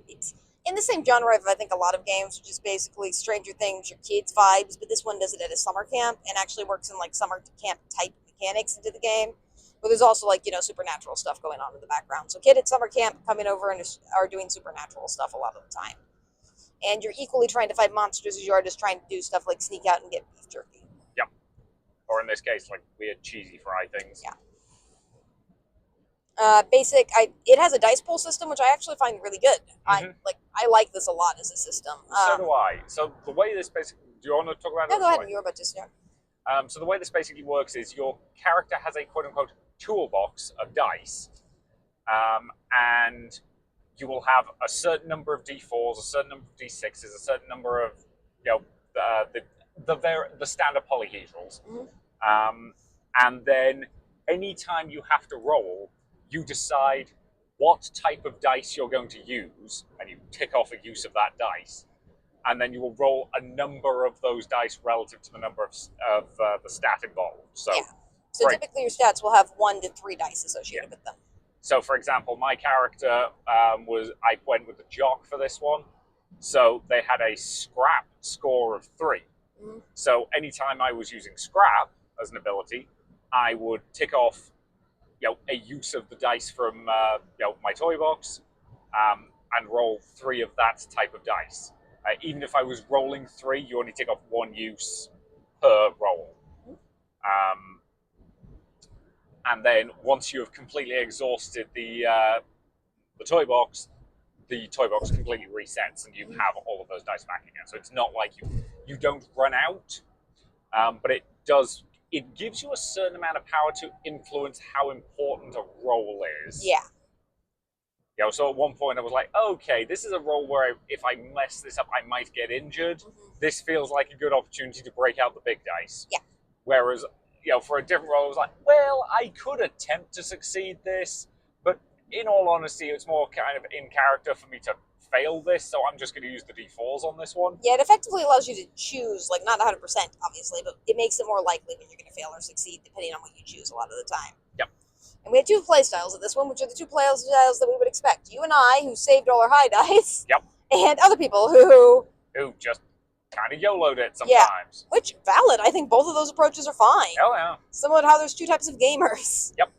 in the same genre of, I think, a lot of games, which is basically Stranger Things, your kids' vibes, but this one does it at a summer camp and actually works in, like, summer camp type mechanics into the game. But there's also, like, supernatural stuff going on in the background. So kid at summer camp coming over and are doing supernatural stuff a lot of the time. And you're equally trying to fight monsters as you are just trying to do stuff like sneak out and get beef jerky.
Yep. Or in this case, like, weird cheesy fry things.
Yeah. It has a dice pool system, which I actually find really good.
Mm-hmm.
I like this a lot as a system.
So do I. So the way this basically, do you want to talk about it?
Yeah, go ahead. You were about to start.
So the way this basically works is your character has a quote-unquote toolbox of dice, and you will have a certain number of d4s, a certain number of d6s, a certain number of the standard polyhedrals, and then anytime you have to roll, you decide what type of dice you're going to use, and you tick off a use of that dice. And then you will roll a number of those dice relative to the number of the stat involved. So,
typically your stats will have 1 to 3 dice associated with them.
So, for example, my character I went with the jock for this one. So they had a scrap score of 3. Mm-hmm. So anytime I was using scrap as an ability, I would tick off, a use of the dice from my toy box, and roll 3 of that type of dice. Even if I was rolling 3, you only take off 1 use per roll. And then once you have completely exhausted the toy box completely resets and you have all of those dice back again. So it's not like you don't run out, but it gives you a certain amount of power to influence how important a roll is.
Yeah.
So at one point I was like, okay, this is a role where if I mess this up, I might get injured. Mm-hmm. This feels like a good opportunity to break out the big dice.
Yeah.
Whereas, for a different role, I was like, well, I could attempt to succeed this, but in all honesty, it's more kind of in character for me to fail this, so I'm just going to use the d4s on this one.
Yeah, it effectively allows you to choose, like, not 100%, obviously, but it makes it more likely when you're going to fail or succeed, depending on what you choose a lot of the time.
Yep.
And we had 2 playstyles of this one, which are the 2 playstyles that we would expect. You and I, who saved all our high dice.
Yep.
And other people who
just kind of YOLO'd it sometimes.
Yeah, which, valid. I think both of those approaches are fine.
Hell yeah.
Similar to how there's 2 types of gamers.
Yep.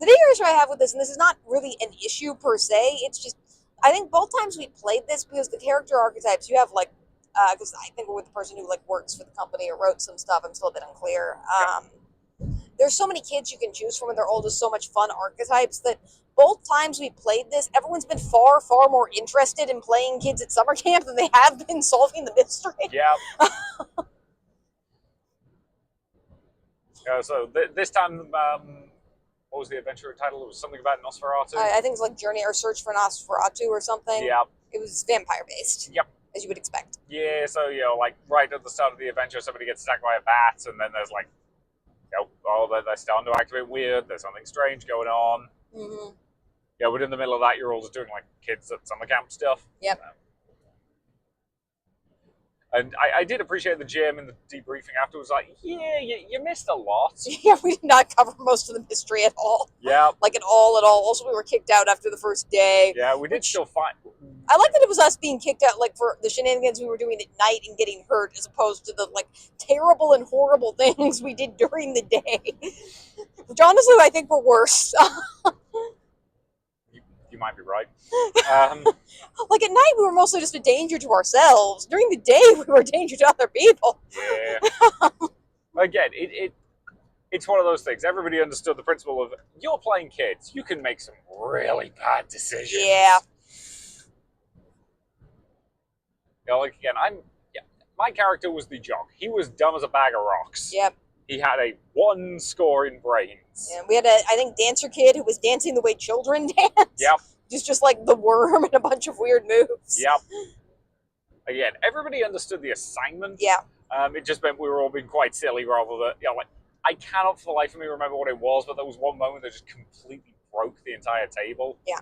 The bigger issue I have with this, and this is not really an issue per se, it's just, I think both times we played this, because the character archetypes, you have, like, because I think we're with the person who, like, works for the company or wrote some stuff, I'm still a bit unclear.
Yep.
There's so many kids you can choose from, and they're all just so much fun archetypes that both times we played this, everyone's been far, far more interested in playing kids at summer camp than they have been solving the mystery.
Yeah. So this time, what was the adventure title? It was something about Nosferatu.
I think it's like Journey or Search for Nosferatu or something.
Yeah.
It was vampire-based.
Yep.
As you would expect.
Yeah, so, like, right at the start of the adventure, somebody gets attacked by a bat, and then there's, like, they're starting to act a bit weird, there's something strange going on.
Mm-hmm.
Yeah, but in the middle of that, you're all just doing, like, kids at summer camp stuff.
Yep.
And I did appreciate the GM in the debriefing afterwards, like, yeah, you missed a lot.
Yeah, we did not cover most of the mystery at all.
Yeah.
Like, at all. Also, we were kicked out after the first day.
Yeah, we did still find...
I like that it was us being kicked out, like, for the shenanigans we were doing at night and getting hurt, as opposed to the, like, terrible and horrible things we did during the day. Which, honestly, I think were worse.
You might be right.
Like, at night, we were mostly just a danger to ourselves. During the day, we were a danger to other people.
Yeah. Again, it's one of those things. Everybody understood the principle of, you're playing kids. You can make some really bad decisions.
Yeah.
Like, again, my character was the jock. He was dumb as a bag of rocks.
Yep.
He had a 1 score in brains.
Yeah, we had I think, dancer kid who was dancing the way children dance.
Yep.
Just like the worm and a bunch of weird moves.
Yep. Again, everybody understood the assignment.
Yeah.
It just meant we were all being quite silly rather than, like, I cannot for the life of me remember what it was, but there was one moment that just completely broke the entire table.
Yeah.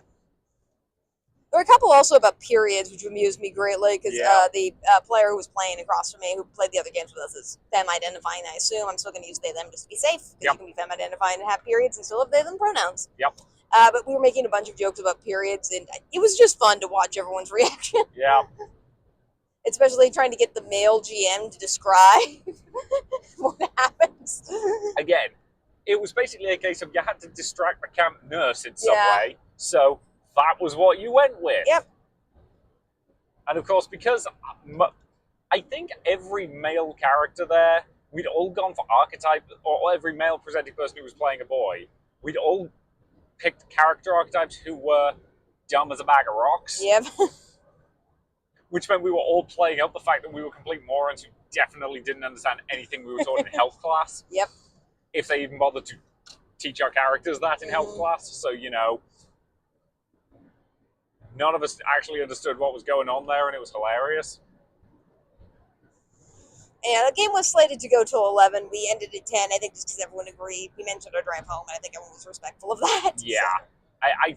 There were a couple also about periods, which amused me greatly, because the player who was playing across from me, who played the other games with us, is femme-identifying, I assume. I'm still going to use they-them just to be safe, because you can be femme-identifying and have periods and still have they-them pronouns.
Yep.
But we were making a bunch of jokes about periods, and it was just fun to watch everyone's reaction.
Yeah.
Especially trying to get the male GM to describe what happens.
Again, it was basically a case of you had to distract the camp nurse in some
Yeah.
way, so that was what you went with.
Yep.
And of course, because I think every male character there, we'd all gone for archetype, or every male presenting person who was playing a boy, we'd all picked character archetypes who were dumb as a bag of rocks.
Yep.
Which meant we were all playing up the fact that we were complete morons who definitely didn't understand anything we were taught in health class.
Yep.
If they even bothered to teach our characters that in health class. So, none of us actually understood what was going on there, and it was hilarious.
And the game was slated to go till 11. We ended at 10, I think just because everyone agreed. We mentioned our drive home, and I think everyone was respectful of that.
Yeah.
So.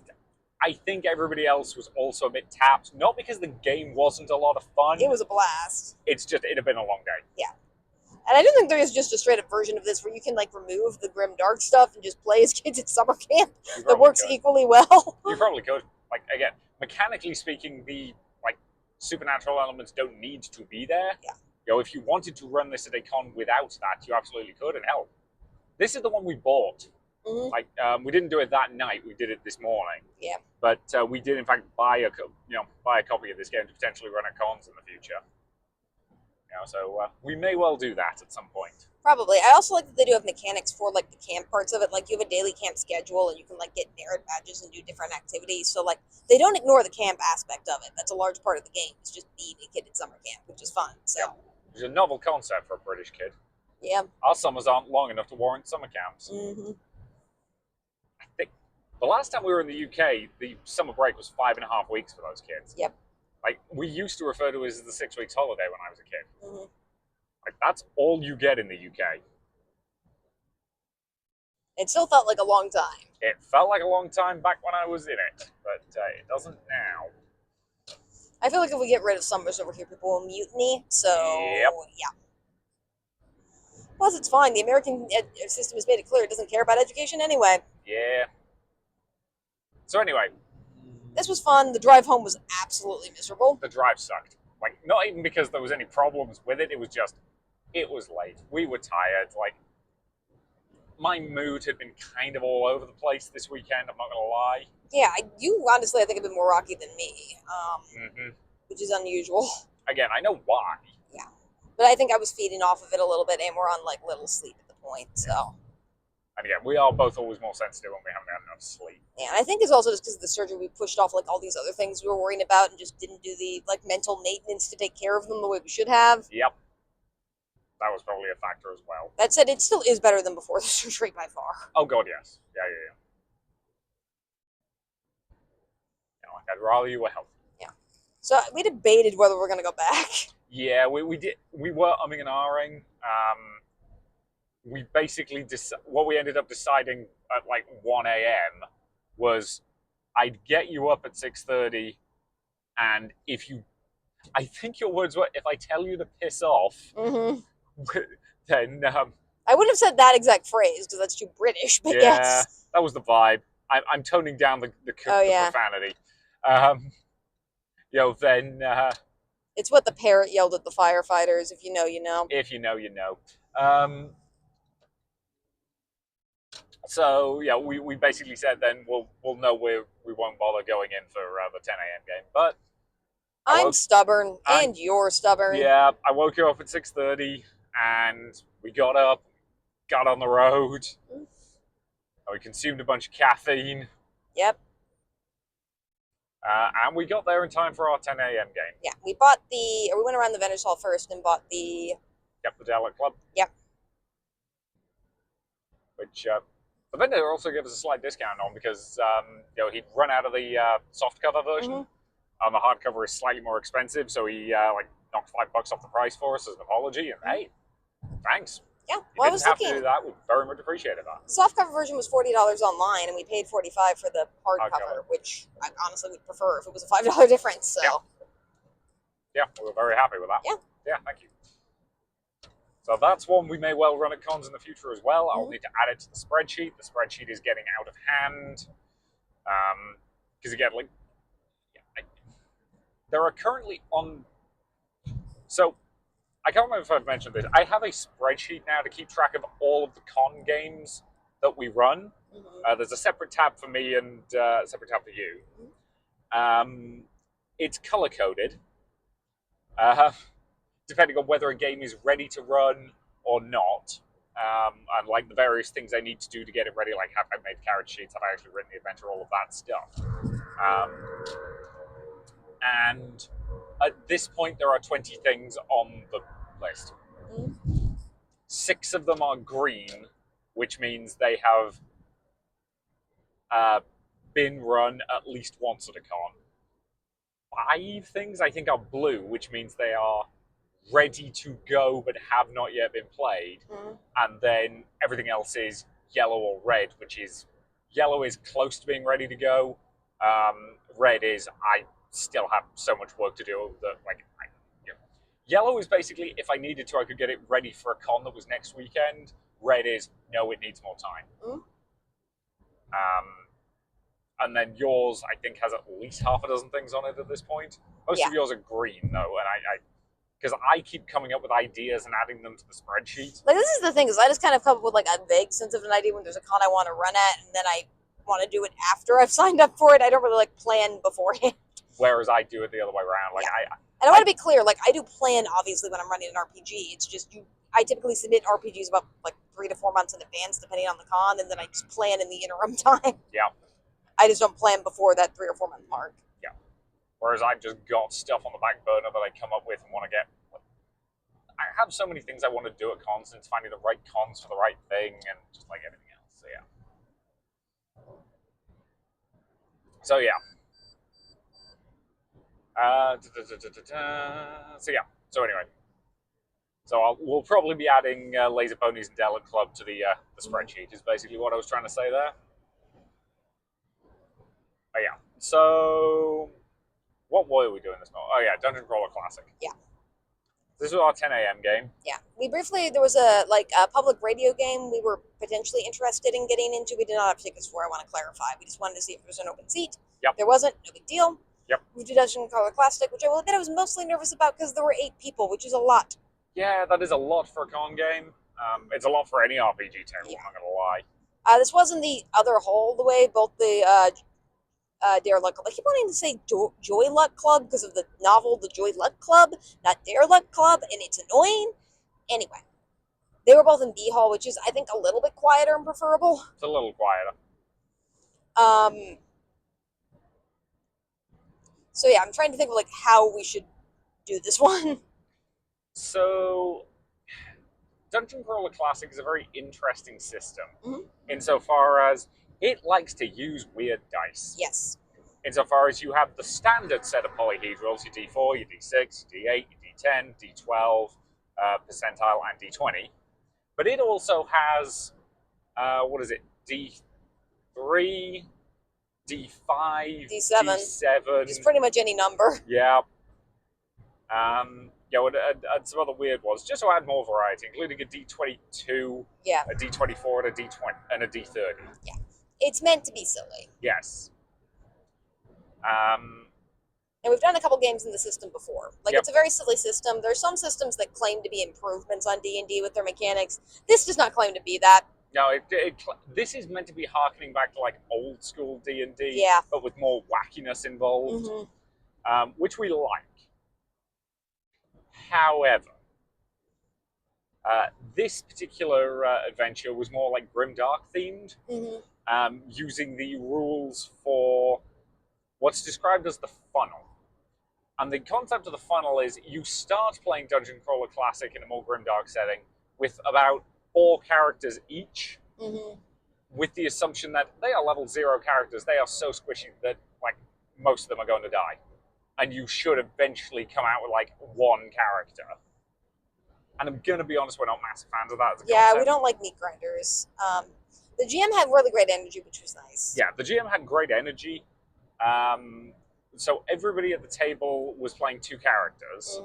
I think everybody else was also a bit tapped, not because the game wasn't a lot of fun.
It was a blast.
It's just, it'd have been a long day.
Yeah. And I don't think there is just a straight up version of this where you can remove the grim dark stuff and just play as kids at summer camp that works equally well.
You probably could. Again, mechanically speaking, the supernatural elements don't need to be there.
Yeah.
If you wanted to run this at a con without that, you absolutely could. And hell, this is the one we bought.
Mm-hmm.
We didn't do it that night. We did it this morning.
Yeah.
But we did, in fact, buy a copy of this game to potentially run at cons in the future. So we may well do that at some point.
Probably. I also like that they do have mechanics for the camp parts of it. You have a daily camp schedule, and you can get merit badges and do different activities. So they don't ignore the camp aspect of it. That's a large part of the game. It's just being a kid at summer camp, which is fun. So.
Yeah. It's a novel concept for a British kid.
Yeah.
Our summers aren't long enough to warrant summer camps.
Mm-hmm.
I think the last time we were in the UK, the summer break was 5.5 weeks for those kids.
Yep.
We used to refer to it as the 6 weeks holiday when I was a kid.
Mm-hmm.
That's all you get in the UK.
It still felt like a long time.
It felt like a long time back when I was in it, but it doesn't now.
I feel like if we get rid of summers over here, people will mutiny. So,
yep.
Yeah. Plus, it's fine. The American system has made it clear it doesn't care about education anyway.
Yeah. So anyway.
This was fun. The drive home was absolutely miserable.
The drive sucked. Not even because there was any problems with it. It was just, it was late. We were tired. My mood had been kind of all over the place this weekend. I'm not going to lie.
Yeah, you honestly, I think, have been more rocky than me, which is unusual.
Again, I know why.
Yeah. But I think I was feeding off of it a little bit, and we're on little sleep at the point, so.
And again, we are both always more sensitive when we haven't had enough sleep.
Yeah, and I think it's also just because of the surgery, we pushed off all these other things we were worrying about and just didn't do the mental maintenance to take care of them the way we should have.
Yep. That was probably a factor as well.
That said, it still is better than before the surgery by far.
Oh god, yes. Yeah. I'd rather you were healthy.
Yeah. So we debated whether we're going to go back.
Yeah, we did. We were umming and ahhing. We basically what we ended up deciding at 1 a.m. was I'd get you up at 6:30, and I think your words were, if I tell you to piss off, then
I wouldn't have said that exact phrase because that's too British, but yes.
That was the vibe. I'm toning down the profanity. Then
it's what the parrot yelled at the firefighters. If you know, you know.
If you know, you know. So yeah, we basically said then we'll know we won't bother going in for the 10 a.m. game. But
I'm stubborn, and you're stubborn.
Yeah, I woke you up at 6:30, and we got up, got on the road, and we consumed a bunch of caffeine.
Yep.
And we got there in time for our 10 a.m. game.
Yeah, we went around the vendors hall first and bought the...
Yep, the Dalek Club.
Yep.
Which the vendor also gave us a slight discount on because he'd run out of the softcover version. The hardcover is slightly more expensive, so he knocked $5 off the price for us as an apology. And hey, thanks.
Yeah,
well, I was looking. To do that. We very much appreciated that.
The softcover version was $40 online, and we paid $45 for the hardcover, which I honestly would prefer if it was a $5 difference. So.
Yeah, we were very happy with that.
Yeah.
Yeah, thank you. So that's one we may well run at cons in the future as well. I'll need to add it to the spreadsheet. The spreadsheet is getting out of hand. Because again, like, there are currently on. So I can't remember if I've mentioned this. I have a spreadsheet now to keep track of all of the con games that we run. There's a separate tab for me and a separate tab for you. It's color coded, depending on whether a game is ready to run or not. And like the various things I need to do to get it ready, like have I made carrot sheets, have I actually written the adventure, all of that stuff. And at this point, there are 20 things on the list. 6 of them are green, which means they have been run at least once at a con. 5 things I think are blue, which means they are ready to go but have not yet been played. And then everything else is yellow or red, which is yellow is close to being ready to go. Red is I still have so much work to do that yellow is basically if I needed to I could get it ready for a con that was next weekend. Red is no, it needs more time. And then yours I think has at least half a dozen things on it at this point. Most of yours are green though, and because I keep coming up with ideas and adding them to the spreadsheet.
Like, this is the thing, is I just kind of come up with like a vague sense of an idea when there's a con I want to run at, and then I want to do it after I've signed up for it. I don't really like plan beforehand.
Whereas I do it the other way around. Like
and I want to be clear, like I do plan obviously when I'm running an RPG. It's just I typically submit RPGs about like 3 to 4 months in advance, depending on the con, and then I just plan in the interim time.
Yeah.
I just don't plan before that 3 or 4 month mark.
Yeah. Whereas I've just got stuff on the back burner that I come up with and want to get. I have so many things I want to do at cons, and it's finding the right cons for the right thing, and just like everything else. So yeah. So anyway. So we'll probably be adding Laser Ponies and Delic Club to the spreadsheet. Is basically what I was trying to say there. Oh yeah. So what were we doing this morning? Oh yeah, Dungeon Crawler Classic.
Yeah.
This was our 10 a.m. game.
Yeah. There was a public radio game we were potentially interested in getting into. We did not have tickets for, I want to clarify. We just wanted to see if there was an open seat.
Yep.
There wasn't, no big deal.
Yep.
We did Dungeon Crawler Classic, which I will admit I was mostly nervous about because there were 8 people, which is a lot.
Yeah, that is a lot for a con game. It's a lot for any RPG table, I'm not going to lie.
This wasn't the other whole the way, both the Dare Luck Club. I keep wanting to say Joy Luck Club because of the novel The Joy Luck Club, not Dare Luck Club, and it's annoying. Anyway, they were both in B Hall, which is, I think, a little bit quieter and preferable.
It's a little quieter.
So yeah, I'm trying to think of like how we should do this one.
So, Dungeon Crawler Classic is a very interesting system, insofar as it likes to use weird dice.
Yes.
Insofar as you have the standard set of polyhedrals, your D4, your D6, your D8, your D10, D12, percentile, and D20. But it also has, D3, D5, D7.
It's pretty much any number.
Yeah. And some other weird ones, just to add more variety, including a D22, a D24, and a D20, and a D30.
Yeah. It's meant to be silly.
Yes.
And we've done a couple games in the system before. It's a very silly system. There are some systems that claim to be improvements on D&D with their mechanics. This does not claim to be that.
No, this is meant to be harkening back to like old school D&D, but with more wackiness involved, which we like. However, this particular adventure was more like grimdark themed, using the rules for what's described as the funnel. And the concept of the funnel is you start playing Dungeon Crawler Classic in a more grimdark setting with about 4 characters each, with the assumption that they are level 0 characters. They are so squishy that like most of them are going to die. And you should eventually come out with like 1 character. And I'm going to be honest, we're not massive fans of that as a concept.
We don't like meat grinders. The GM had really great energy, which was nice.
Yeah, the GM had great energy. So everybody at the table was playing 2 characters.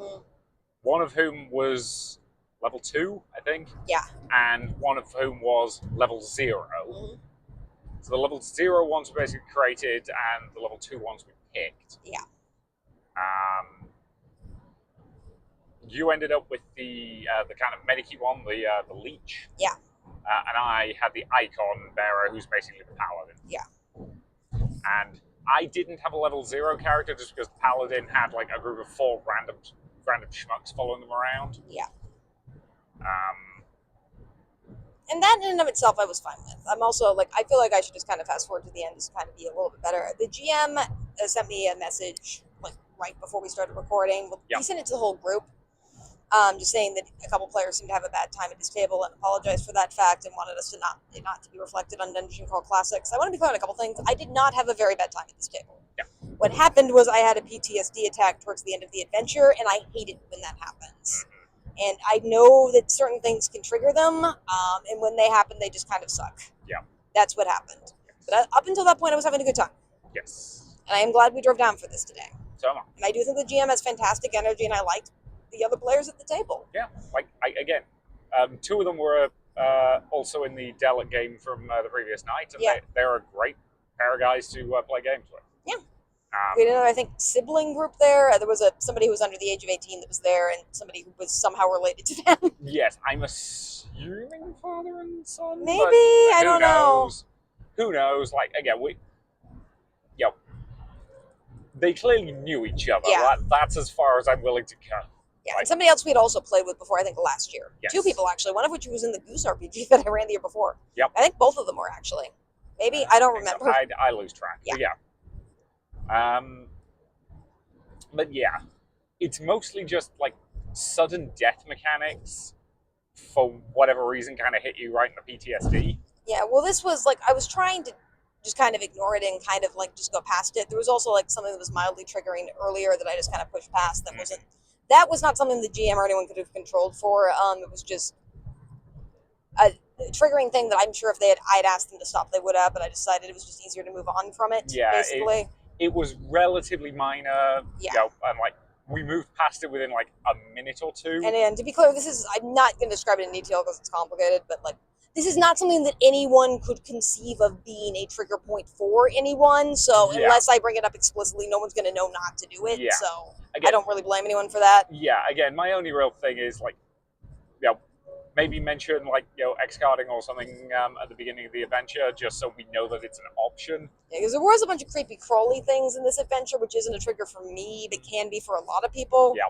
One of whom was level 2, I think.
Yeah.
And one of whom was level 0. So the level 0 ones were basically created, and the level 2 ones we picked.
Yeah.
You ended up with the kind of medic-y one, the leech.
Yeah.
And I had the icon bearer, who's basically the paladin.
Yeah.
And I didn't have a level 0 character just because the paladin had like a group of 4 random schmucks following them around.
Yeah. And that in and of itself I was fine with. I'm also like, I feel like I should just kind of fast forward to the end just to kind of be a little bit better. The GM sent me a message like right before we started recording. He sent it to the whole group, just saying that a couple players seemed to have a bad time at this table and apologized for that fact and wanted us to not to be reflected on Dungeon Crawl Classics. I want to be clear on a couple things. I did not have a very bad time at this table.
Yeah.
What happened was I had a PTSD attack towards the end of the adventure, and I hate it when that happens. And I know that certain things can trigger them, and when they happen, they just kind of suck.
Yeah.
That's what happened. But up until that point, I was having a good time.
Yes.
And I am glad we drove down for this today.
So am I.
And I do think the GM has fantastic energy, and I liked the other players at the table.
Yeah. Like, again, 2 of them were also in the Delic game from the previous night, and they're a great pair of guys to play games with.
Yeah. We had another, I think, sibling group there. There was somebody who was under the age of 18 that was there, and somebody who was somehow related to them.
Yes, I'm assuming father and son.
Maybe, I don't know.
Who knows? Like, again, they clearly knew each other.
Yeah.
That's as far as I'm willing to go.
Yeah, and somebody else we had also played with before, I think last year.
Yes.
2 people, actually. One of which was in the Goose RPG that I ran the year before.
Yep.
I think both of them were, actually. Maybe? I don't remember.
So. I lose track.
Yeah.
But yeah. But yeah, it's mostly just like sudden death mechanics for whatever reason kind of hit you right in the PTSD.
Yeah, well, this was like, I was trying to just kind of ignore it and kind of like just go past it. There was also like something that was mildly triggering earlier that I just kind of pushed past. That was not something the GM or anyone could have controlled for. It was just a triggering thing that I'm sure if I'd asked them to stop, they would have, but I decided it was just easier to move on from it.
Yeah,
basically.
It was relatively minor.
Yeah.
And like we moved past it within like a minute or 2.
And to be clear, I'm not going to describe it in detail because it's complicated, but like this is not something that anyone could conceive of being a trigger point for anyone. So unless I bring it up explicitly, no one's going to know not to do it. Yeah. So again, I don't really blame anyone for that.
Yeah. Again, my only real thing is like, maybe mention like X-carding or something at the beginning of the adventure, just so we know that it's an option.
Yeah, because there was a bunch of creepy crawly things in this adventure, which isn't a trigger for me, but can be for a lot of people.
Yeah.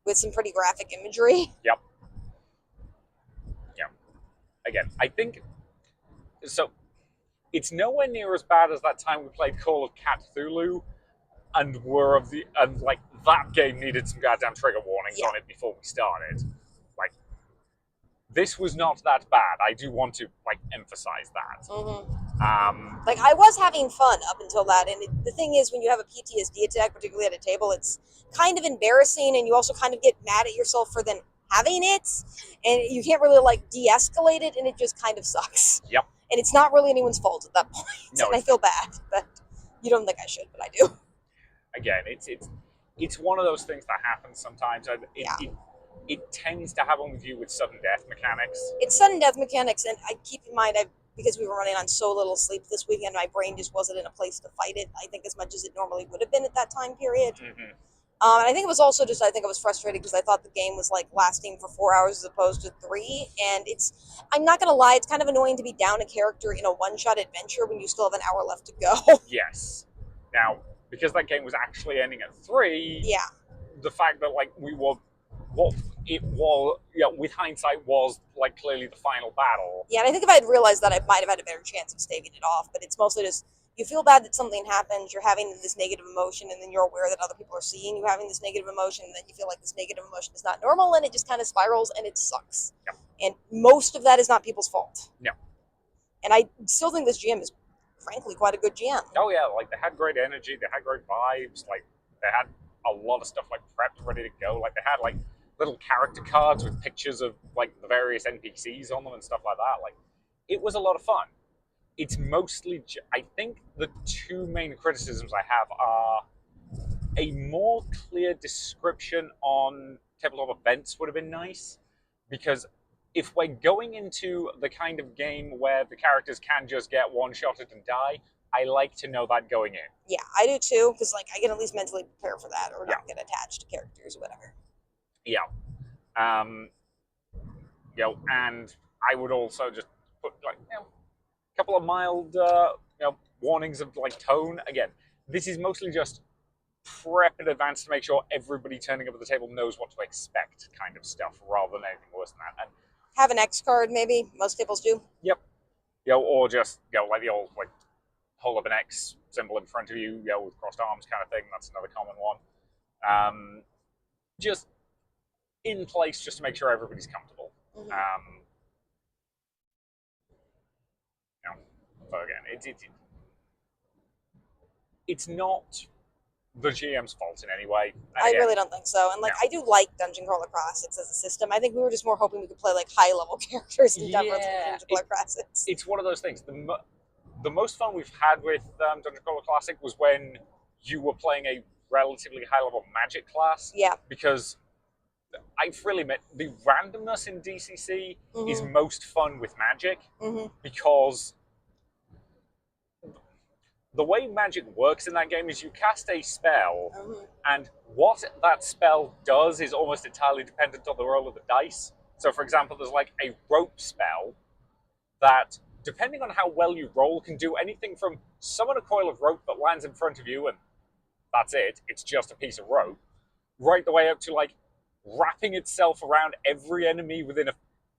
With some pretty graphic imagery.
Yep. Yeah. Again, I think so. It's nowhere near as bad as that time we played Call of Cthulhu, and like that game needed some goddamn trigger warnings on it before we started. This was not that bad. I do want to emphasize that.
Mm-hmm. Like I was having fun up until that, and the thing is, when you have a PTSD attack, particularly at a table, it's kind of embarrassing, and you also kind of get mad at yourself for then having it, and you can't really de-escalate it, and it just kind of sucks.
Yep.
And it's not really anyone's fault at that point, and I feel bad, but you don't think I should, but I do.
Again, it's one of those things that happens sometimes. It tends to happen with you with sudden death mechanics.
It's sudden death mechanics, and I keep in mind, because we were running on so little sleep this weekend, my brain just wasn't in a place to fight it, I think, as much as it normally would have been at that time period. Mm-hmm. And I think it was also just, I was frustrated because I thought the game was lasting for 4 hours as opposed to 3. And I'm not going to lie, it's kind of annoying to be down a character in a one-shot adventure when you still have an hour left to go.
Yes. Now, because that game was actually ending at 3, the fact that we were, what it was, with hindsight, was clearly the final battle.
Yeah, and I think if I had realized that, I might have had a better chance of staving it off. But it's mostly just, you feel bad that something happens, you're having this negative emotion, and then you're aware that other people are seeing you having this negative emotion, and then you feel like this negative emotion is not normal, and it just kind of spirals, and it sucks.
Yep.
And most of that is not people's fault.
No.
And I still think this GM is, frankly, quite a good GM.
Oh, yeah, they had great energy, they had great vibes, they had a lot of stuff, prepped, ready to go. They had, little character cards with pictures of the various NPCs on them and stuff like that. It was a lot of fun. It's mostly, I think the 2 main criticisms I have are a more clear description on tabletop events would have been nice, because if we're going into the kind of game where the characters can just get one-shotted and die, I like to know that going in.
Yeah, I do too, because like I can at least mentally prepare for that, or
Yeah.
not get attached to characters or whatever.
Yeah. And I would also just put like a couple of mild warnings of like tone. Again, this is mostly just prep in advance to make sure everybody turning up at the table knows what to expect, kind of stuff, rather than anything worse than that. And
have an X card, maybe most tables do.
Yep. Or just like the old like hold up an X symbol in front of you, with crossed arms kind of thing. That's another common one. Just in place, just to make sure everybody's comfortable.
Mm-hmm.
So again, it's not the GM's fault in any way.
I really don't think so. And like, I do like Dungeon Crawler Classics as a system. I think we were just more hoping we could play like high level characters in Dungeon Crawler Classics.
It's one of those things. The most fun we've had with Dungeon Crawler Classic was when you were playing a relatively high level magic class.
Yeah.
Because I freely admit the randomness in DCC is most fun with magic because the way magic works in that game is you cast a spell, and what that spell does is almost entirely dependent on the roll of the dice. So, for example, there's like a rope spell that, depending on how well you roll, can do anything from summon a coil of rope that lands in front of you, and that's it, it's just a piece of rope, right the way up to like wrapping itself around every enemy within a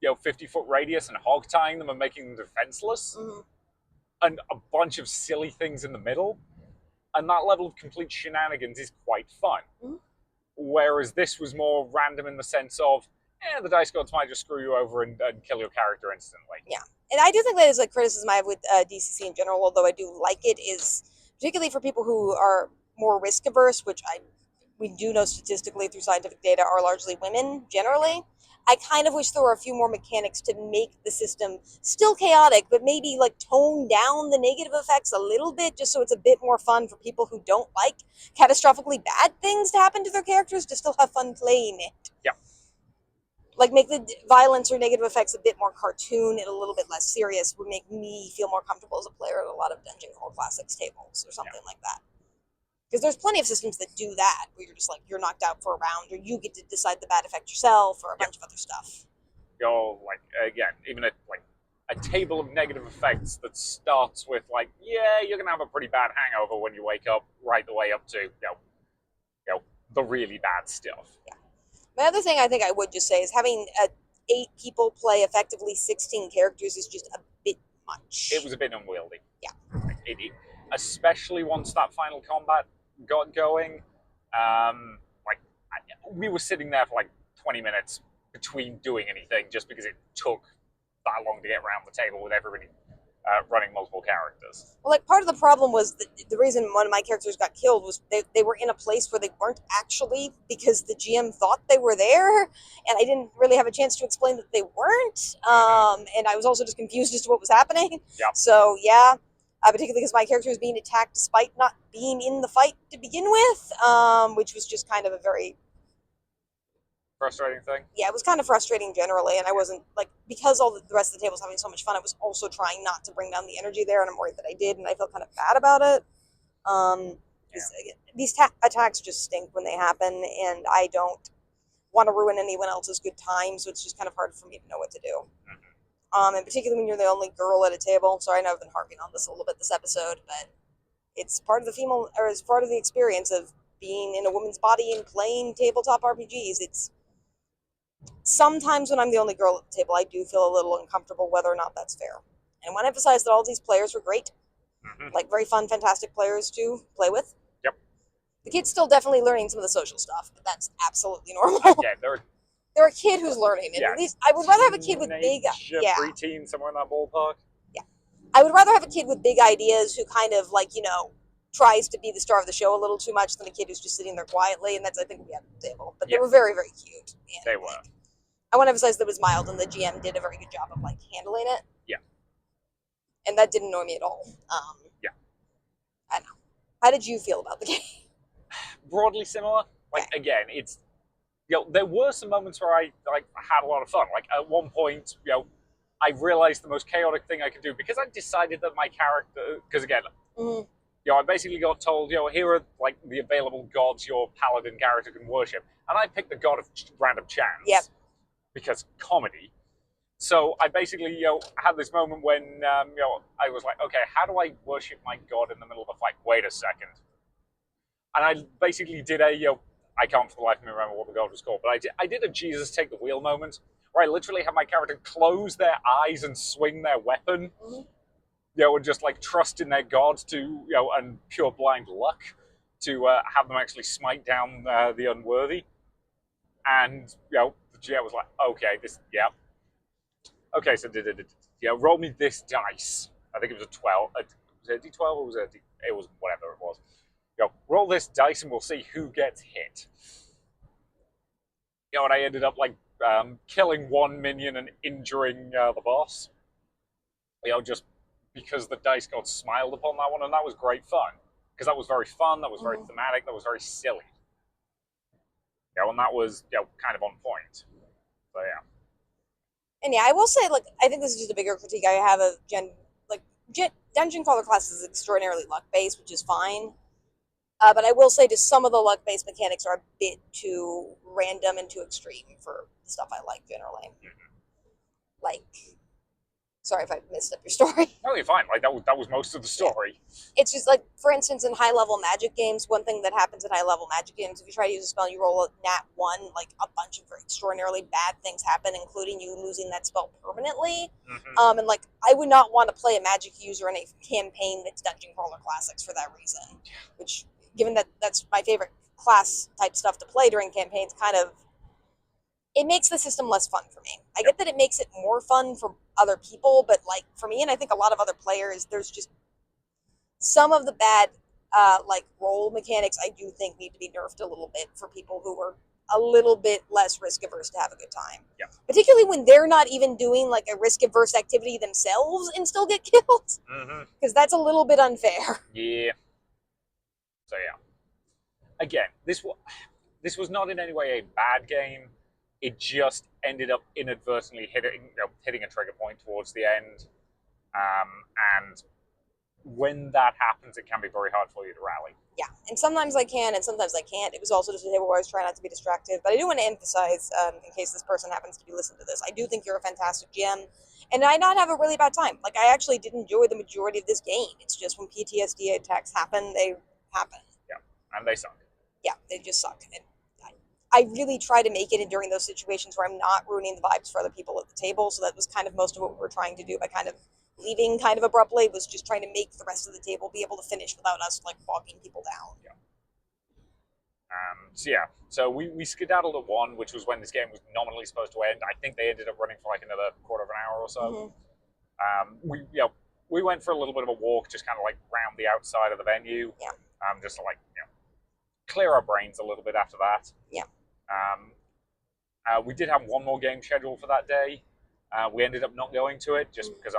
50-foot radius and hog tying them and making them defenseless. And a bunch of silly things in the middle. And that level of complete shenanigans is quite fun. Whereas this was more random in the sense of, the dice gods might just screw you over and kill your character instantly.
Yeah. And I do think that is a criticism I have with DCC in general, although I do like it, is particularly for people who are more risk averse, which we do know statistically through scientific data are largely women generally. I kind of wish there were a few more mechanics to make the system still chaotic, but maybe like tone down the negative effects a little bit, just so it's a bit more fun for people who don't like catastrophically bad things to happen to their characters to still have fun playing it.
Yeah.
Like make the violence or negative effects a bit more cartoon and a little bit less serious would make me feel more comfortable as a player at a lot of Dungeon Crawler Classics tables or something like that. Because there's plenty of systems that do that, where you're just like, you're knocked out for a round, or you get to decide the bad effect yourself, or a bunch of other stuff.
Again, even a table of negative effects that starts with you're going to have a pretty bad hangover when you wake up, right the way up to, the really bad stuff.
Yeah. The other thing I think I would just say is having 8 people play effectively 16 characters is just a bit much.
It was a bit unwieldy.
Yeah.
Especially once that final combat got going, we were sitting there for 20 minutes between doing anything just because it took that long to get around the table with everybody running multiple characters.
Well, part of the problem was the reason one of my characters got killed was they were in a place where they weren't actually, because the GM thought they were there, and I didn't really have a chance to explain that they weren't, and I was also just confused as to what was happening.
Yep.
So, yeah. Particularly because my character was being attacked despite not being in the fight to begin with, which was just kind of a very
frustrating thing.
Yeah, it was kind of frustrating generally, and I wasn't because all the rest of the table was having so much fun. I was also trying not to bring down the energy there, and I'm worried that I did, and I felt kind of bad about it. These attacks just stink when they happen, and I don't want to ruin anyone else's good time, so it's just kind of hard for me to know what to do. And particularly when you're the only girl at a table. Sorry, I know I've been harping on this a little bit this episode, but it's part of it's part of the experience of being in a woman's body and playing tabletop RPGs. It's sometimes when I'm the only girl at the table, I do feel a little uncomfortable whether or not that's fair. And I want to emphasize that all these players were great, very fun, fantastic players to play with.
Yep.
The kid's still definitely learning some of the social stuff, but that's absolutely normal.
Yeah,
they're a kid who's learning, and at least I would rather have a kid with big,
preteen, somewhere in that ballpark.
Yeah, I would rather have a kid with big ideas who kind of tries to be the star of the show a little too much than a kid who's just sitting there quietly, and that's I think we had at the table. But they were very, very cute. And,
they were.
I want to emphasize that it was mild, and the GM did a very good job of handling it.
Yeah.
And that didn't annoy me at all.
Yeah.
I know. How did you feel about the game?
Broadly similar. Again, it's there were some moments where I had a lot of fun. Like at one point, I realized the most chaotic thing I could do because I decided that my character, because again, I basically got told, here are like the available gods your paladin character can worship, and I picked the god of random chance.
Yep.
Because comedy. So I basically, had this moment when, I was like, okay, how do I worship my god in the middle of a fight? Wait a second. And I basically did I can't for the life of me remember what the god was called, but I did a Jesus take the wheel moment where I literally had my character close their eyes and swing their weapon, and just like trust in their god to, and pure blind luck to have them actually smite down the unworthy. And, the GM was like, okay, okay, so roll me this dice. I think it was a 12. Was it a D12 or was it it was whatever it was. Roll this dice and we'll see who gets hit. And I ended up like killing one minion and injuring the boss. Just because the dice got smiled upon that one, and that was great fun. Because that was very fun, that was very thematic, that was very silly. And that was kind of on point. So yeah.
And yeah, I will say, like, I think this is just a bigger critique I have of Dungeon Crawler class is extraordinarily luck-based, which is fine. But I will say just some of the luck-based mechanics are a bit too random and too extreme for the stuff I like generally. Like, sorry if I messed up your story.
No, you're fine. Like that was most of the story.
Yeah. It's just like, for instance, in high-level Magic games, one thing that happens in high-level Magic games, if you try to use a spell and you roll a nat 1, like a bunch of extraordinarily bad things happen, including you losing that spell permanently. And like, I would not want to play a Magic user in a campaign that's Dungeon Crawler Classics for that reason. Which, given that that's my favorite class type stuff to play during campaigns, it makes the system less fun for me. I get that it makes it more fun for other people, but like for me, and I think a lot of other players, there's just some of the bad like role mechanics I do think need to be nerfed a little bit for people who are a little bit less risk averse to have a good time.
Yeah.
Particularly when they're not even doing like a risk averse activity themselves and still get killed. Because that's a little bit unfair.
Yeah. So yeah. Again, this was not in any way a bad game. It just ended up inadvertently hitting a trigger point towards the end. And when that happens, it can be very hard for you to rally.
Yeah, and sometimes I can, and sometimes I can't. It was also just a table where I was trying not to be distracted. But I do want to emphasize, in case this person happens to be listening to this, I do think you're a fantastic GM, and I not have a really bad time. Like, I actually did enjoy the majority of this game. It's just when PTSD attacks happen, they happen.
Yeah, and they suck.
Yeah, they just suck. And I really try to make it in during those situations where I'm not ruining the vibes for other people at the table. So that was kind of most of what we were trying to do by kind of leaving kind of abruptly, was just trying to make the rest of the table be able to finish without us like bogging people down.
Yeah. So we skedaddled at 1, which was when this game was nominally supposed to end. I think they ended up running for like another quarter of an hour or so. We went for a little bit of a walk, just kind of like round the outside of the venue.
Yeah.
Just to like clear our brains a little bit after that.
Yeah.
We did have one more game scheduled for that day. We ended up not going to it just because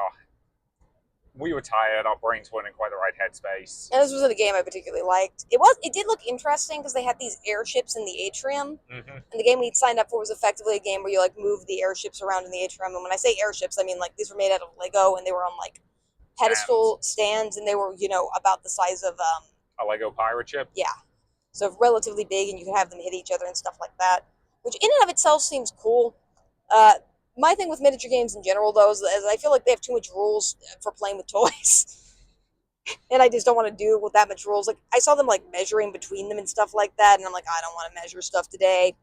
we were tired. Our brains weren't in quite the right headspace.
And this was a game I particularly liked. It did look interesting because they had these airships in the atrium. And the game we signed up for was effectively a game where you like move the airships around in the atrium. And when I say airships, I mean like these were made out of Lego and they were on like pedestal stands and they were about the size of
a Lego pirate ship.
Yeah. So relatively big, and you can have them hit each other and stuff like that, which in and of itself seems cool. My thing with miniature games in general, though, is I feel like they have too much rules for playing with toys. And I just don't want to do with that much rules. Like, I saw them, like, measuring between them and stuff like that, and I'm like, I don't want to measure stuff today.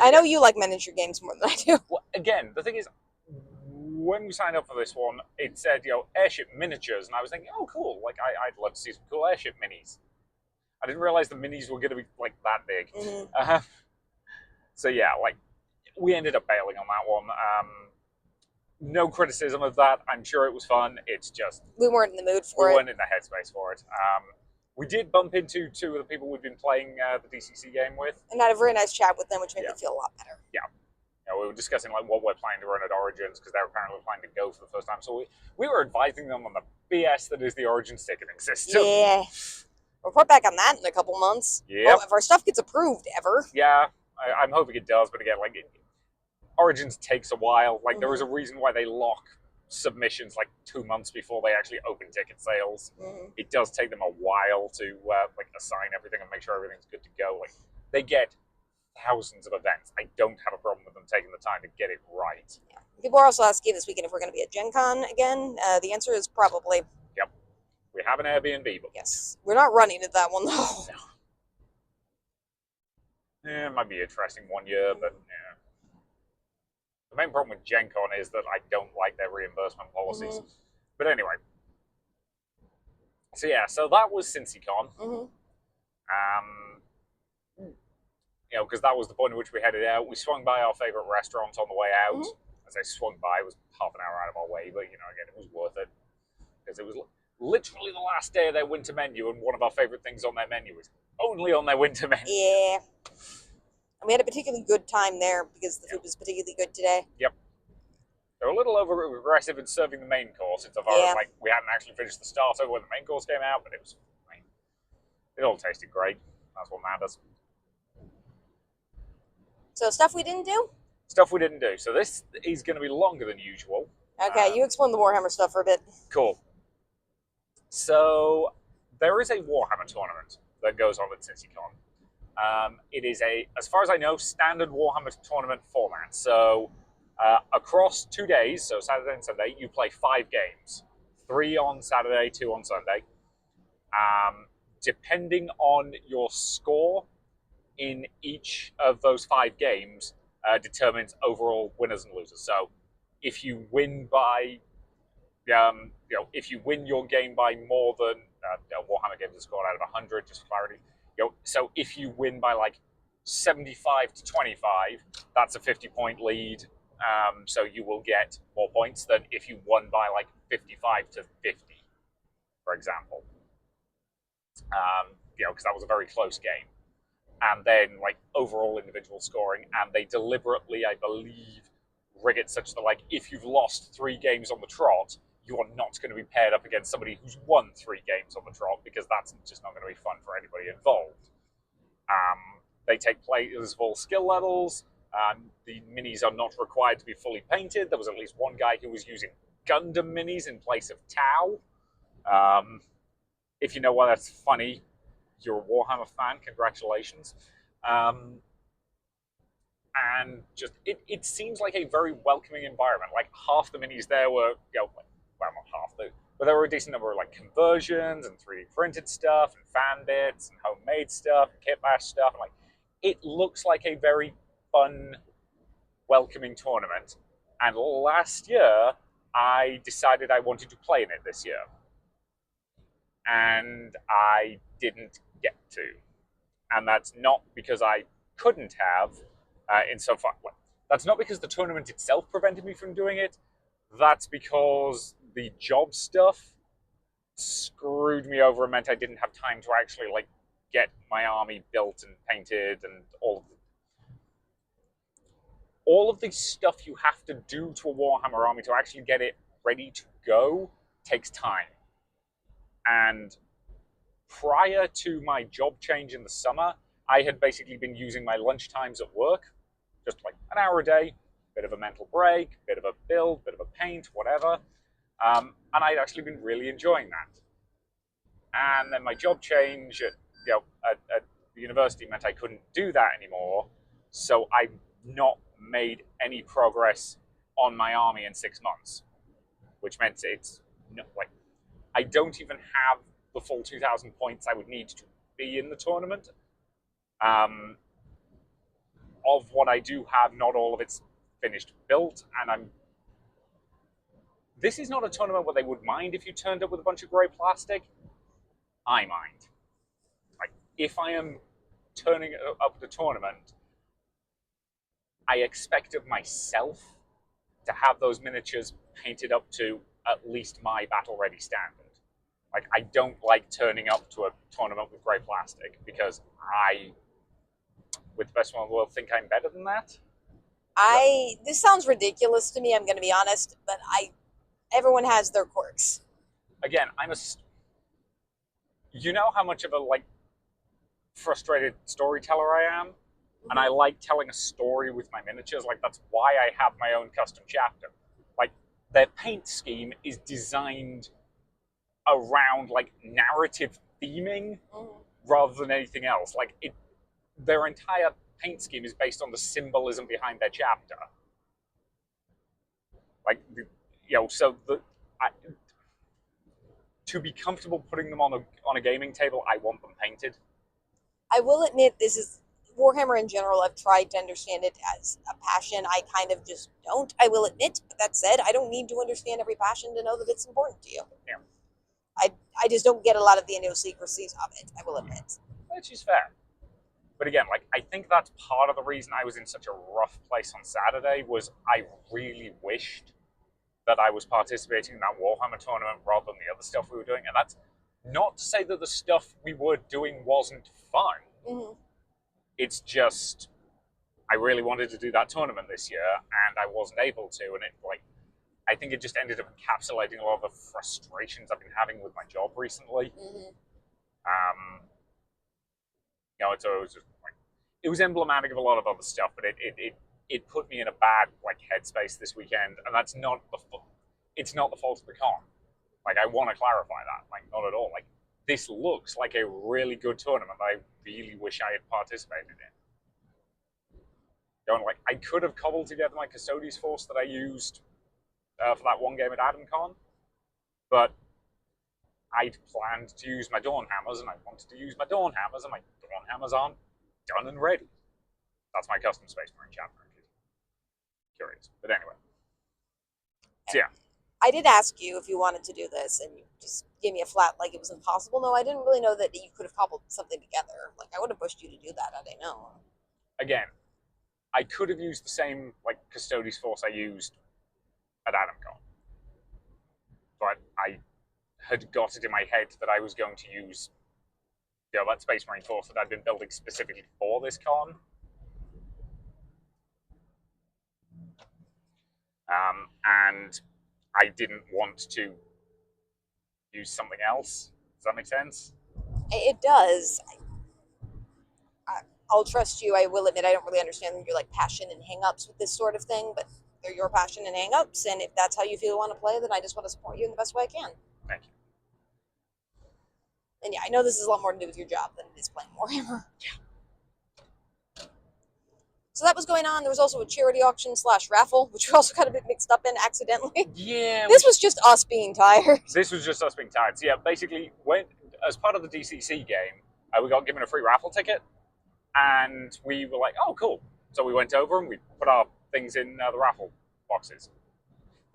I know you like miniature games more than I do.
Well, again, the thing is, when we signed up for this one, it said, airship miniatures, and I was thinking, oh, cool. Like, I'd love to see some cool airship minis. I didn't realize the minis were going to be, like, that big. So, yeah, like, we ended up bailing on that one. No criticism of that. I'm sure it was fun. It's just...
We weren't in the mood for it.
We weren't in the headspace for it. We did bump into 2 of the people we'd been playing the DCC game with.
And had a very nice chat with them, which made me feel a lot better.
Yeah. We were discussing like what we're planning to run at Origins, because they were apparently planning to go for the first time. So we were advising them on the BS that is the Origins ticketing system.
Yeah. Report back on that in a couple months.
Yeah.
Oh, if our stuff gets approved, ever.
Yeah. I'm hoping it does, but again, like Origins takes a while. Like there is a
Mm-hmm.
reason why they lock submissions like 2 months before they actually open ticket sales.
Mm-hmm.
It does take them a while to like assign everything and make sure everything's good to go. Like they get thousands of events. I don't have a problem with them taking the time to get it right.
Yeah. People are also asking this weekend if we're going to be at Gen Con again. The answer is probably.
Yep. We have an Airbnb booked.
Yes. We're not running at that one, though.
No. It might be interesting one year, but yeah. The main problem with Gen Con is that I don't like their reimbursement policies.
Mm-hmm.
But anyway. So yeah, so that was Cincycon.
Mm-hmm.
Because that was the point at which we headed out. We swung by our favorite restaurant on the way out. As I swung by, it was half an hour out of our way, but again, it was worth it because it was literally the last day of their winter menu, and one of our favorite things on their menu is only on their winter menu.
Yeah. And we had a particularly good time there because the food was particularly good today.
Yep. They're a little over aggressive in serving the main course insofar as like we hadn't actually finished the starter when the main course came out, but it was fine. It all tasted great. That's what matters.
So stuff we didn't do?
Stuff we didn't do. So this is going to be longer than usual.
Okay, you explain the Warhammer stuff for a bit.
Cool. So there is a Warhammer tournament that goes on at Cincycon. It is as far as I know, standard Warhammer tournament format. So across 2 days, so Saturday and Sunday, you play 5 games. 3 on Saturday, 2 on Sunday. Depending on your score in each of those 5 games determines overall winners and losers. So if you win by, if you win your game by more than Warhammer games are scored out of 100, just for clarity. So if you win by like 75 to 25, that's a 50-point lead. So you will get more points than if you won by like 55 to 50, for example. Because that was a very close game. And then like overall individual scoring, and they deliberately, I believe, rig it such that like if you've lost 3 games on the trot, you are not going to be paired up against somebody who's won 3 games on the trot, because that's just not going to be fun for anybody involved. They take place as full skill levels. The minis are not required to be fully painted. There was at least one guy who was using Gundam minis in place of Tau. If you know why that's funny, you're a Warhammer fan, congratulations. And just, it seems like a very welcoming environment. Like half the minis there were, well, not half, but there were a decent number of like conversions and 3D printed stuff and fan bits and homemade stuff and kit bash stuff. And like, it looks like a very fun, welcoming tournament. And last year, I decided I wanted to play in it this year. And I didn't get to. And that's not because I couldn't have, insofar. Well, that's not because the tournament itself prevented me from doing it. That's because the job stuff screwed me over and meant I didn't have time to actually like get my army built and painted and all of the stuff you have to do to a Warhammer army to actually get it ready to go takes time. And prior to my job change in the summer, I had basically been using my lunch times at work, just like an hour a day, bit of a mental break, bit of a build, bit of a paint, whatever. And I'd actually been really enjoying that. And then my job change at the university meant I couldn't do that anymore. So I've not made any progress on my army in 6 months, which meant it's like I don't even have the full 2,000 points I would need to be in the tournament. Of what I do have, not all of it's finished built, and this is not a tournament where they would mind if you turned up with a bunch of grey plastic. I mind. Like, if I am turning up the tournament, I expect of myself to have those miniatures painted up to at least my battle-ready standard. Like, I don't like turning up to a tournament with grey plastic because I, with the best one in the world, think I'm better than that.
This sounds ridiculous to me, I'm going to be honest, but everyone has their quirks.
Again, you know how much of a, like, frustrated storyteller I am? and I like telling a story with my miniatures. Like, that's why I have my own custom chapter. Like, their paint scheme is designed around like narrative theming rather than anything else. Like, their entire paint scheme is based on the symbolism behind their chapter. Like, to be comfortable putting them on a gaming table, I want them painted.
I will admit, this is Warhammer in general. I've tried to understand it as a passion. I kind of just don't. I will admit, but that said, I don't need to understand every passion to know that it's important to you.
Yeah.
I just don't get a lot of the idiosyncrasies of it, I will admit.
Which is fair. But again, like, I think that's part of the reason I was in such a rough place on Saturday was I really wished that I was participating in that Warhammer tournament rather than the other stuff we were doing. And that's not to say that the stuff we were doing wasn't fun.
Mm-hmm.
It's just, I really wanted to do that tournament this year, and I wasn't able to. And I think it just ended up encapsulating a lot of the frustrations I've been having with my job recently.
Mm-hmm.
It was emblematic of a lot of other stuff, but it put me in a bad headspace this weekend, and it's not the fault of the con. Like, I want to clarify that, not at all. Like, this looks like a really good tournament that I really wish I had participated in. I could have cobbled together my Custodes force that I used for that one game at AdamCon, but I'd planned to use my Dawn Hammers, and I wanted to use my Dawn Hammers, and my Dawn Hammers aren't done and ready. That's my custom Space Marine chapter, in case you're curious. But anyway. So, yeah.
I did ask you if you wanted to do this, and you just gave me a flat like it was impossible. No, I didn't really know that you could have cobbled something together. Like, I would have pushed you to do that had I known.
Again, I could have used the same Custodes force I used at AdamCon. But I had got it in my head that I was going to use that Space Marine force that I'd been building specifically for this con. And I didn't want to use something else. Does that make sense?
It does. I'll trust you. I will admit I don't really understand your passion and hang-ups with this sort of thing, but they're your passion and hang-ups, and if that's how you feel you want to play, then I just want to support you in the best way I can.
Thank you.
And yeah, I know this is a lot more to do with your job than it is playing Warhammer.
Yeah.
So that was going on. There was also a charity auction / raffle, which we also got a bit mixed up in accidentally.
Yeah.
This was just us being tired.
This was just us being tired. So yeah, basically, as part of the DCC game, we got given a free raffle ticket, and we were like, oh, cool. So we went over and we put our things in the raffle boxes.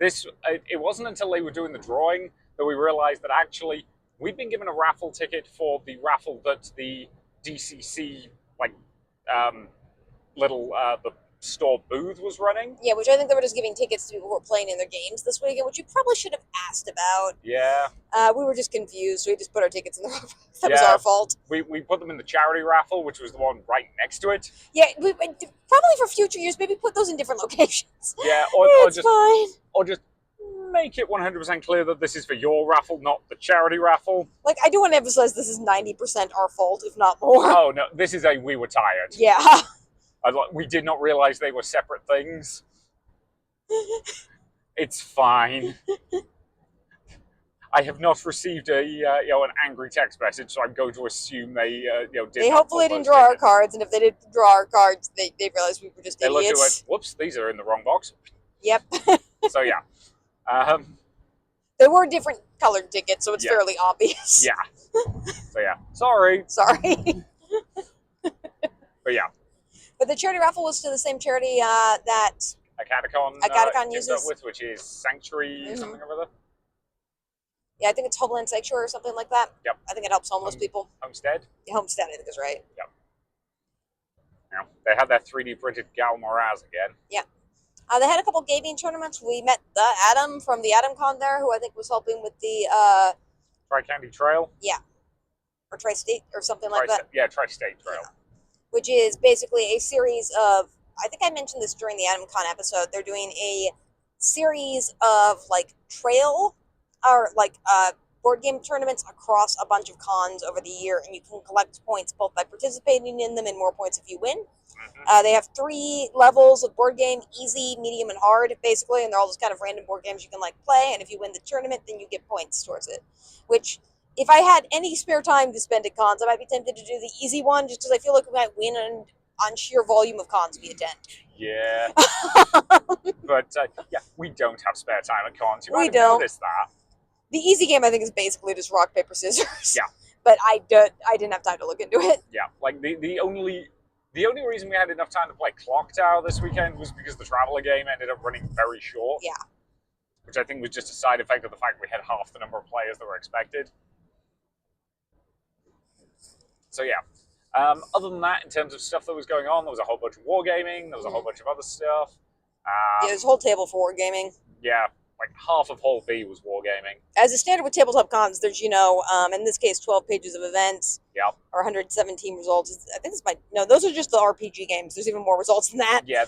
It wasn't until they were doing the drawing that we realized that actually we'd been given a raffle ticket for the raffle that the DCC the store booth was running.
Yeah, which I think they were just giving tickets to people who were playing in their games this weekend, which you probably should have asked about.
Yeah.
We were just confused, so we just put our tickets in the raffle. That was our fault.
We put them in the charity raffle, which was the one right next to it.
Yeah, probably for future years, maybe put those in different locations.
Yeah,
it's fine.
Or just make it 100% clear that this is for your raffle, not the charity raffle.
I do want to emphasize this is 90% our fault, if not more.
Oh, no, this is we were tired.
Yeah.
We did not realize they were separate things. It's fine. I have not received an angry text message, so I'm going to assume they did.
They hopefully didn't draw our cards, and if they did draw our cards, they realized we were just idiots.
They looked at it, whoops, these are in the wrong box.
Yep.
So yeah.
They were different colored tickets, so it's fairly obvious.
Yeah. So yeah, sorry. But yeah.
But the charity raffle was to the same charity that
Acadicon
uses,
up with, which is Sanctuary something or other.
Yeah, I think it's Homeland Sanctuary or something like that.
Yep.
I think it helps homeless people.
Homestead?
Yeah, Homestead, I think is right.
Yep. Yeah, they had that 3D printed Gal Moraz again.
Yeah. They had a couple gaming tournaments. We met Adam from the AdamCon there, who I think was helping with the...
Tri-County Trail?
Yeah. Or Tri-State or something like that.
Yeah, Tri-State Trail.
Yeah. Which is basically a series of... I think I mentioned this during the AdamCon episode. They're doing a series of, trail... or board game tournaments across a bunch of cons over the year, and you can collect points both by participating in them and more points if you win. They have 3 levels of board game: easy, medium, and hard, basically, and they're all just kind of random board games you can like play. And if you win the tournament, then you get points towards it. Which, if I had any spare time to spend at cons, I might be tempted to do the easy one, just because I feel like we might win on sheer volume of cons we attend.
Yeah. But yeah, we don't have spare time at cons. You might have noticed that.
The easy game, I think, is basically just rock, paper, scissors.
Yeah.
But I didn't have time to look into it.
Yeah, like the only reason we had enough time to play Clock Tower this weekend was because the Traveller game ended up running very short.
Yeah.
Which I think was just a side effect of the fact we had half the number of players that were expected. So yeah. Other than that, in terms of stuff that was going on, there was a whole bunch of wargaming, there was a whole bunch of other stuff.
Yeah, there's a whole table for wargaming.
Yeah, like half of Hall B was wargaming.
As a standard with tabletop cons, there's, in this case, 12 pages of events.
Yep.
Or 117 results. I think those are just the RPG games. There's even more results than that.
Yeah,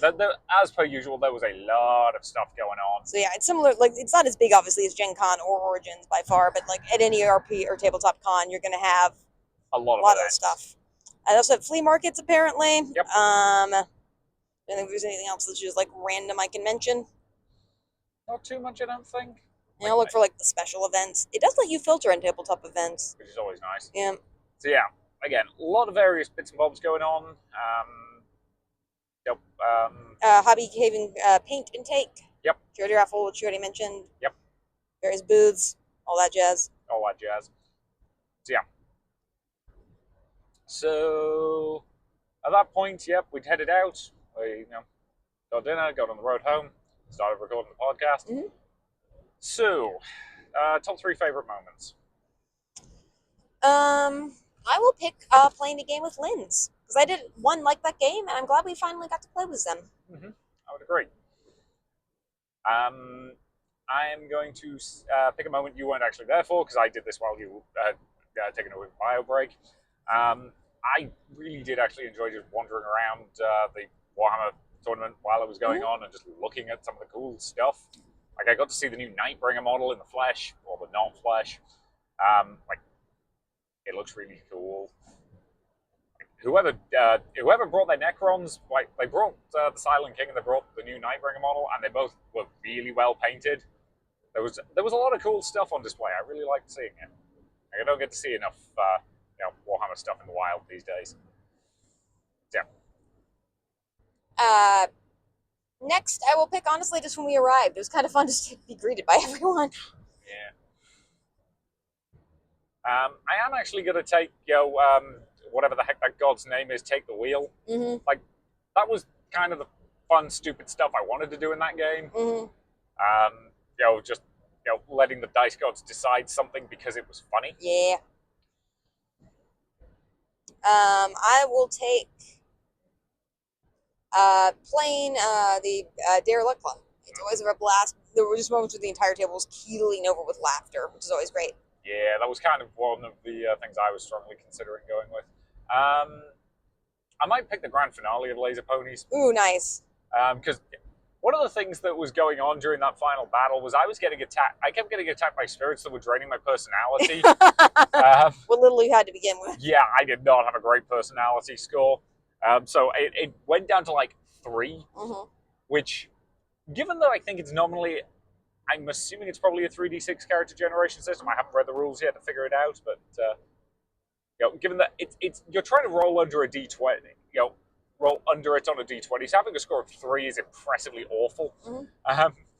as per usual, there was a lot of stuff going on.
So yeah, it's similar, like, it's not as big, obviously, as Gen Con or Origins by far, but like at any RP or tabletop con, you're going to have
a lot
of stuff. I also have flea markets, apparently.
Yep.
I don't think if there's anything else that's just like random I can mention.
Not too much, I don't think.
I'll look for like the special events. It does let you filter in tabletop events,
which is always nice.
Yeah.
So yeah, again, a lot of various bits and bobs going on. Yep.
Hobby Haven paint intake.
Yep.
Charity raffle, which you already mentioned.
Yep.
Various booths, all that jazz.
So yeah. So at that point, yep, we'd headed out. We, got dinner, got on the road home, started recording the podcast.
Mm-hmm.
So, top 3 favorite moments.
I will pick playing a game with Linz, because I did like that game, and I'm glad we finally got to play with them.
Mm-hmm. I would agree. I am going to pick a moment you weren't actually there for, because I did this while you were taking a bio break. I really did actually enjoy just wandering around the Warhammer tournament while it was going on and just looking at some of the cool stuff. Like, I got to see the new Nightbringer model in the flesh, or the non-flesh. It looks really cool. Like, whoever brought their Necrons, like, they brought the Silent King and they brought the new Nightbringer model, and they both were really well painted. There was a lot of cool stuff on display. I really liked seeing it. I don't get to see enough Warhammer stuff in the wild these days. Yeah.
Next, I will pick, honestly, just when we arrived. It was kind of fun to be greeted by everyone.
Yeah. I am actually going to take, whatever the heck that god's name is, take the wheel.
Mm-hmm.
Like, that was kind of the fun, stupid stuff I wanted to do in that game.
Mm-hmm.
Just letting the dice gods decide something because it was funny.
Yeah. I will take playing the Derelict Club. It's always a blast. There were just moments where the entire table was keeling over with laughter, which is always great.
Yeah, that was kind of one of the things I was strongly considering going with. I might pick the grand finale of Laser Ponies.
Ooh, nice.
Because one of the things that was going on during that final battle was I was getting attacked. I kept getting attacked by spirits that were draining my personality.
What little you had to begin with.
Yeah, I did not have a great personality score. So it went down to like 3, which, given that I think it's nominally, I'm assuming it's probably a 3d6 character generation system. I haven't read the rules yet to figure it out, but given that it's you're trying to roll under a d20, roll under it on a d20, so having a score of 3 is impressively awful.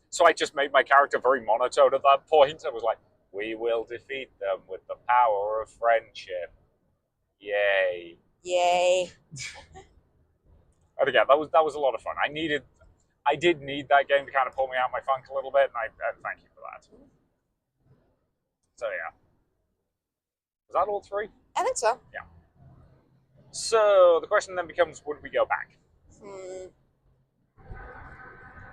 So I just made my character very monotone at that point. I was like, "We will defeat them with the power of friendship." Yay!
Yay!
And again, that was a lot of fun. I did need that game to kind of pull me out of my funk a little bit, and I thank you for that. So yeah, was that all 3?
I think so.
Yeah. So the question then becomes, would we go back?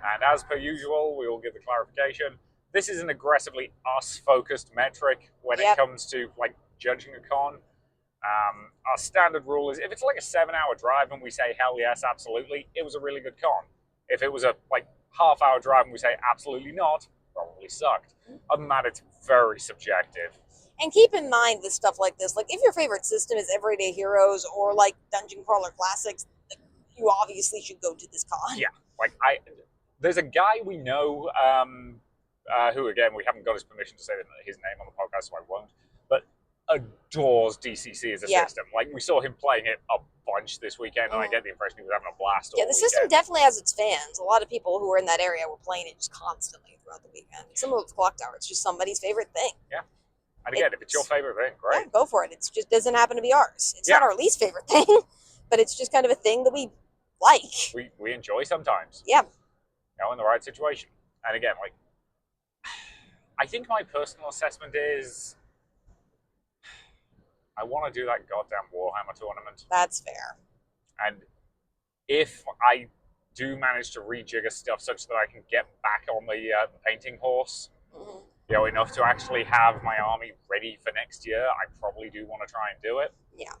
And as per usual, we will give the clarification. This is an aggressively us-focused metric when it comes to like judging a con. Our standard rule is if it's like a 7-hour drive and we say hell yes, absolutely, it was a really good con. If it was a like half-hour drive and we say absolutely not, probably sucked. Other than that, it's very subjective.
And keep in mind with stuff like this, like if your favorite system is Everyday Heroes or like Dungeon Crawler Classics, you obviously should go to this con.
Yeah, like there's a guy we know who, again, we haven't got his permission to say his name on the podcast, so I won't, but adores DCC as a system. Like, we saw him playing it a bunch this weekend, and I get the impression he was having a blast all
the system definitely has its fans. A lot of people who were in that area were playing it just constantly throughout the weekend. Similar with Clock Tower, it's just somebody's favorite thing.
Yeah. And again, if it's your favorite thing, great.
Yeah, go for it. It just doesn't happen to be ours. It's not our least favorite thing, but it's just kind of a thing that we like.
We enjoy sometimes.
Yeah.
You know, in the right situation. And again, like, I think my personal assessment is I want to do that goddamn Warhammer tournament.
That's fair.
And if I do manage to rejigger stuff such that I can get back on the painting horse, you know, enough to actually have my army ready for next year, I probably do want to try and do it.
Yeah.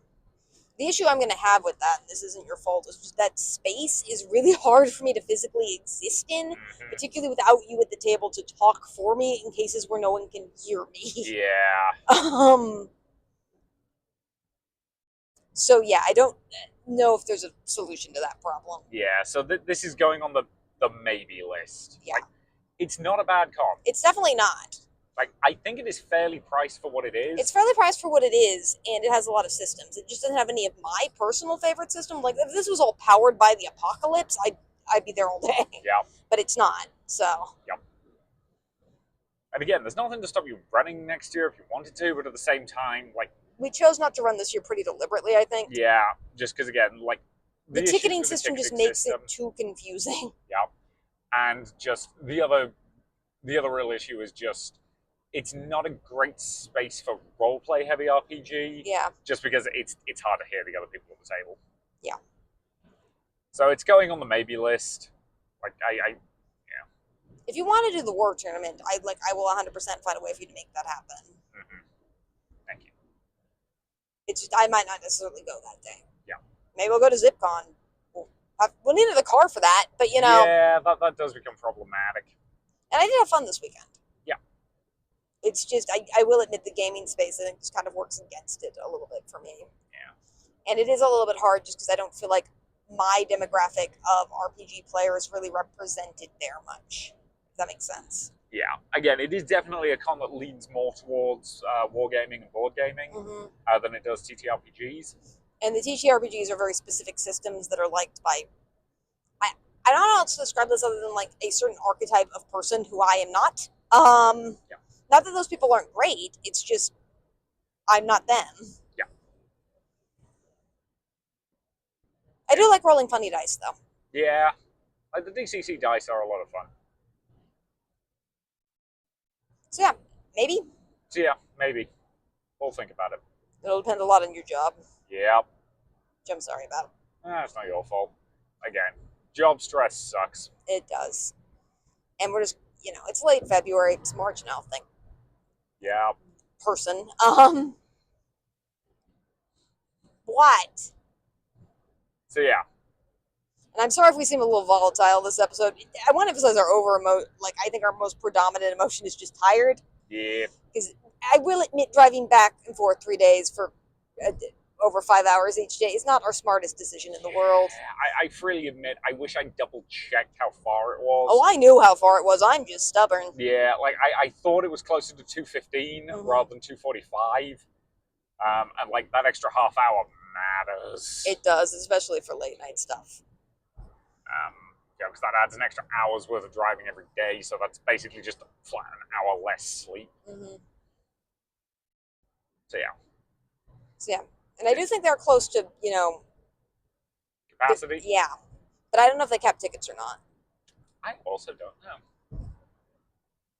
The issue I'm going to have with that, and this isn't your fault, is just that space is really hard for me to physically exist in, particularly without you at the table to talk for me in cases where no one can hear me.
Yeah.
So yeah, I don't know if there's a solution to that problem.
Yeah, so this is going on the maybe list.
Yeah.
Like, it's not a bad con.
It's definitely not.
Like, I think it is fairly priced for what it is.
It's fairly priced for what it is, and it has a lot of systems. It just doesn't have any of my personal favorite systems. Like, if this was all powered by the apocalypse, I'd be there all day.
Yeah.
But it's not, so.
Yep. And again, there's nothing to stop you running next year if you wanted to, but at the same time, like...
We chose not to run this year pretty deliberately, I think.
Yeah, just because, again, like...
The ticketing system just makes it too confusing.
Yeah. And just the other real issue is just... It's not a great space for roleplay heavy RPG.
Yeah.
Just because it's hard to hear the other people at the table.
Yeah.
So it's going on the maybe list. Like, yeah.
If you want to do the war tournament, I will 100% find a way for you to make that happen.
Thank you.
It's just, I might not necessarily go that day.
Yeah.
Maybe we'll go to ZipCon. We'll need a car for that, but you know.
Yeah, that does become problematic.
And I did have fun this weekend.
Yeah.
It's just, I will admit the gaming space, I think, just kind of works against it a little bit for me.
Yeah.
And it is a little bit hard just because I don't feel like my demographic of RPG players really represented there much. If that makes sense.
Yeah. Again, it is definitely a con that leans more towards wargaming and board gaming than it does TTRPGs.
And the TTRPGs are very specific systems that are liked by... I don't know how to describe this other than like a certain archetype of person who I am not.
Yeah.
Not that those people aren't great, it's just I'm not them.
Yeah.
I do like rolling funny dice, though.
Yeah. Like, the DCC dice are a lot of fun.
So yeah, maybe.
So yeah, maybe. We'll think about it.
It'll depend a lot on your job.
Yeah.
Which I'm sorry about.
It's not your fault. Again, job stress sucks.
It does. And we're just, it's late February. It's March now, think.
Yeah.
Person. What?
So yeah.
And I'm sorry if we seem a little volatile this episode. I want to emphasize I think our most predominant emotion is just tired.
Yeah.
Because I will admit driving back and forth 3 days for over 5 hours each day is not our smartest decision in the world.
I freely admit, I wish I double-checked how far it was.
Oh, I knew how far it was. I'm just stubborn.
Yeah, like, I thought it was closer to 2:15 rather than 2:45. And, like, that extra half hour matters.
It does, especially for late-night stuff.
Because that adds an extra hour's worth of driving every day, so that's basically just a flat an hour less sleep. So yeah. And I do think they're close to, capacity?
Yeah. But I don't know if they kept tickets or not.
I also don't know.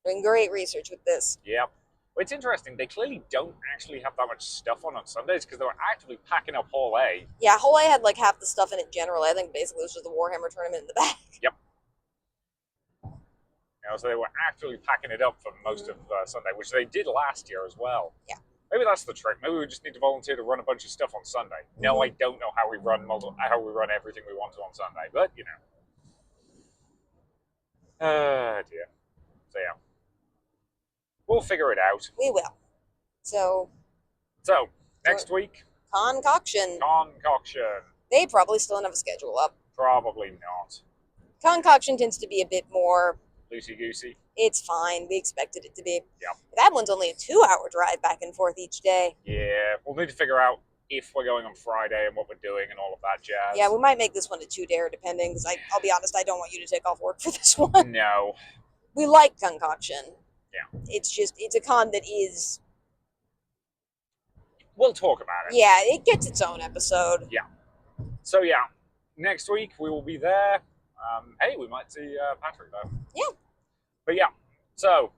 Doing great research with this.
Yeah. Well, it's interesting. They clearly don't actually have that much stuff on Sundays because they were actively packing up Hall A.
Yeah, Hall A had like half the stuff in it generally. I think basically it was just the Warhammer tournament in the back.
Yep. So they were actually packing it up for most of Sunday, which they did last year as well.
Yeah.
Maybe that's the trick. Maybe we just need to volunteer to run a bunch of stuff on Sunday. No, I don't know how we run everything we want to on Sunday, but dear. So yeah. We'll figure it out.
We will. So
next week.
Concoction.
Concoction.
They probably still don't have a schedule up.
Probably not.
Concoction tends to be a bit more
Loosey-goosey.
It's fine. We expected it to be.
Yeah.
That one's only a 2-hour drive back and forth each day.
Yeah, we'll need to figure out if we're going on Friday and what we're doing and all of that jazz.
Yeah, we might make this one a 2-dayer, depending, because I'll be honest, I don't want you to take off work for this one.
No.
We like Concoction.
Yeah.
It's a con that is...
We'll talk about it.
Yeah, it gets its own episode.
Yeah. So, yeah, next week we will be there. Hey, we might see Patrick, though.
Yeah.
But, yeah, so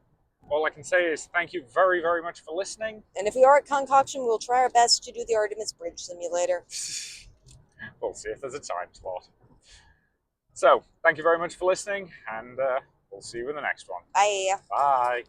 all I can say is thank you very, very much for listening.
And if we are at Concoction, we'll try our best to do the Artemis Bridge Simulator.
We'll see if there's a time slot. So, thank you very much for listening, and we'll see you in the next one.
Bye.
Bye.